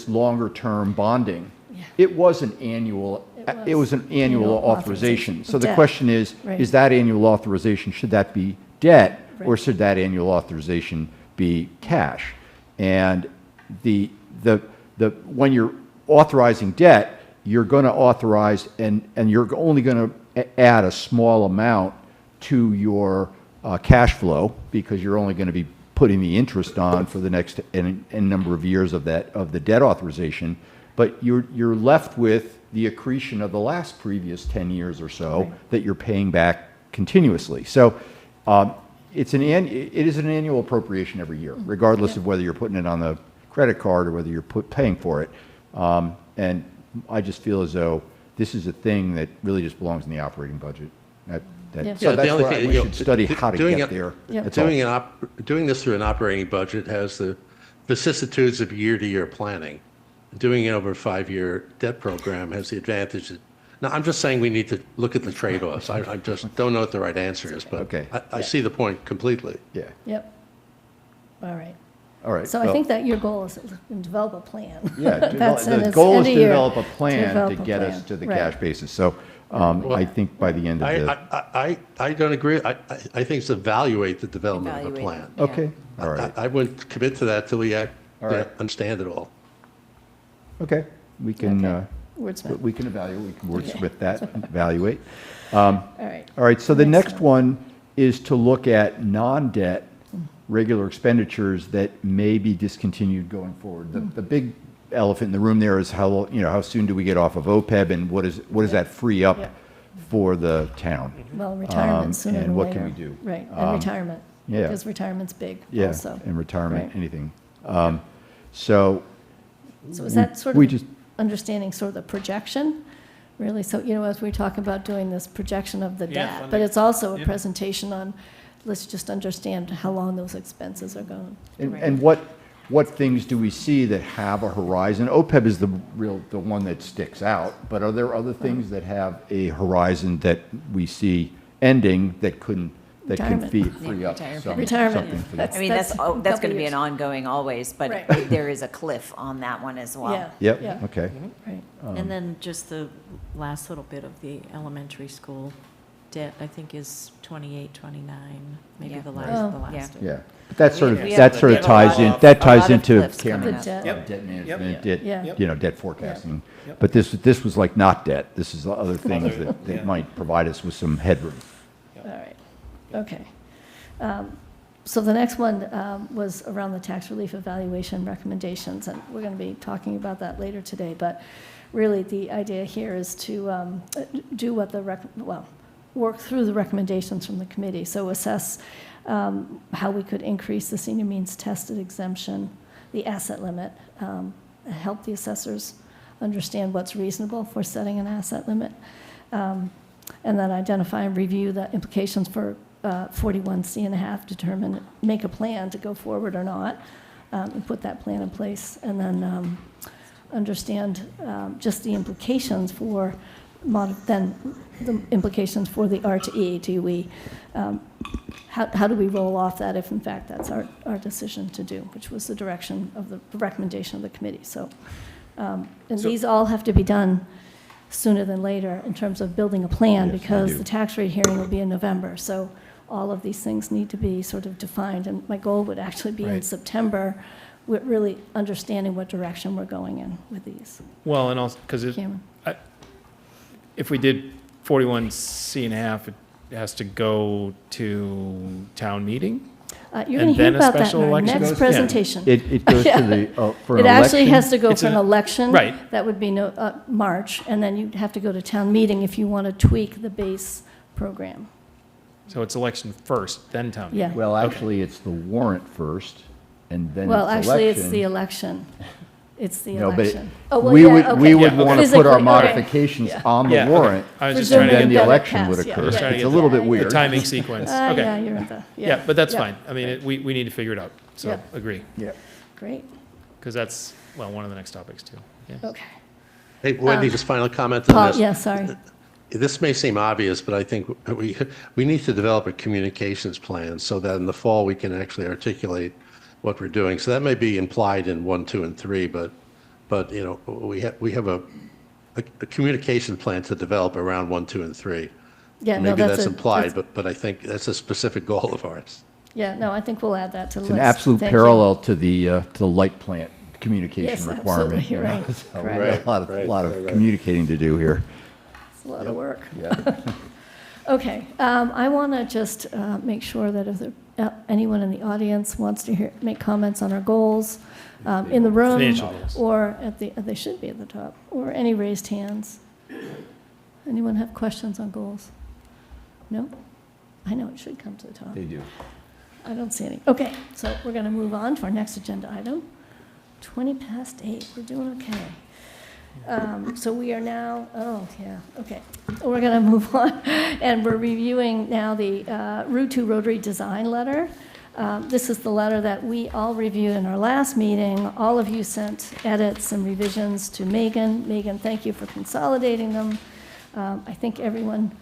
longer-term bonding, Yeah. it was an annual It was an annual authorization. So the Debt. question is Right. that annual authorization, should that be debt? Or Right. should that annual authorization be cash? And when you're authorizing debt, you're going to authorize, and you're only going to add a small amount to your cash flow, because you're only going to be putting the interest on for the next n number of years of the debt authorization. But you're left with the accretion of the last previous 10 years or so that you're paying back continuously. So it is an annual appropriation every year, regardless of whether you're putting it on the credit card or whether you're paying for it. And I just feel as though this is a thing that really just belongs in the operating budget. Yeah. So Yeah, the that's only why thing, we you know, should study how to doing get it- there. Yeah. That's all. Doing this through an operating budget has the vicissitudes of year-to-year planning. Doing it over a 5-year debt program has the advantage that, now, I'm just saying we need to look at the trade-offs. I just don't know what the right answer is, but Okay. I see the point completely. Yeah, Yep. All right. all right. So I well, think that your goal is to develop a plan. Yeah, That's in the its goal end is of to year, develop a plan develop to a get us plan. to the Right. cash basis. So I think by the end of the, I don't agree. I think it's evaluate the development of a Evaluate. plan. Yeah. okay, all right, I wouldn't commit to that till we All right. understand it all. okay. We can, Okay. Wordsmith. we can evaluate, we can wordsmith that, evaluate. All right. All right, so the Next next one is to look at non-debt regular expenditures that may be discontinued going forward. The big elephant in the room there is how soon do we get off of OPEB, and what does that free up Yeah. for the town? Well, retirement sooner and than what later. can we do? Right, and retirement. yeah. Because retirement's big Yeah, also. and retirement, Right. anything. So So is that sort we of just- understanding sort of the projection? Really, so, as we talk about doing this projection of the Yeah, debt, but funding. it's also a Yeah. presentation on, let's just understand how long those expenses are going. And what things do we see that have a horizon? OPEB is the one that sticks out, but are there other things that have a horizon that we see ending that can Retirement. free up Retirement. some- Retirement. something for That's- I mean, that's a going couple to be years. an ongoing always, but Right. there is a cliff on that one as well. Yeah. Yep, Yeah. okay. Right. And then just the last little bit of the elementary school debt, I think is 28, 29, maybe Yeah. the Oh. last. Yeah, but that sort of, We have- that we sort of have a ties lot in, of- that a ties lot of into cliffs coming Cameron's up. Debt. Yep. debt management, Yeah. debt forecasting. Yep. But this was like not debt. This is the other things Other- that yeah. might provide us with some headroom. All right, okay. So the next one was around the tax relief evaluation recommendations, and we're going to be talking about that later today. But really, the idea here is to do what work through the recommendations from the committee. So assess how we could increase the senior means tested exemption, the asset limit, help the assessors understand what's reasonable for setting an asset limit, and then identify and review the implications for 41C and a half, make a plan to go forward or not, and put that plan in place, and then understand just the implications for the implications for the R to E, to E. How do we roll off that if in fact that's our decision to do, which was the direction of the recommendation of the committee. So, and these all have to be done sooner than later in terms of building a plan, Yes, they because do. the tax rate hearing will be in November. So all of these things need to be sort of defined, and my goal would actually be in Right. September, with really understanding what direction we're going in with these. Well, and also, because Cameron? if we did 41C and a half, it has to go to town meeting? You're And going to hear then a about that special in our election? next Goes- presentation. It goes to the, for an It actually election? has to go It's for an a- election. right. That would be March, and then you'd have to go to town meeting if you want to tweak the base program. So it's election first, then town meeting? Yeah. Well, actually, it's the warrant first, and then Well, it's actually, it's the election. election. It's the No, but election. Oh, well, we yeah, would, okay. we would Yeah, want to okay. put our Physically, okay. modifications Yeah. on the Yeah, okay. warrant, I was just Presuming trying to and then get the that it election passed, would yeah, occur. yeah. Trying to It's get a little bit the weird. timing sequence. Yeah, Okay. you're at the, Yeah, but that's yeah. fine. I mean, we need to figure it out. So Yeah. agree, Yeah. Great, because that's, well, one of the next topics too. Yeah. okay. Hey, Wendy, just final comment on Paul, this. yeah, sorry. This may seem obvious, but I think we need to develop a communications plan so that in the fall we can actually articulate what we're doing. So that may be implied in 1, 2, and 3, but we have a communication plan to develop around 1, 2, and 3. Yeah, no, Maybe that's a- implied, that's- but I think that's a specific goal of ours. Yeah, no, I think we'll add that to the It's list. an absolute Thank you. parallel to the light plant communication Yes, requirement. absolutely, you're right. So we Correct. got a lot of Right. communicating to do here. It's a lot of work. Yeah. Okay, I want to just make sure that if anyone in the audience wants to make comments on our goals in the room, Financial goals. or they should be at the top, or any raised hands. Anyone have questions on goals? No? I know it should come to the top. They do. I don't see any. Okay, so we're going to move on to our next agenda item. 8:20, we're doing okay. So we are now, okay. We're going to move on, and we're reviewing now the Route 2 Rotary Design Letter. This is the letter that we all reviewed in our last meeting. All of you sent edits and revisions to Megan. Megan, thank you for consolidating them. I think everyone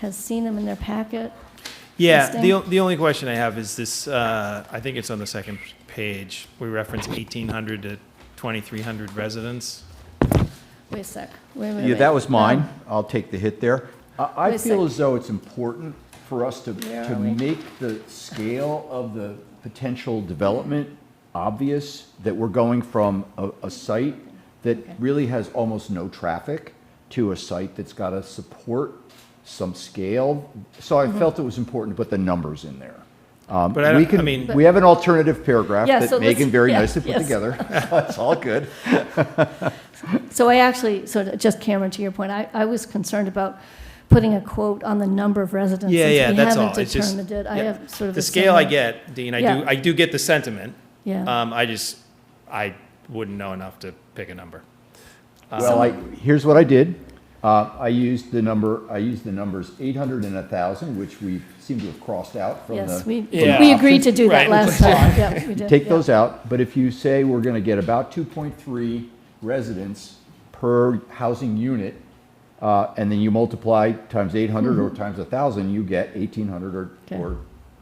has seen them in their packet. Yeah, Listing. the only question I have is this, I think it's on the second page. We reference 1,800 to 2,300 residents. Wait a sec. Wait. Yeah, that was mine. I'll take the hit there. Wait I a feel sec. as though it's important for us to Where are we? make the scale of the potential development obvious, that we're going from a site that really has almost no traffic to a site that's got to support some scale. So I felt it was important to put the numbers in there. But I don't- I mean- we have an alternative paragraph Yeah, that so let's- Megan very yeah, nicely put yes. together. It's all good. So I actually, just Cameron, to your point, I was concerned about putting a quote on the number of residents. Yeah, since that's we all. haven't It's just- determined it. I yeah. have sort of The a scale I similar- get, Dean, Yeah. I do get the sentiment. Yeah. I wouldn't know enough to pick a number. Well, here's what I did. I used the numbers 800 and 1,000, which we seem to have crossed out from Yes, the. we agreed to do that Right. last time. Yeah, we did. Take yeah. those out, but if you say we're going to get about 2.3 residents per housing unit, and then you multiply times 800 or times 1,000, you get 1,800 Okay.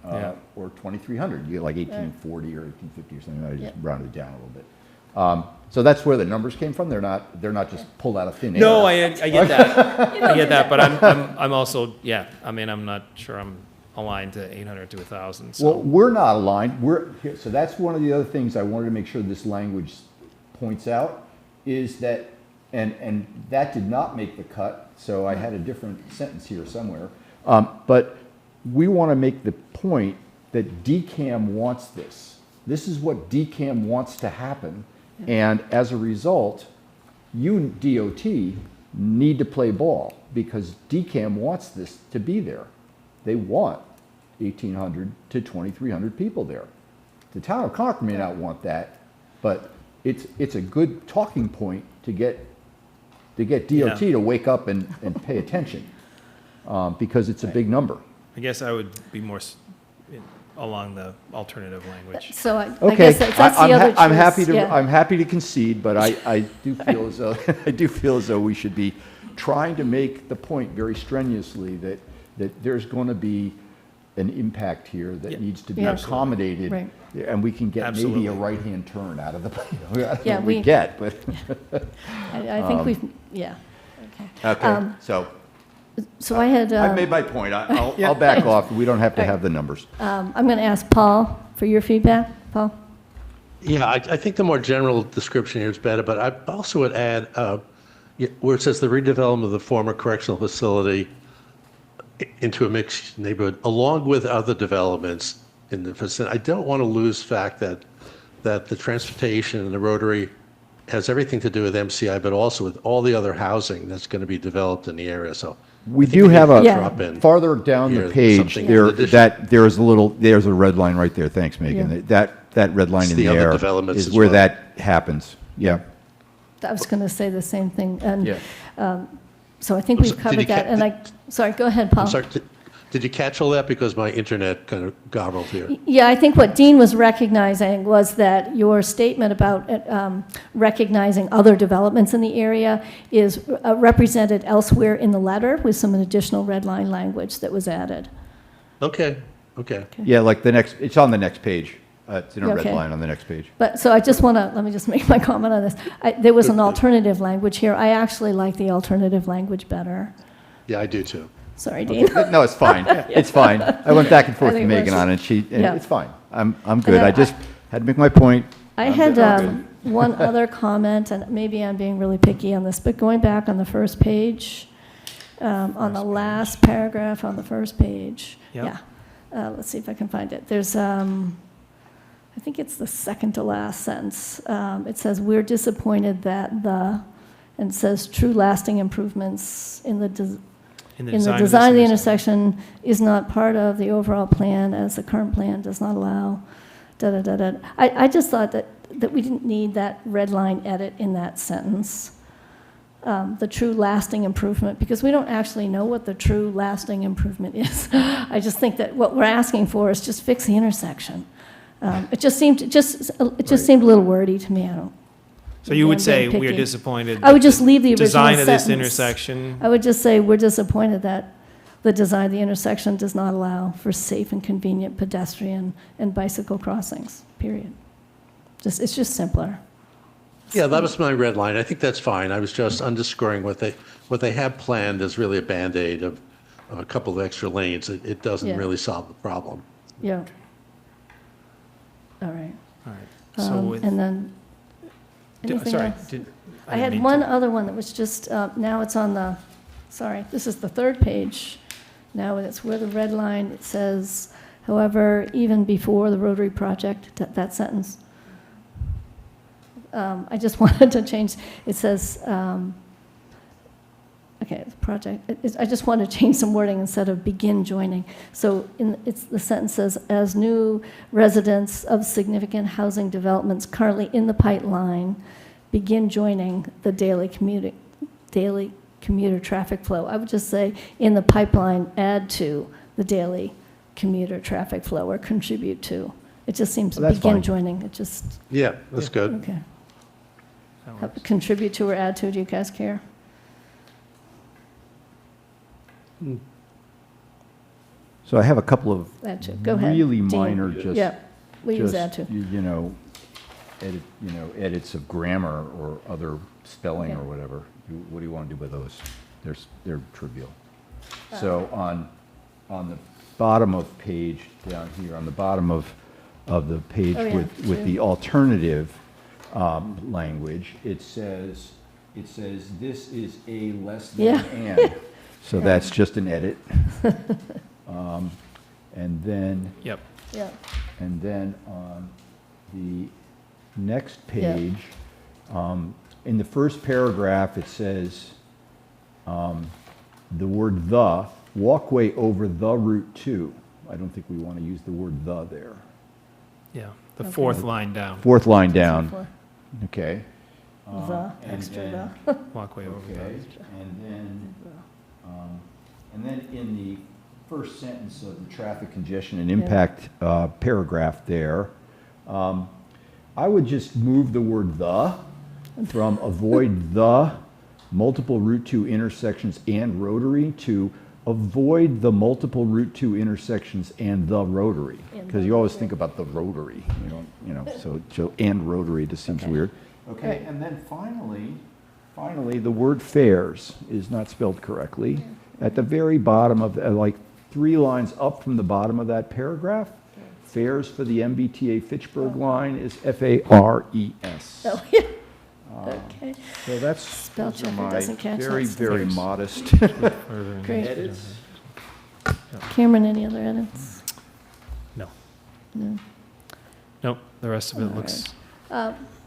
Yeah. or 2,300. You get like 1,840 or 1,850 or something. I just Yeah. rounded it down a little bit. So that's where the numbers came from. They're not just pulled out of thin air. No, I get that. I get that, but I'm also, I'm not sure I'm aligned to 800 to 1,000, so. Well, we're not aligned. So that's one of the other things I wanted to make sure this language points out, is that, and that did not make the cut, so I had a different sentence here somewhere. But we want to make the point that DCAM wants this. This is what DCAM wants to happen. And as a result, you, DOT, need to play ball, because DCAM wants this to be there. They want 1,800 to 2,300 people there. The town of Concord may not want that, but it's a good talking point to get DOT Yeah. to wake up and pay attention, because it's a big number. I guess I would be more along the alternative language. So I Okay, guess that's the other choice. I'm happy to, yeah. I'm happy to concede, but I do feel as though, I do feel as though we should be trying to make the point very strenuously that there's going to be an impact here that Yeah. needs to be Yeah. accommodated. Right. And we can get maybe Absolutely. a right-hand turn out of the, I don't know Yeah, what we we- get, but, I think we've, yeah. Okay. okay, so So I had, I've made my point. I'll back off. We don't have to have the numbers. I'm going to ask Paul for your feedback. Paul? Yeah, I think the more general description here is better, but I also would add, where it says the redevelopment of the former correctional facility into a mixed neighborhood, along with other developments in the vicinity. I don't want to lose fact that the transportation and the Rotary has everything to do with MCI, but also with all the other housing that's going to be developed in the area. So We I think do have need to Yeah. drop in farther down the here page, something in addition. there's a red line right there. Thanks, Megan. Yeah. That red line It's in the other there developments is as where well. that happens. Yeah. I was going to say the same thing. And Yeah. so I think So we've did covered you that. ca- And sorry, go ahead, Paul. I'm sorry, did you catch all that? Because my internet kind of gobbled here. Yeah, I think what Dean was recognizing was that your statement about recognizing other developments in the area is represented elsewhere in the letter with some additional red line language that was added. Okay. Yeah, like it's on the next page. It's in a red Okay. line on the next page. But, so I just want to, let me just make my comment on this. There was an alternative language here. I actually like the alternative language better. Yeah, I do too. Sorry, Dean. No, it's fine. It's fine. I went back and forth I with think it Megan was- on it. Yeah. It's fine. I'm good. then I just had to make my point. I I'm had good. one other comment, and maybe I'm being really picky on this, but going back on the first page, on the last paragraph on the first page. Yep. Yeah. Let's see if I can find it. There's, I think it's the second to last sentence. It says, "We're disappointed that and it says true lasting improvements in the In in the this design of the intersection is not part of the overall plan, as the current plan does not allow, da-da-da-da." I just thought that we didn't need that red line edit in that sentence, the true lasting improvement, because we don't actually know what the true lasting improvement is. I just think that what we're asking for is just fix the intersection. It just seemed seemed a little wordy to me. I don't. So you would I'm say being we are picky. disappointed. I would that just leave the original design of this sentence. intersection. I would just say we're disappointed that the design of the intersection does not allow for safe and convenient pedestrian and bicycle crossings, period. It's just simpler. Yeah, that was my red line. I think that's fine. I was just underscoring what they have planned is really a Band-Aid of a couple of extra lanes. It doesn't Yeah. really solve the problem. Yeah. All right. All right. So with, And then, anything sorry, else? did, I didn't had mean one to- other one that was just, now it's on the, sorry, this is the third page. Now it's where the red line, it says, however, even before the Rotary project, that sentence. I just wanted to change, it says, okay, the project, I just want to change some wording instead of begin joining. So the sentence says, as new residents of significant housing developments currently in the pipeline begin joining the daily commuter traffic flow. I would just say, in the pipeline, add to the daily commuter traffic flow or contribute to. It just seems Well, that's begin fine. joining, it just, Yeah, that's good. okay. that works. Contribute to or add to, do you guys care? So I have a couple of Add to, go ahead. really Dean. minor, just. Yeah, we use add just, to. edits of grammar or other spelling Yeah. or whatever. What do you want to do with those? They're trivial. So on the bottom of page, down here, on the bottom of the page Oh, yeah, with true. the alternative language, it says, this is a less than Yeah. and. So that's just an edit. And then, Yep. Yeah, and then on the next Yeah. page, in the first paragraph, it says, the word "the," walkway over the Route 2. I don't think we want to use the word "the" there. Yeah. The Okay. fourth line down. Fourth line down, for okay. the, and extra then- the. Walkway over Okay, and then in the first sentence of the traffic congestion and impact paragraph there, I would just move the word "the" from avoid the multiple Route 2 intersections and rotary to avoid the multiple Route 2 intersections and the rotary. And Because the, you always yeah. think about the rotary, so and rotary just seems Okay. weird. Right. Okay, and then finally, the word fares is not spelled correctly. At the very bottom of, like 3 lines up from the bottom of that paragraph, fares for the MBTA Fitchburg line is F-A-R-E-S. Oh, yeah, okay, So that's Spell those are checker my doesn't catch very, that. very modest Further in. great. edits. Cameron, any other edits? No. No. Nope. The rest of it All looks.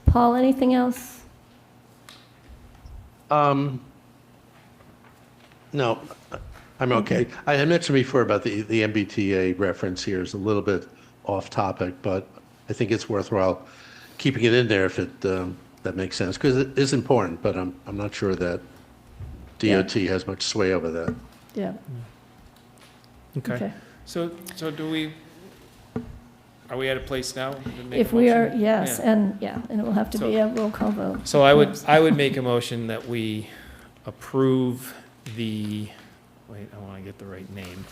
Paul, anything else? No, I'm okay. I had mentioned before about the MBTA reference here is a little bit off topic, but I think it's worthwhile keeping it in there if it, that makes sense, because it is important, but I'm not sure that DOT has much sway over that. Yeah, Okay. okay. So are we at a place now? to make a If we are, motion? yes, Yeah. and it will have to be a roll call vote. So I would make a motion that we approve the wait, I want to get the right name.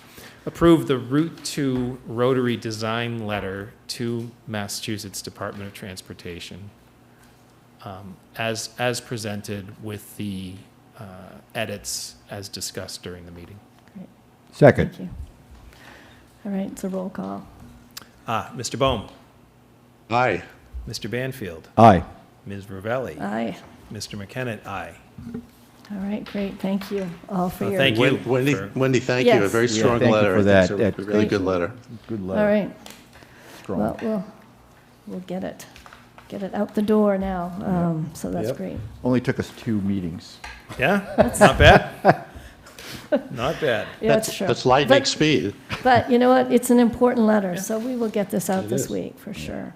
Approve the Route 2 Rotary Design Letter to Massachusetts Department of Transportation as presented with the edits as discussed during the meeting. Second. Thank you. All right, it's a roll call. Mr. Bohm, Aye. Mr. Banfield, Aye. Ms. Ravelli, Aye. Mr. McKenna, aye. All right, great. Thank you all for your. Thank you. Wendy, thank you. A Yes. very Yeah, strong thank you letter. for I think that. it's a That's really good great. letter. Good All letter. right. Strong. Well, we'll get it out the door now. So that's Yep. great. Only took us 2 meetings. Yeah, not bad. Not bad. Yeah, it's true. That's lightning But- speed. But you know what? It's an important letter, so we will get this out It this is. week for sure.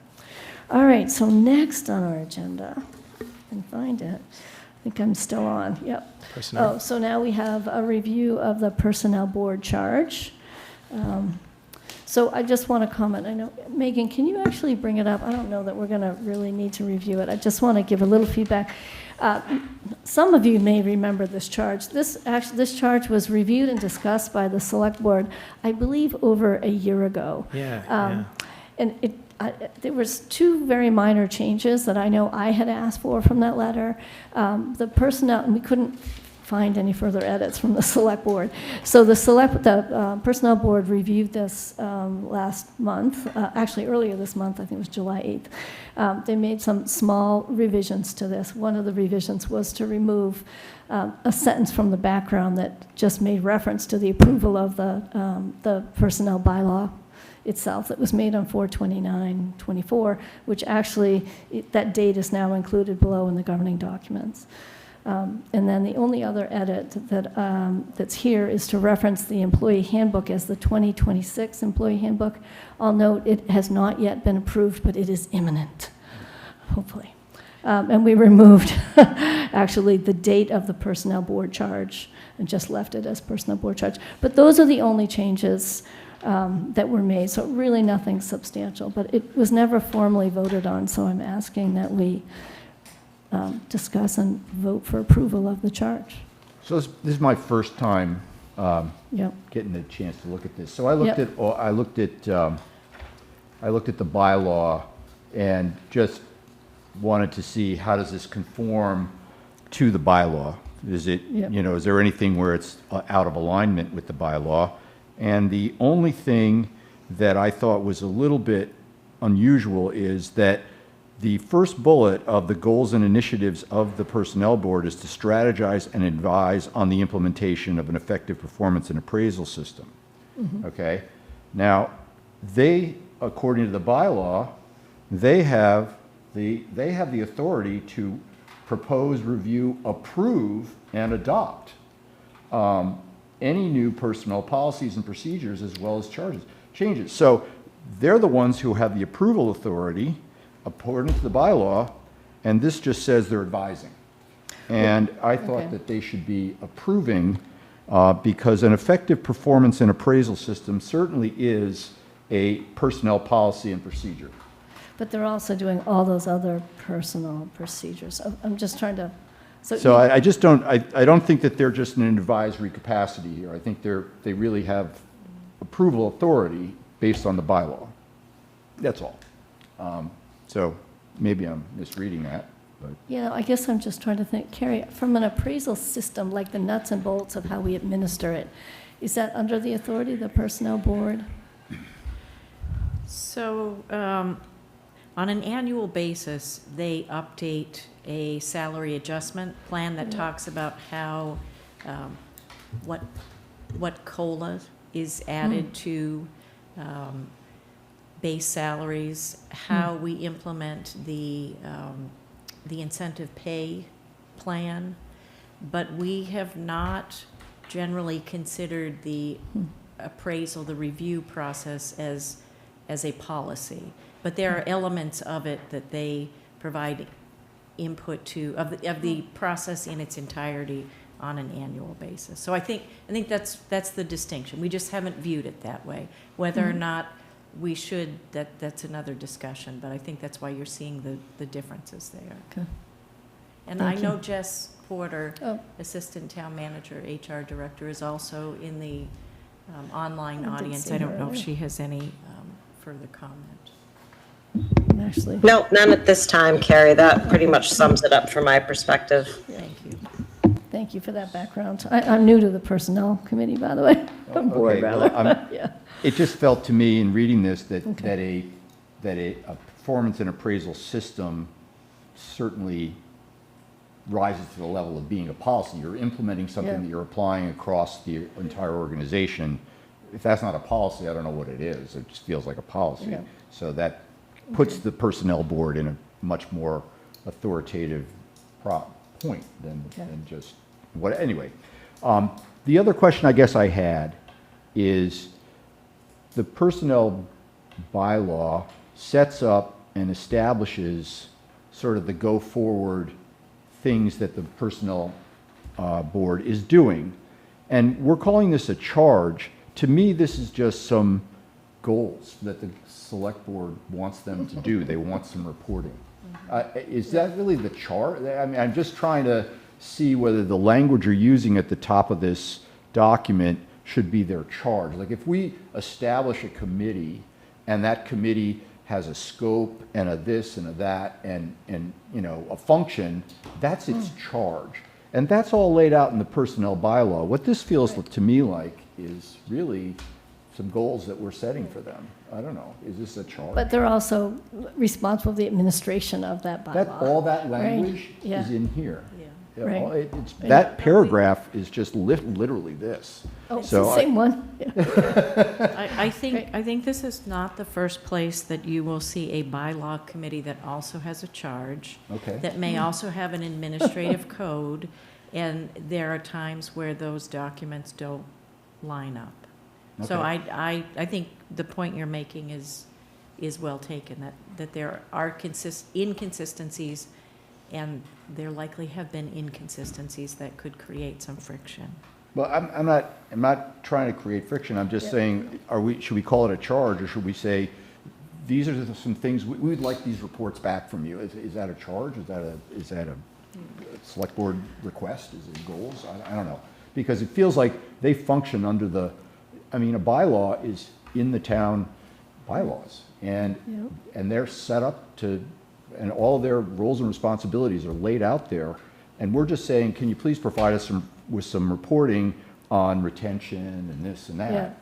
All right, so next on our agenda, I can find it. I think I'm still on. Yep. Personnel. Oh, so now we have a review of the Personnel Board charge. So I just want to comment. I know, Megan, can you actually bring it up? I don't know that we're going to really need to review it. I just want to give a little feedback. Some of you may remember this charge. This charge was reviewed and discussed by the Select Board, I believe, over a year ago. Yeah. And there was 2 very minor changes that I know I had asked for from that letter. The personnel, and we couldn't find any further edits from the Select Board. So the Personnel Board reviewed this last month, actually earlier this month, I think it was July 8th. They made some small revisions to this. One of the revisions was to remove a sentence from the background that just made reference to the approval of the personnel bylaw itself that was made on 4/29/24, which actually, that date is now included below in the governing documents. And then the only other edit that's here is to reference the employee handbook as the 2026 employee handbook. I'll note it has not yet been approved, but it is imminent, hopefully. And we removed actually the date of the Personnel Board charge and just left it as Personnel Board charge. But those are the only changes that were made, so really nothing substantial. But it was never formally voted on, so I'm asking that we discuss and vote for approval of the charge. So this is my first time Yep. getting a chance to look at this. So I looked Yep. at the bylaw and just wanted to see how does this conform to the bylaw? Is it, Yep. is there anything where it's out of alignment with the bylaw? And the only thing that I thought was a little bit unusual is that the first bullet of the goals and initiatives of the Personnel Board is to strategize and advise on the implementation of an effective performance and appraisal system. Okay? Now, according to the bylaw, they have the authority to propose, review, approve, and adopt any new personnel policies and procedures as well as changes. So they're the ones who have the approval authority according to the bylaw, and this just says they're advising. And I thought Okay. that they should be approving because an effective performance and appraisal system certainly is a personnel policy and procedure. But they're also doing all those other personal procedures. I'm just trying to, So I just don't, I don't think that they're just in an advisory capacity here. I think they really have approval authority based on the bylaw. That's all. So maybe I'm misreading that, but. I guess I'm just trying to think, Carrie, from an appraisal system, like the nuts and bolts of how we administer it, is that under the authority of the Personnel Board? So, on an annual basis, they update a salary adjustment plan that talks about how, what COLA is added to base salaries, how we implement the incentive pay plan, but we have not generally considered the appraisal, the review process as a policy. But there are elements of it that they provide input to, of the process in its entirety on an annual basis. So I think that's the distinction. We just haven't viewed it that way. Whether or not we should, that's another discussion, but I think that's why you're seeing the differences there. Okay. And Thank I know you. Jess Porter, Oh. Assistant Town Manager, HR Director, is also in the online I did audience. see I don't her know if earlier. she has any further comment. Actually, No, none at this time, Carrie. That pretty much sums it up from my perspective. Thank you. thank you for that background. I'm new to the Personnel Committee, by the way. I'm bored, Okay, well, rather. Yeah. It just felt to me in reading this that a performance and appraisal system certainly rises to the level of being a policy. You're implementing something Yeah. that you're applying across the entire organization. If that's not a policy, I don't know what it is. It just feels like a policy. Yeah. So that puts the personnel board in a much more authoritative point than just what, anyway. The other question I guess I had is the personnel bylaw sets up and establishes sort of the go-forward things that the personnel board is doing. And we're calling this a charge. To me, this is just some goals that the select board wants them to do. They want some reporting. Is that really the charge? I mean, I'm just trying to see whether the language you're using at the top of this document should be their charge. Like if we establish a committee and that committee has a scope and a this and a that and you know, a function, that's its charge. And that's all laid out in the personnel bylaw. What this feels to me like is really some goals that we're setting for them. I don't know, is this a charge? But they're also responsible for the administration of that bylaw. That, all that language Yeah. is in here. Yeah. Yeah, Right. all- it's- That paragraph is just literally this. Oh, it's So the I- same one? Yeah. I think this is not the first place that you will see a bylaw committee that also has a charge, Okay. that may also have an administrative code, and there are times where those documents don't line up. So Okay. I think the point you're making is well taken, that there are inconsistencies, and there likely have been inconsistencies that could create some friction. Well, I'm not trying to create friction. I'm just saying, should we call it a charge, or should we say, these are some things, we would like these reports back from you? Is that a charge? Is that a select board request? Is it goals? I don't know. Because it feels like they function under the, I mean, a bylaw is in the town bylaws. And they're set up to, and all their roles and responsibilities are laid out there. And we're just saying, can you please provide us with some reporting on retention and this and that?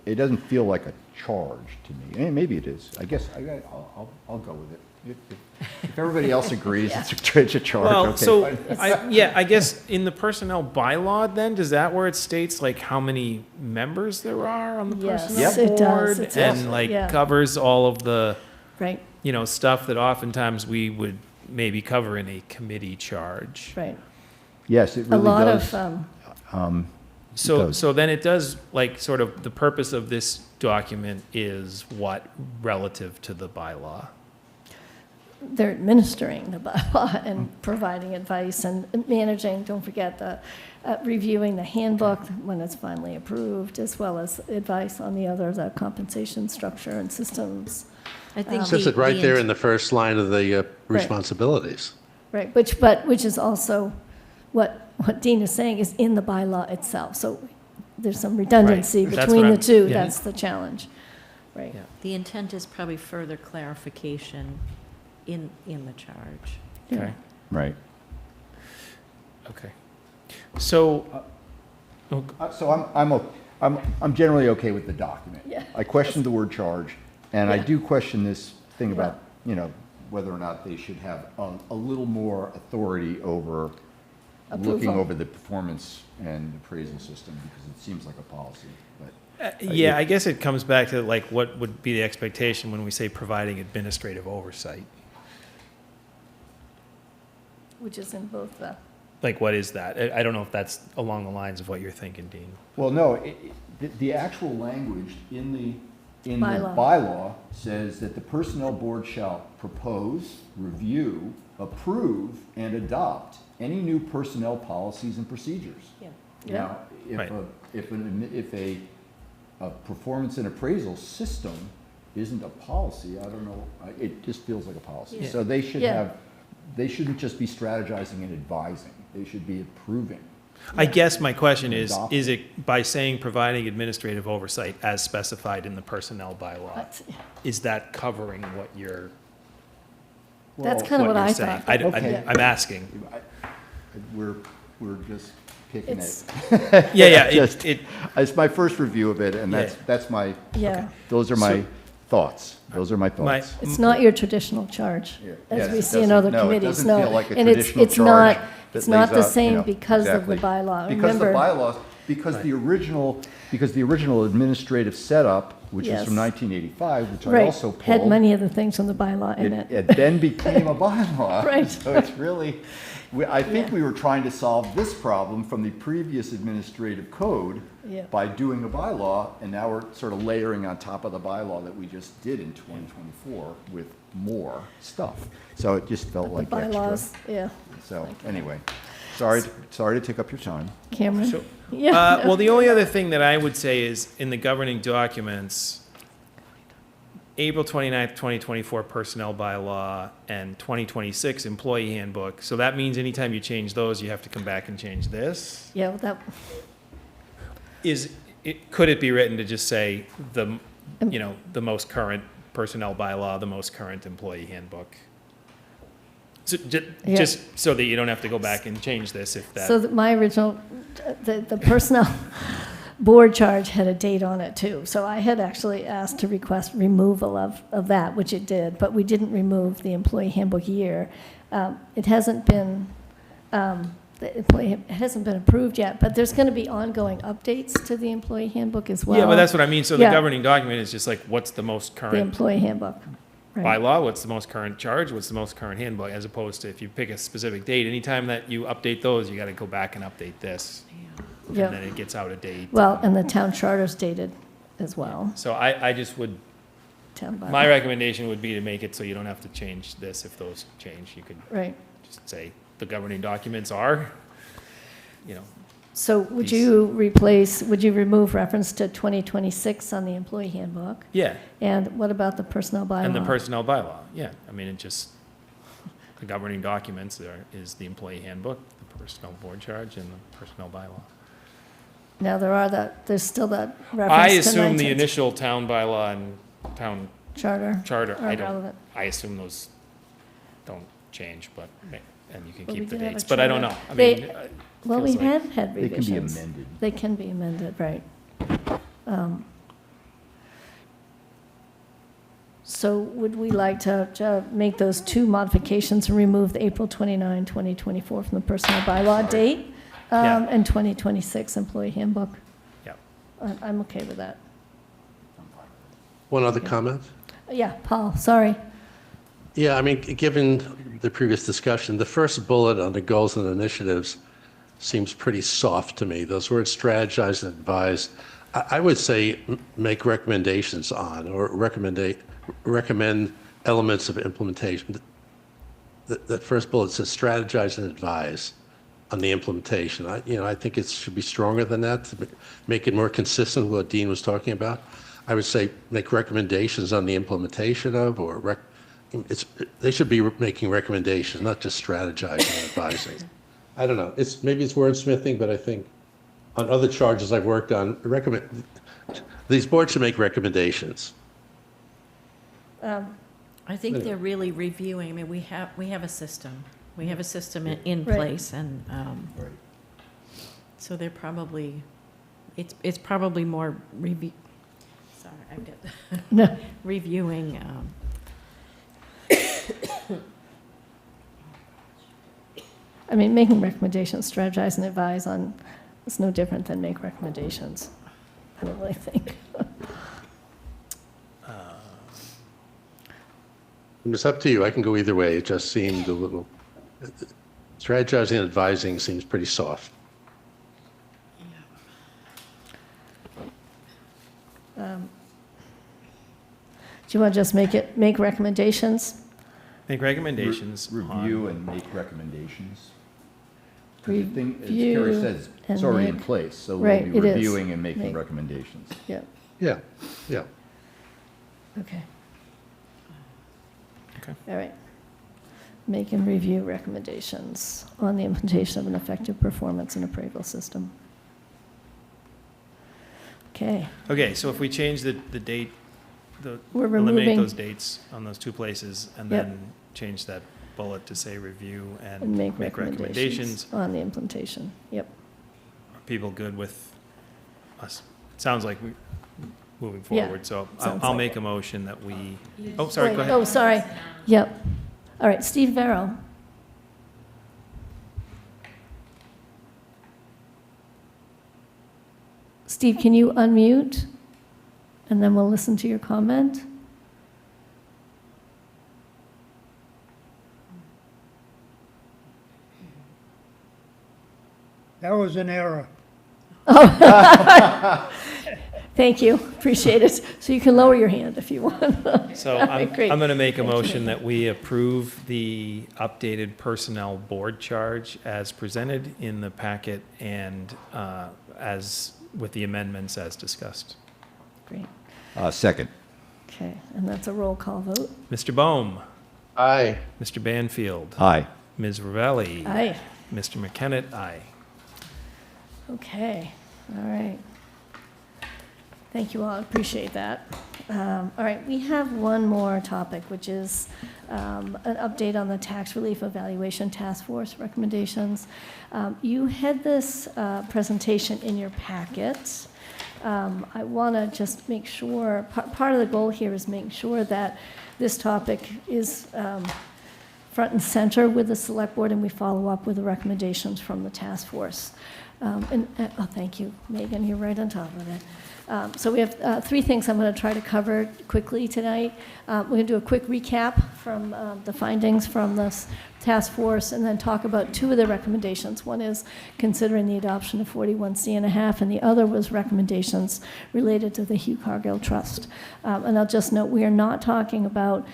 It doesn't feel like a charge to me. And maybe it is. I guess I'll go with it. If everybody else agrees, it's a charge. Well, okay, so, fine. I guess in the personnel bylaw then, does that where it states like how many members there are on the Yes, personnel it board? does. It's And also- like yeah. covers all of the, Right, stuff that oftentimes we would maybe cover in a committee charge. right. Yes, it A really lot does. of, So, does. so then it does, like, sort of, the purpose of this document is what relative to the bylaw? they're administering the bylaw and providing advice and managing, don't forget, the reviewing the handbook when it's finally approved, as well as advice on the compensation structure and systems. I think Says it right there in the first line of the responsibilities. Right, which is also what Dean is saying is in the bylaw itself. So there's some redundancy Right. That's between what the two. yeah. That's the challenge. Right. Yeah. The intent is probably further clarification in the charge. Okay, Right. okay. So, So I'm generally okay with the document. Yeah. I questioned the word charge, and I Yeah. do question this thing about, whether or not they should have a little more authority over looking Approval. over the performance and appraisal system, because it seems like a policy, but. yeah, I guess it comes back to like, what would be the expectation when we say providing administrative oversight? Which is in both the, Like, what is that? I don't know if that's along the lines of what you're thinking, Dean. Well, no, the actual language in the Bylaw. bylaw says that the personnel board shall propose, review, approve, and adopt any new personnel policies and procedures. Yeah. Now, Right. if a performance and appraisal system isn't a policy, I don't know, it just feels like a policy. Yeah. So they should Yeah. have they shouldn't just be strategizing and advising. They should be approving. I guess my question is Adopted. it by saying providing administrative oversight as specified in the personnel bylaw, That's- is that covering what you're, That's Well, kind of what you're I saying? thought. Okay. I'm asking. We're just picking It's- it. Yeah, Just- it, It's my first review of it, and Yeah. that's my, Yeah. those are my So- thoughts. Those are my my, thoughts. It's not your traditional charge, Yeah. as Yes, we it see in doesn't- other no, it committees, doesn't no. feel like a And traditional it's not, charge it's that not the lays out, you same know, because of the exactly. bylaw. Because the Remember, bylaws, because the original administrative setup, which is Yes. from 1985, which I right, also pulled. had many of the things from the bylaw in it. It then became a bylaw. Right. So it's really, I think Yeah. we were trying to solve this problem from the previous administrative code Yeah. by doing a bylaw, and now we're sort of layering on top of the bylaw that we just did in 2024 with more stuff. So it just felt The like bylaws, extra. yeah. So anyway, sorry to take up your time. Cameron? So- Yeah. well, the only other thing that I would say is in the governing documents, April 29th, 2024 personnel bylaw and 2026 employee handbook. So that means anytime you change those, you have to come back and change this. Yeah, that, Could it be written to just say the most current personnel bylaw, the most current employee handbook? So Yeah. just so that you don't have to go back and change this if that. so that my original, the personnel board charge had a date on it too. So I had actually asked to request removal of that, which it did, but we didn't remove the employee handbook year. It hasn't been, it hasn't been approved yet, but there's going to be ongoing updates to the employee handbook as well. Yeah, but that's what I mean. So the Yeah. governing document is just like, what's the most The current employee handbook. Right. bylaw? What's the most current charge? What's the most current handbook? As opposed to if you pick a specific date, anytime that you update those, you got to go back and update this. Yeah. And then it gets out of date. Well, and the town charter's dated as well, So I just would, town bylaw. my recommendation would be to make it so you don't have to change this if those change. You could Right. just say the governing documents are, So would These- would you remove reference to 2026 on the employee handbook? yeah, And what about the personnel bylaw? and the personnel bylaw. Yeah, I mean, it just, the governing documents there is the employee handbook, the personnel board charge, and the personnel bylaw. Now, there's still that I reference to assume the 19 initial town bylaw and town charter. charter, are I don't, relevant. I assume those don't change, but, and you can Well, we keep the did have a dates, but I don't know. charter. I They- mean, Well, feels we like- have had They can be revisions. amended. They can be amended, right. So would we like to make those two modifications and remove the April 29, 2024 from the personnel bylaw date? Yeah. And 2026 employee handbook? Yeah. I'm okay with that. One other comment? Yeah, Paul, sorry. Yeah, I mean, given the previous discussion, the first bullet on the goals and initiatives seems pretty soft to me. Those words strategize and advise. I would say make recommendations on or recommend elements of implementation. That first bullet says strategize and advise on the implementation. I think it should be stronger than that to make it more consistent with what Dean was talking about. I would say make recommendations on the implementation of they should be making recommendations, not just strategizing and advising. I don't know. Maybe it's wordsmithing, but I think on other charges I've worked on, these boards should make recommendations. I think they're really reviewing, I mean, we have a system. We have a system in Right. place, and Right. so they're probably, it's probably more sorry, I've got, No. reviewing. I mean, making recommendations, strategize and advise on, it's no different than make recommendations. I don't really think. It's up to you. I can go either way. It just seemed a little, strategizing and advising seems pretty soft. Do you want to just make recommendations? Make recommendations on. Review and make recommendations. 'Cause the thing, as Review Carrie says, it's and already in make- place, so Right, we'll be it is. reviewing and making Make- recommendations. Yeah, Yeah, yeah. okay. Okay. All right. make and review recommendations on the implementation of an effective performance and appraisal system. Okay, Okay, so if we change the date, we're eliminate removing those dates on those two places, and Yep. then change that bullet to say review and and make make recommendations recommendations. on the implementation. Yep. Are people good with us? It sounds like we moving Yeah, forward, so sounds I'll like make a motion that we, oh, sorry, Wait, go ahead. Oh, sorry. Yep. All right, Steve Vero. Steve, can you unmute? And then we'll listen to your comment. That was an error. Thank you, appreciate it. So you can lower your hand if you want. So All right, great. I'm going to make a Thank you. motion that we approve the updated personnel board charge as presented in the packet and as, with the amendments as discussed. Great, Second. okay, and that's a roll call vote. Mr. Bohm, Aye. Mr. Banfield, Aye. Ms. Ravelli. Aye. Mr. McKenna, aye. Okay, all right. Thank you all, I appreciate that. All right, we have one more topic, which is an update on the tax relief evaluation task force recommendations. You had this presentation in your packet. I want to just make sure, part of the goal here is making sure that this topic is front and center with the select board, and we follow up with the recommendations from the task force. Oh, thank you, Megan, you're right on top of it. So we have three things I'm going to try to cover quickly tonight. We're going to do a quick recap from the findings from this task force, and then talk about two of the recommendations. One is considering the adoption of 41C.5, and the other was recommendations related to the Hugh Cargill Trust. And I'll just note, we are not talking about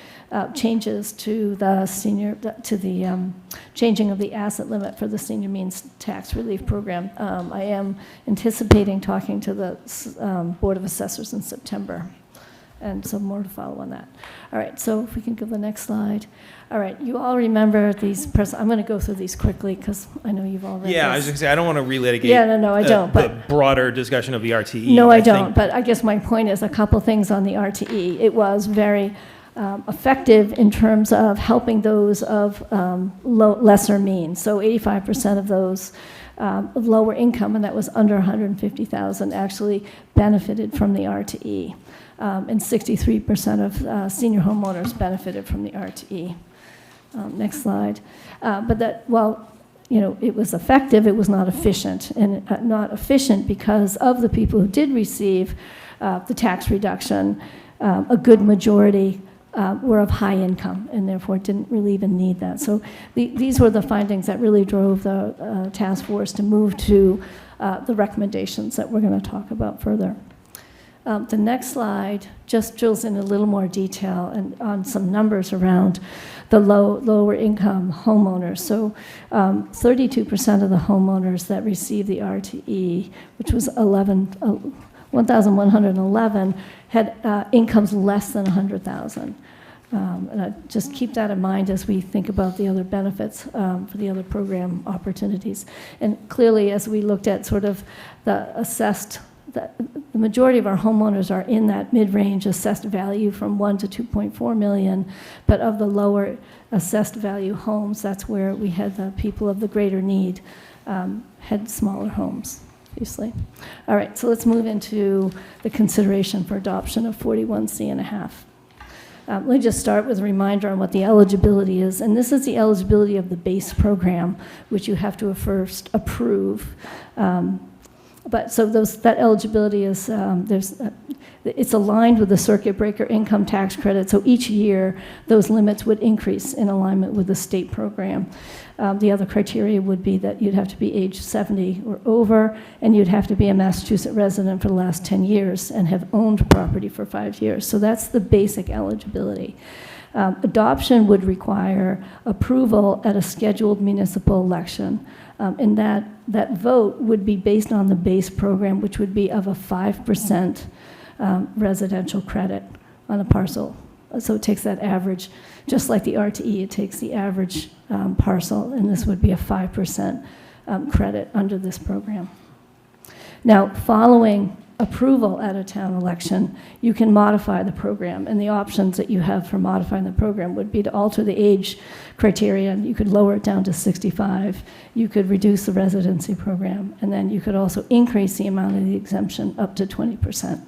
changes to the changing of the asset limit for the senior means tax relief program. I am anticipating talking to the Board of Assessors in September, and so more to follow on that. All right, so if we can give the next slide. All right, you all remember these, I'm going to go through these quickly because I know you've all read Yeah, I this. was going to say, I don't want to relitigate. Yeah, no, I don't, The but- broader discussion of the RTE. No, I think- don't, but I guess my point is a couple things on the RTE. It was very effective in terms of helping those of lesser means. So 85% of those of lower income, and that was under 150,000, actually benefited from the RTE. And 63% of senior homeowners benefited from the RTE. Next slide. But that, well, you know, it was effective, it was not efficient. And not efficient because of the people who did receive the tax reduction, a good majority were of high income and therefore didn't really even need that. So these were the findings that really drove the task force to move to the recommendations that we're going to talk about further. The next slide just drills in a little more detail and on some numbers around the lower income homeowners. So 32% of the homeowners that received the RTE, which was 1,111, had incomes less than 100,000. And I just keep that in mind as we think about the other benefits for the other program opportunities. And clearly, as we looked at sort of the assessed, the majority of our homeowners are in that mid-range assessed value from 1 to 2.4 million, but of the lower assessed value homes, that's where we had the people of the greater need had smaller homes, obviously. All right, so let's move into the consideration for adoption of 41C.5. Let me just start with a reminder on what the eligibility is. And this is the eligibility of the base program, which you have to first approve. But so that eligibility is, it's aligned with the circuit breaker income tax credit. So each year, those limits would increase in alignment with the state program. The other criteria would be that you'd have to be age 70 or over, and you'd have to be a Massachusetts resident for the last 10 years and have owned property for 5 years. So that's the basic eligibility. Adoption would require approval at a scheduled municipal election, and that vote would be based on the base program, which would be of a 5% residential credit on a parcel So it takes that average, just like the RTE, it takes the average parcel, and this would be a 5% credit under this program. Now, following approval at a town election, you can modify the program, and the options that you have for modifying the program would be to alter the age criteria. You could lower it down to 65. You could reduce the residency program, and then you could also increase the amount of the exemption up to 20%.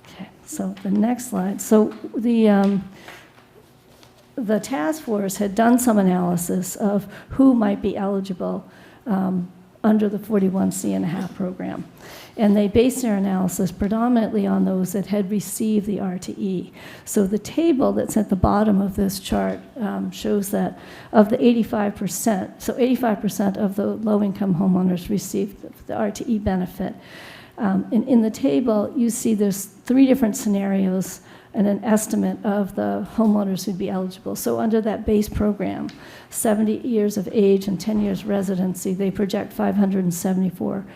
Okay, so the next slide. So the task force had done some analysis of who might be eligible under the 41C.5 program. And they based their analysis predominantly on those that had received the RTE. So the table that's at the bottom of this chart shows that of the 85%, so 85% of the low-income homeowners received the RTE benefit. And in the table, you see there's 3 different scenarios and an estimate of the homeowners who'd be eligible. So under that base program, 70 years of age and 10 years residency, they project 574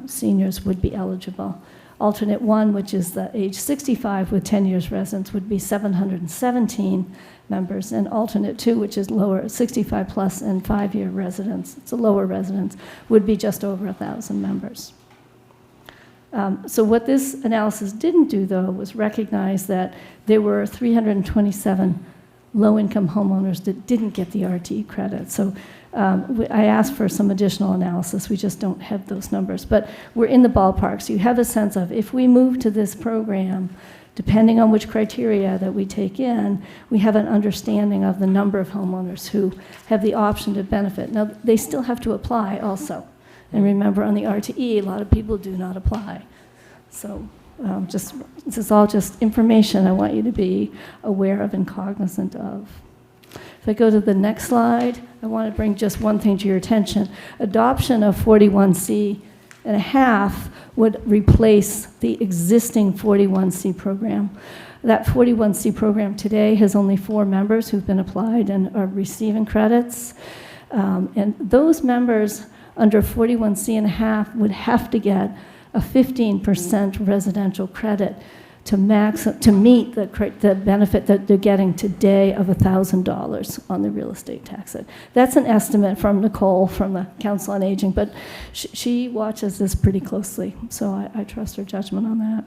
seniors would be eligible. Alternate 1, which is the age 65 with 10 years residence, would be 717 members. And alternate 2, which is lower, 65 plus and 5-year residence, it's a lower residence, would be just over 1,000 members. So what this analysis didn't do, though, was recognize that there were 327 low-income homeowners that didn't get the RTE credit. So I asked for some additional analysis. We just don't have those numbers. But we're in the ballpark. So you have a sense of, if we move to this program, depending on which criteria that we take in, we have an understanding of the number of homeowners who have the option to benefit. Now, they still have to apply also. And remember, on the RTE, a lot of people do not apply. So this is all just information I want you to be aware of and cognizant of. If I go to the next slide, I want to bring just one thing to your attention. Adoption of 41C.5 would replace the existing 41C program. That 41C program today has only 4 members who've been applied and are receiving credits. And those members under 41C.5 would have to get a 15% residential credit to meet the benefit that they're getting today of $1,000 on the real estate tax. That's an estimate from Nicole from the Council on Aging, but she watches this pretty closely, so I trust her judgment on that.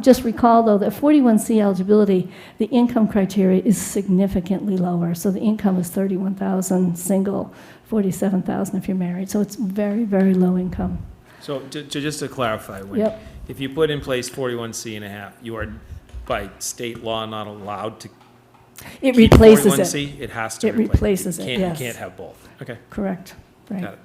Just recall, though, that 41C eligibility, the income criteria is significantly lower. So the income is $31,000 single, $47,000 if you're married. So it's very, very low income. So just to clarify, if you put in place 41C.5, you are by state law not allowed to It keep replaces 41C? It has to It replaces it, yes. You can't have both. Okay, Correct, right. got it.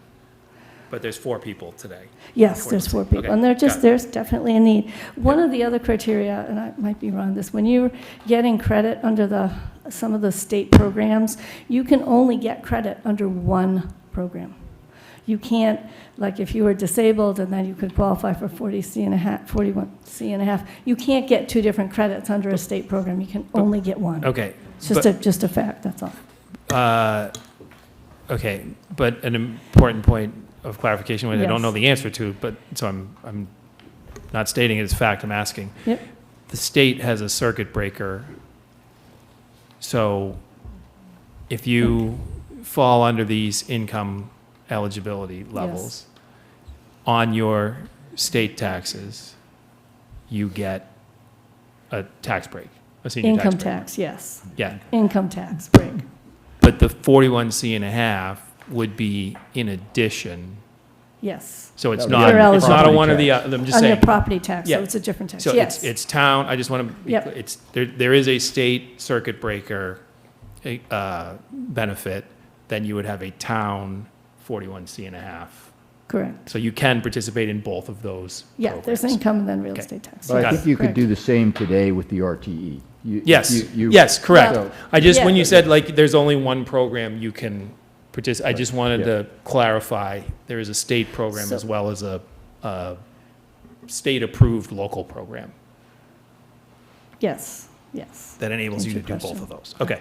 But there's 4 people today. Yes, there's 4 people, Okay, and got it. there's definitely a need. One of the other criteria, and I might be wrong on this, when you're getting credit under some of the state programs, you can only get credit under one program. You can't, like if you were disabled and then you could qualify for 41C.5, you can't get 2 different credits under a state program. You can only get one. Okay. It's just a fact, that's all. Okay, but an important point of clarification, which I don't Yes. know the answer to, but so I'm not stating it as fact, I'm asking. Yep. The state has a circuit breaker, so if you fall under these income eligibility levels on your state taxes, you get a tax break, a senior Income tax break. tax, yes. Yeah, Income tax break. but the 41C.5 would be in addition. Yes. So it's You're not, it's eligible. not a one or the other, I'm just On your saying. property tax, Yeah. so it's a different tax. So Yes. it's town, I just want to be Yep. clear, there is a state circuit breaker benefit, then you would have a town 41C.5. Correct. So you can participate in both of those Yeah, there's programs. income and then real Okay. estate tax. But I Got think you could Correct. do the same today with the RTE. Yes, You- yes, correct. Well, I just, when yeah. you said like there's only one program you can participate, I just wanted Yeah. to clarify, there is a state program So- as well as a state-approved local program Yes, yes. that enables you to Answer do your both question. of those. Okay.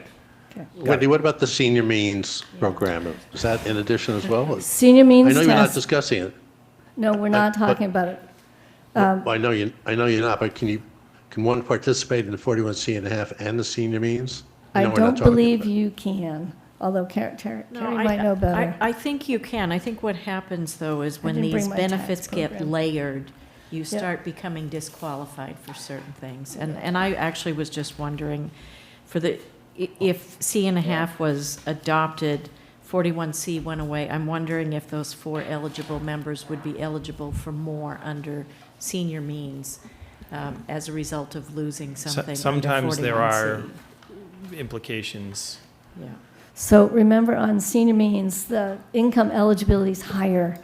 Okay. Wendy, what about the senior means program? Is that in addition as well? Senior I means know you're not test. discussing it. No, we're not but- talking about it. Well, I know you're not, but can you can one participate in the 41C1/2 and the senior means? I No, we're not don't talking believe about- you can, although Carrie No, might know better. I think you can. I think what happens, though, is when didn't these bring my tax benefits get program. layered, you start becoming disqualified for certain things. And I actually was just wondering, if C1/2 was adopted, 41C went away, I'm wondering if those 4 eligible members would be eligible for more under senior means as a result of losing something under 41C. Sometimes there are implications. Yeah. So remember, on senior means, the income eligibility is higher.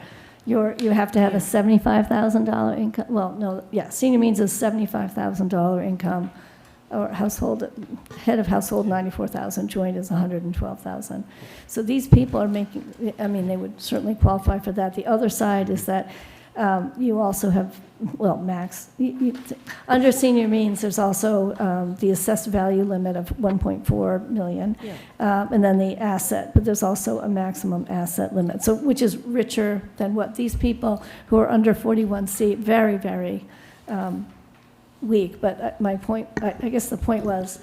You have to have a $75,000 income, well, no, yeah, senior means is $75,000 income, or household, head of household 94,000, joint is 112,000. So these people are making, I mean, they would certainly qualify for that. The other side is that you also have, well, max, under senior means, there's also the assessed value limit of 1.4 million, and then the asset, but there's also a maximum asset limit, so which is richer than what these people who are under 41C, very, very weak. But my point, I guess the point was,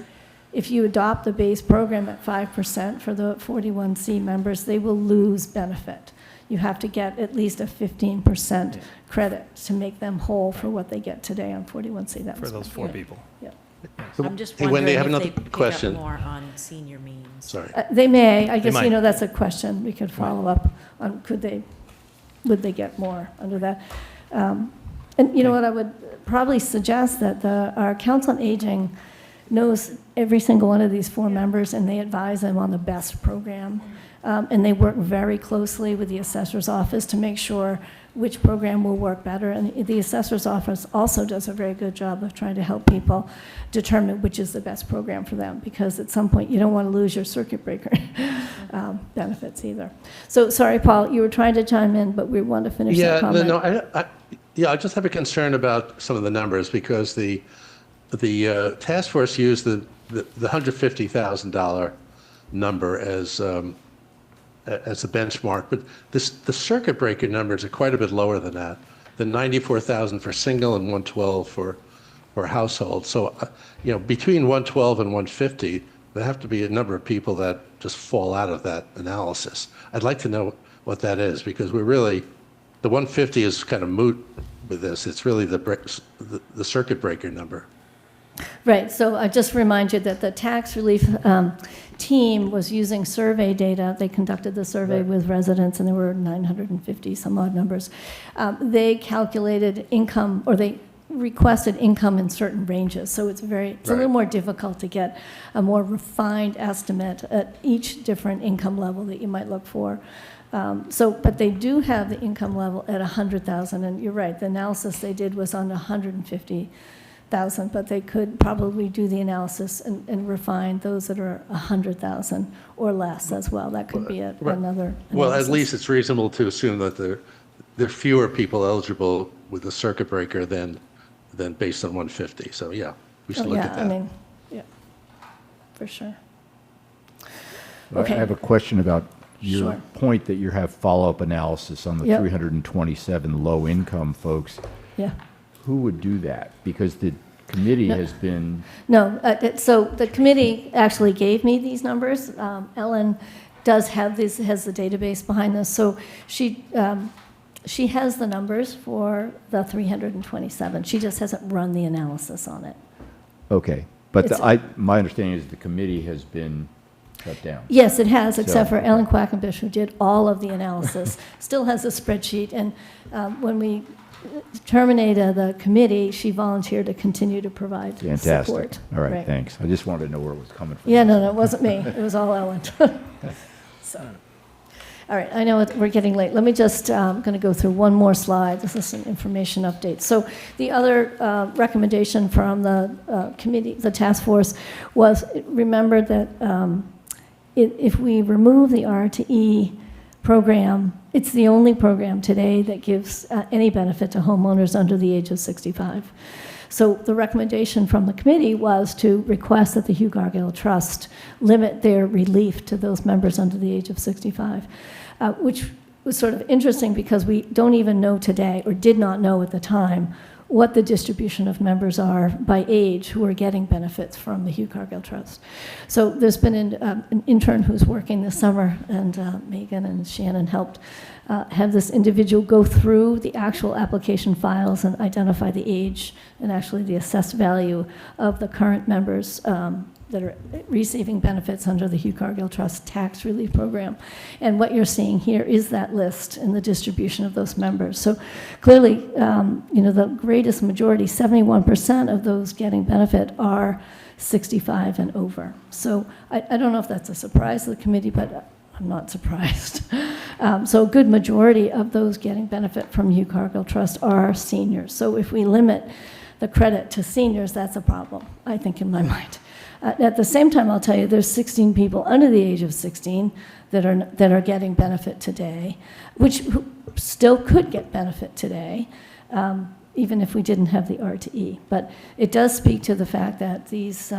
if you adopt the base program at 5% for the 41C members, they will lose benefit. You have to get at least a 15% credit to make them whole for what they get today on 41C. That For was those my 4 point. people. Yeah. I'm just Hey, Wendy, I wondering have if another they pick up question. more on senior means. Sorry. They may, I guess, might. that's a question we could follow up on, would they get more under that? And you know what, I would probably suggest that our Council on Aging knows every single one of these 4 members, and they advise them on the best program. And they work very closely with the assessor's office to make sure which program will work better. And the assessor's office also does a very good job of trying to help people determine which is the best program for them, because at some point you don't want to lose your circuit breaker benefits either. So, sorry, Paul, you were trying to chime in, but we want to finish that comment. I just have a concern about some of the numbers, because the task force used the $150,000 number as a benchmark, but the circuit breaker numbers are quite a bit lower than that. The 94,000 for single and 112 for household. So, between 112 and 150, there have to be a number of people that just fall out of that analysis. I'd like to know what that is, because the 150 is kind of moot with this. It's really the circuit breaker number. Right, so I just remind you that the tax relief team was using survey data. They conducted the survey with residents, and there were 950 some odd numbers. They calculated income, or they requested income in certain ranges, so it's a little more difficult to get a more refined estimate at each different income level that you might look for. But they do have the income level at 100,000, and you're right, the analysis they did was on 150,000, but they could probably do the analysis and refine those that are 100,000 or less as well. That could be another analysis. Well, at least it's reasonable to assume that there are fewer people eligible with the circuit breaker than based on 150. So yeah, we should look at that. I mean, yeah, for sure. I have a question about your Sure. point that you have follow-up analysis on the 327 low-income folks. Yeah. Who would do that? Because the committee has been, No, so the committee actually gave me these numbers. Ellen has the database behind this, so she has the numbers for the 327. She just hasn't run the analysis on it. okay. But my understanding is the committee has been shut down. Yes, it has, except So- for Ellen Quackenbush, who did all of the analysis, still has a spreadsheet. And when we terminated the committee, she volunteered to continue to provide Fantastic. support. All right, thanks. I just wanted to know where it was coming from. Yeah, no, it wasn't me. It was all Ellen. So, all right, I know we're getting late. Let me just, I'm going to go through one more slide. This is an information update. So the other recommendation from the committee, the task force, was remember that if we remove the R2E program, it's the only program today that gives any benefit to homeowners under the age of 65. So the recommendation from the committee was to request that the Hugh Gargill Trust limit their relief to those members under the age of 65, which was sort of interesting because we don't even know today, or did not know at the time, what the distribution of members are by age who are getting benefits from the Hugh Cargill Trust. So there's been an intern who's working this summer, and Megan and Shannon helped have this individual go through the actual application files and identify the age and actually the assessed value of the current members that are receiving benefits under the Hugh Cargill Trust Tax Relief Program. And what you're seeing here is that list and the distribution of those members. So clearly, the greatest majority, 71% of those getting benefit are 65 and over. So I don't know if that's a surprise to the committee, but I'm not surprised. So a good majority of those getting benefit from Hugh Cargill Trust are seniors. So if we limit the credit to seniors, that's a problem, I think, in my mind. At the same time, I'll tell you, there's 16 people under the age of 16 that are getting benefit today, who still could get benefit today, even if we didn't have the R2E. But it does speak to the fact that these,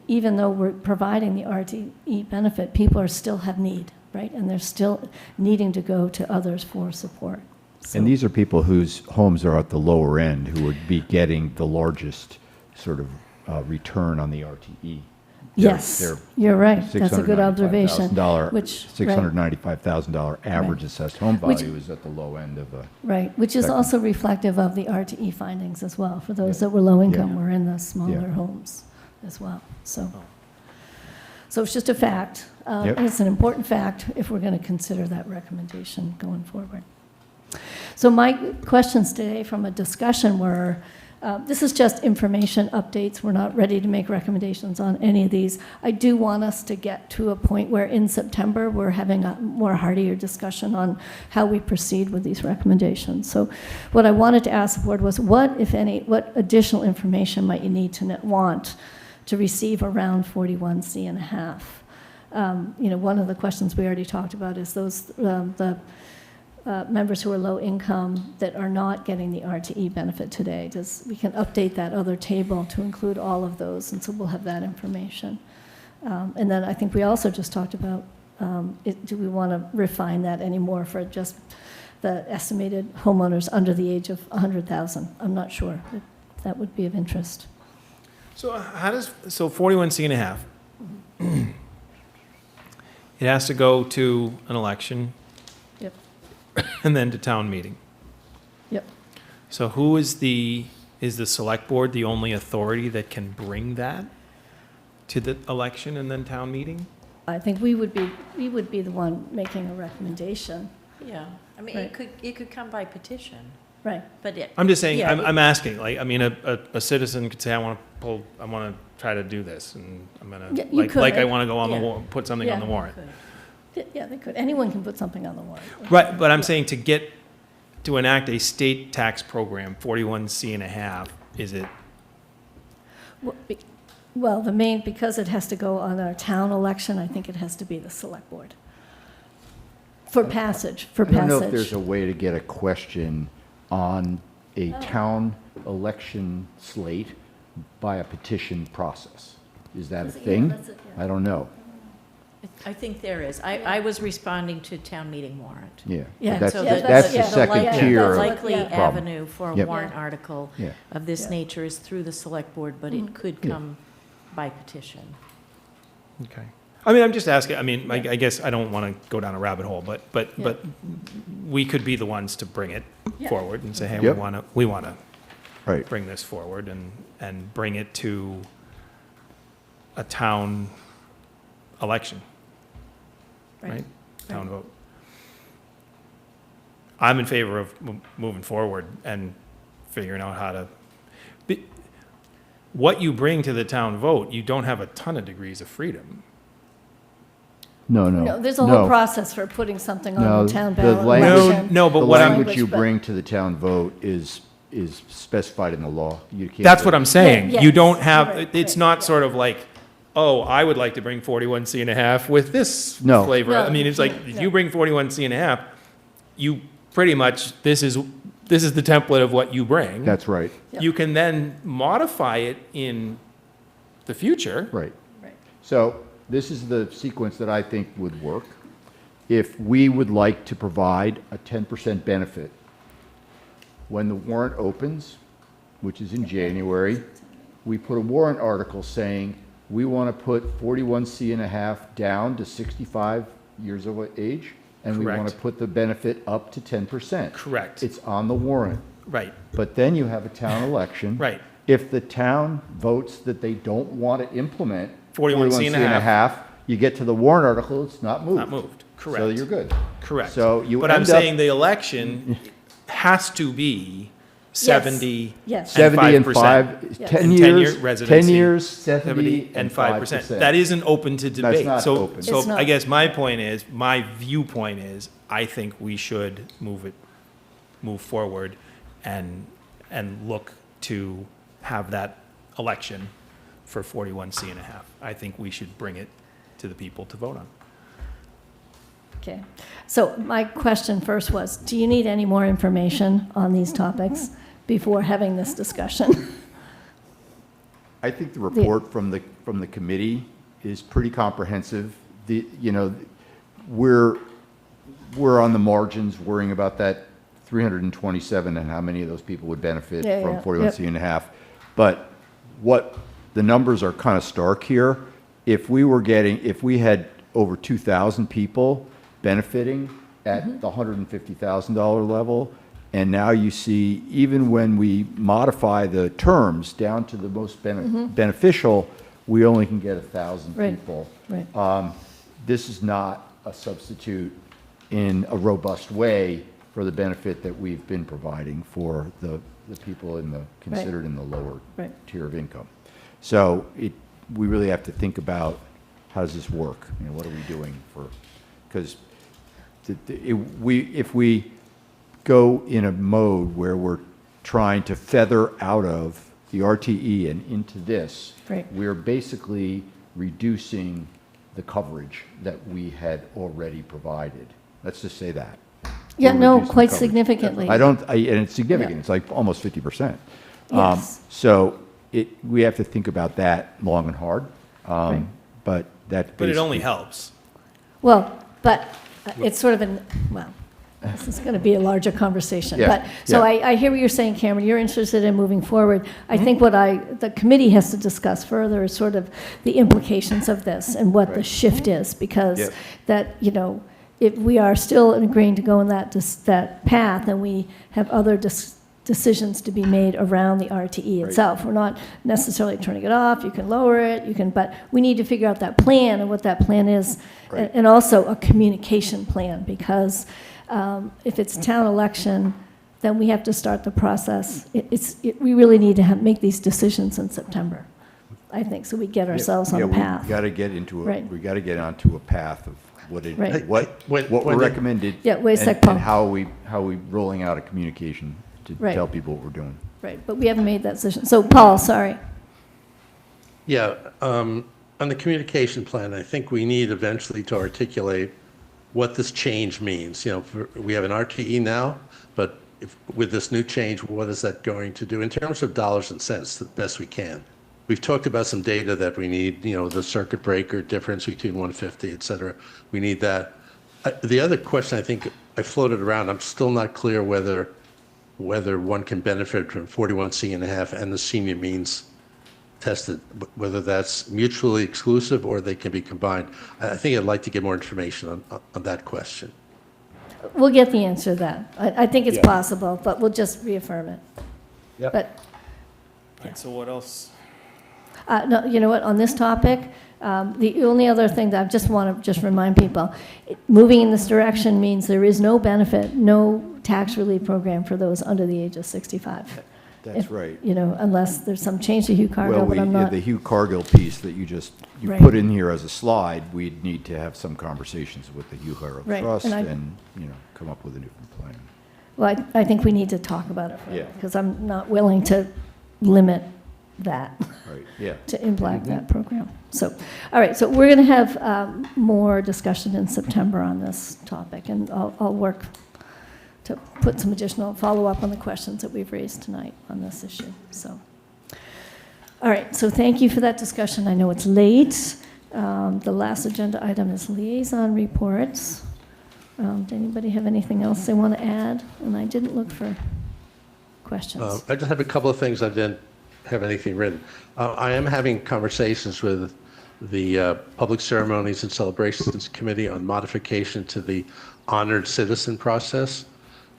even though we're providing the R2E benefit, people are still have need, right? And they're still needing to go to others for support. So, And these are people whose homes are at the lower end, who would be getting the largest sort of return on the RTE. yes, you're right. That's a good observation. Which $695,000 average assessed home value is at the low end of a. Right, which is Second. also reflective of the RTE findings as well. For those that were low income, Yeah. were in the smaller Yeah. homes as well. So it's just a fact. Yep. And it's an important fact if we're going to consider that recommendation going forward. So my questions today from a discussion were, this is just information updates. We're not ready to make recommendations on any of these. I do want us to get to a point where in September we're having a more heartier discussion on how we proceed with these recommendations. So what I wanted to ask the board was, what, if any, what additional information might you need to want to receive around 41C and a half? One of the questions we already talked about is those members who are low income that are not getting the RTE benefit today. We can update that other table to include all of those, and so we'll have that information. And then I think we also just talked about, do we want to refine that anymore for just the estimated homeowners under the age of 100,000? I'm not sure if that would be of interest. So 41C and a half, it has to go to an election. Yep. And then to town meeting. Yep. So who is the select board the only authority that can bring that to the election and then town meeting? I think we would be the one making a recommendation. Yeah, I mean, Right. it could come by petition, Right. but I'm just saying, yeah, I'm asking, a citizen could say, I want to try to do this, and I'm Yeah, gonna, you like I could. want to go on the Yeah. warrant, put something on the Yeah. warrant. Yeah, they could. Anyone can put something on the warrant. Right, but I'm saying to enact a state tax program, 41C and a half, is it? Well, because it has to go on our town election, I think it has to be the select board. For passage. I don't know if there's a way to get a question on a town election slate by a petition process. Is that a thing? I don't know. I think there is. I was responding to town meeting warrant. Yeah. Yeah, That's so that's the yeah, second likely- tier The of likely Yeah. avenue for a Yep. warrant article Yeah. of this Yeah. nature is through the select board, but it could Yeah. come by petition. Okay. I mean, I'm just asking, I guess I don't want to go down a rabbit hole, but we could be the ones to bring it Yeah. forward and say, hey, Yep. we want to Right. bring this forward and bring it to a town election, right? Town vote. I'm in favor of moving forward and figuring out how to, what you bring to the town vote, you don't have a ton of degrees of freedom. No. No, there's a whole process for putting something on the town ballot. election. No, but The what I'm, language you but- bring to the town vote is specified in the law. You can't. that's what I'm saying. Yeah, You don't yes, have, right, it's right, not yeah. sort of like, oh, I would like to bring 41C and a half with this No. flavor. No, I mean, it's like, if no. you bring 41C and a half, you pretty much, this is the template of what you bring. That's right, Yeah. You can then modify it in the future. right. Right. So this is the sequence that I think would work. If we would like to provide a 10% benefit, when the warrant opens, which is in January, we put a warrant article saying we want to put 41C and a half down to 65 years of age, and we want to Correct. put the benefit up to 10%. Correct. It's on the warrant. Right, But then you have a town election. right. If the town votes that they don't want to implement 41C and a 41C and a half. half, you get to the warrant article, it's not moved. Not moved. So Correct. you're good. Correct. So you But I'm end up- saying the election has to be 70 Yes. 70 and 5%. 5, Yes. 10 And years, 10-year residency, 10 years, 70 70 and 5%. That isn't open to debate. not So, open. so It's not. I guess my point is, my viewpoint is, I think we should move forward and look to have that election for 41C and a half. I think we should bring it to the people to vote on. Okay. So my question first was, do you need any more information on these topics before having this discussion? I think the report from the committee is pretty comprehensive. We're on the margins worrying about that 327 and how many of those people would benefit Yeah, from yeah, 41C and a half. But what the numbers are kind of stark here. If we had over 2,000 people benefiting at the $150,000 level, and now you see, even when we modify the terms down to the most beneficial, we only can get 1,000 Right. people. Right. This is not a substitute in a robust way for the benefit that we've been providing for the people considered in the lower Right. tier of income. So we really have to think about, how does this work? What are we doing because if we go in a mode where we're trying to feather out of the RTE and into this, Right. we're basically reducing the coverage that we had already provided. Let's just say that. Yeah, We're no, reducing quite coverage. significantly. And it's significant. Yeah. It's like almost 50%. Yes. So we have to think about that long and hard. Right. But that. But it only basically- helps. Well, but it's sort of this is going to be a larger conversation. Yeah, But, so yeah. I hear what you're saying, Cameron. You're interested in moving forward. I think what the committee has to discuss further is sort of the implications of this and what the Right. shift is, because Yep. that, if we are still agreeing to go in that path, and we have other decisions to be made around the RTE Right. itself. We're not necessarily turning it off. You can lower it, but we need to figure out that plan and what that plan is, Right. and also a communication plan, because if it's town election, then we have to start the process. We really need to make these decisions in September, I think, so we get ourselves on a path. We got to get Right. we got to get onto a path of Right. what When- we're when the- recommended. Yeah, wait a sec, and Paul. how we rolling out a communication to Right. tell people what we're doing. Right, but we haven't made that decision. So, Paul, sorry. Yeah, on the communication plan, I think we need eventually to articulate what this change means. We have an RTE now, but with this new change, what is that going to do in terms of dollars and cents, the best we can? We've talked about some data that we need, the circuit breaker difference between 150, et cetera. We need that. The other question I think I floated around, I'm still not clear whether one can benefit from 41C and a half and the senior means tested, whether that's mutually exclusive or they can be combined. I think I'd like to get more information on that question. We'll get the answer to that. I think it's Yeah. possible, but we'll just reaffirm it. Yep. But, Right, so what else? no, you know what, on this topic, the only other thing that I just want to remind people, moving in this direction means there is no benefit, no tax relief program for those under the age of 65. That's right. Unless there's some change to Hugh Cargill, but I'm not. The Hugh Cargill piece that you Right. put in here as a slide, we'd need to have some conversations with the Hugh Cargill Right, Trust and and, come up with a new plan. Well, I think we need to talk about it further, Yeah. because I'm not willing to limit that. Right, yeah. To impact that program. So, all right, so we're going to have more discussion in September on this topic, and I'll work to put some additional follow-up on the questions that we've raised tonight on this issue, so. All right, so thank you for that discussion. I know it's late. The last agenda item is liaison reports. Does anybody have anything else they want to add? And I didn't look for questions? I just have a couple of things. I didn't have anything written. I am having conversations with the Public Ceremonies and Celebrations Committee on modification to the honored citizen process.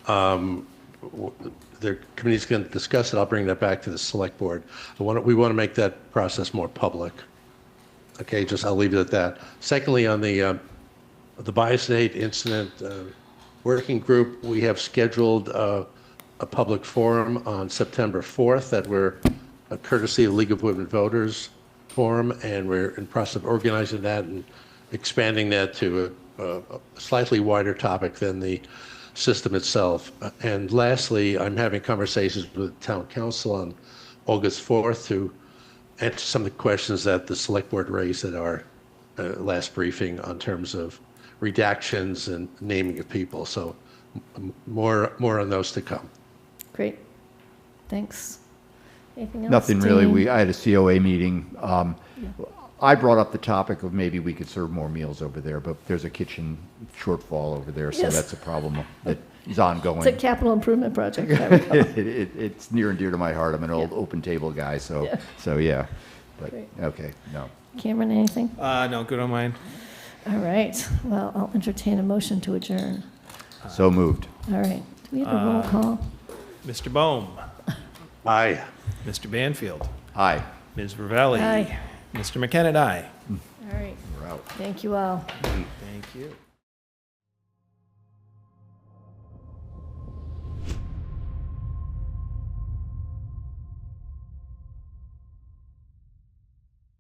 The committee's going to discuss it. I'll bring that back to the select board. We want to make that process more public. Okay, I'll leave it at that. Secondly, on the Biosnate incident working group, we have scheduled a public forum on September 4th that we're a courtesy of League of Women Voters forum, and we're in the process of organizing that and expanding that to a slightly wider topic than the system itself. And lastly, I'm having conversations with town council on August 4th to answer some of the questions that the select board raised at our last briefing on terms of redactions and naming of people. So more on those to come. Great. Thanks. Anything else? Nothing really. Dean? I had a COA meeting. I brought up the topic of maybe we could serve more meals over there, but there's a kitchen shortfall over there, so Yes. that's a problem that is ongoing. It's a capital improvement project. I recall. It's near and dear to my heart. I'm an old open table guy, so Yeah. yeah. But Great. okay, no. Cameron, anything? No, good on mine. All right. Well, I'll entertain a motion to adjourn. So moved. All right. Do we have a roll call? Mr. Bohm, Aye. Mr. Banfield, Aye. Ms. Ravelli. Aye. Mr. McKenna, aye. All right. We're out. Thank you all. Thank you.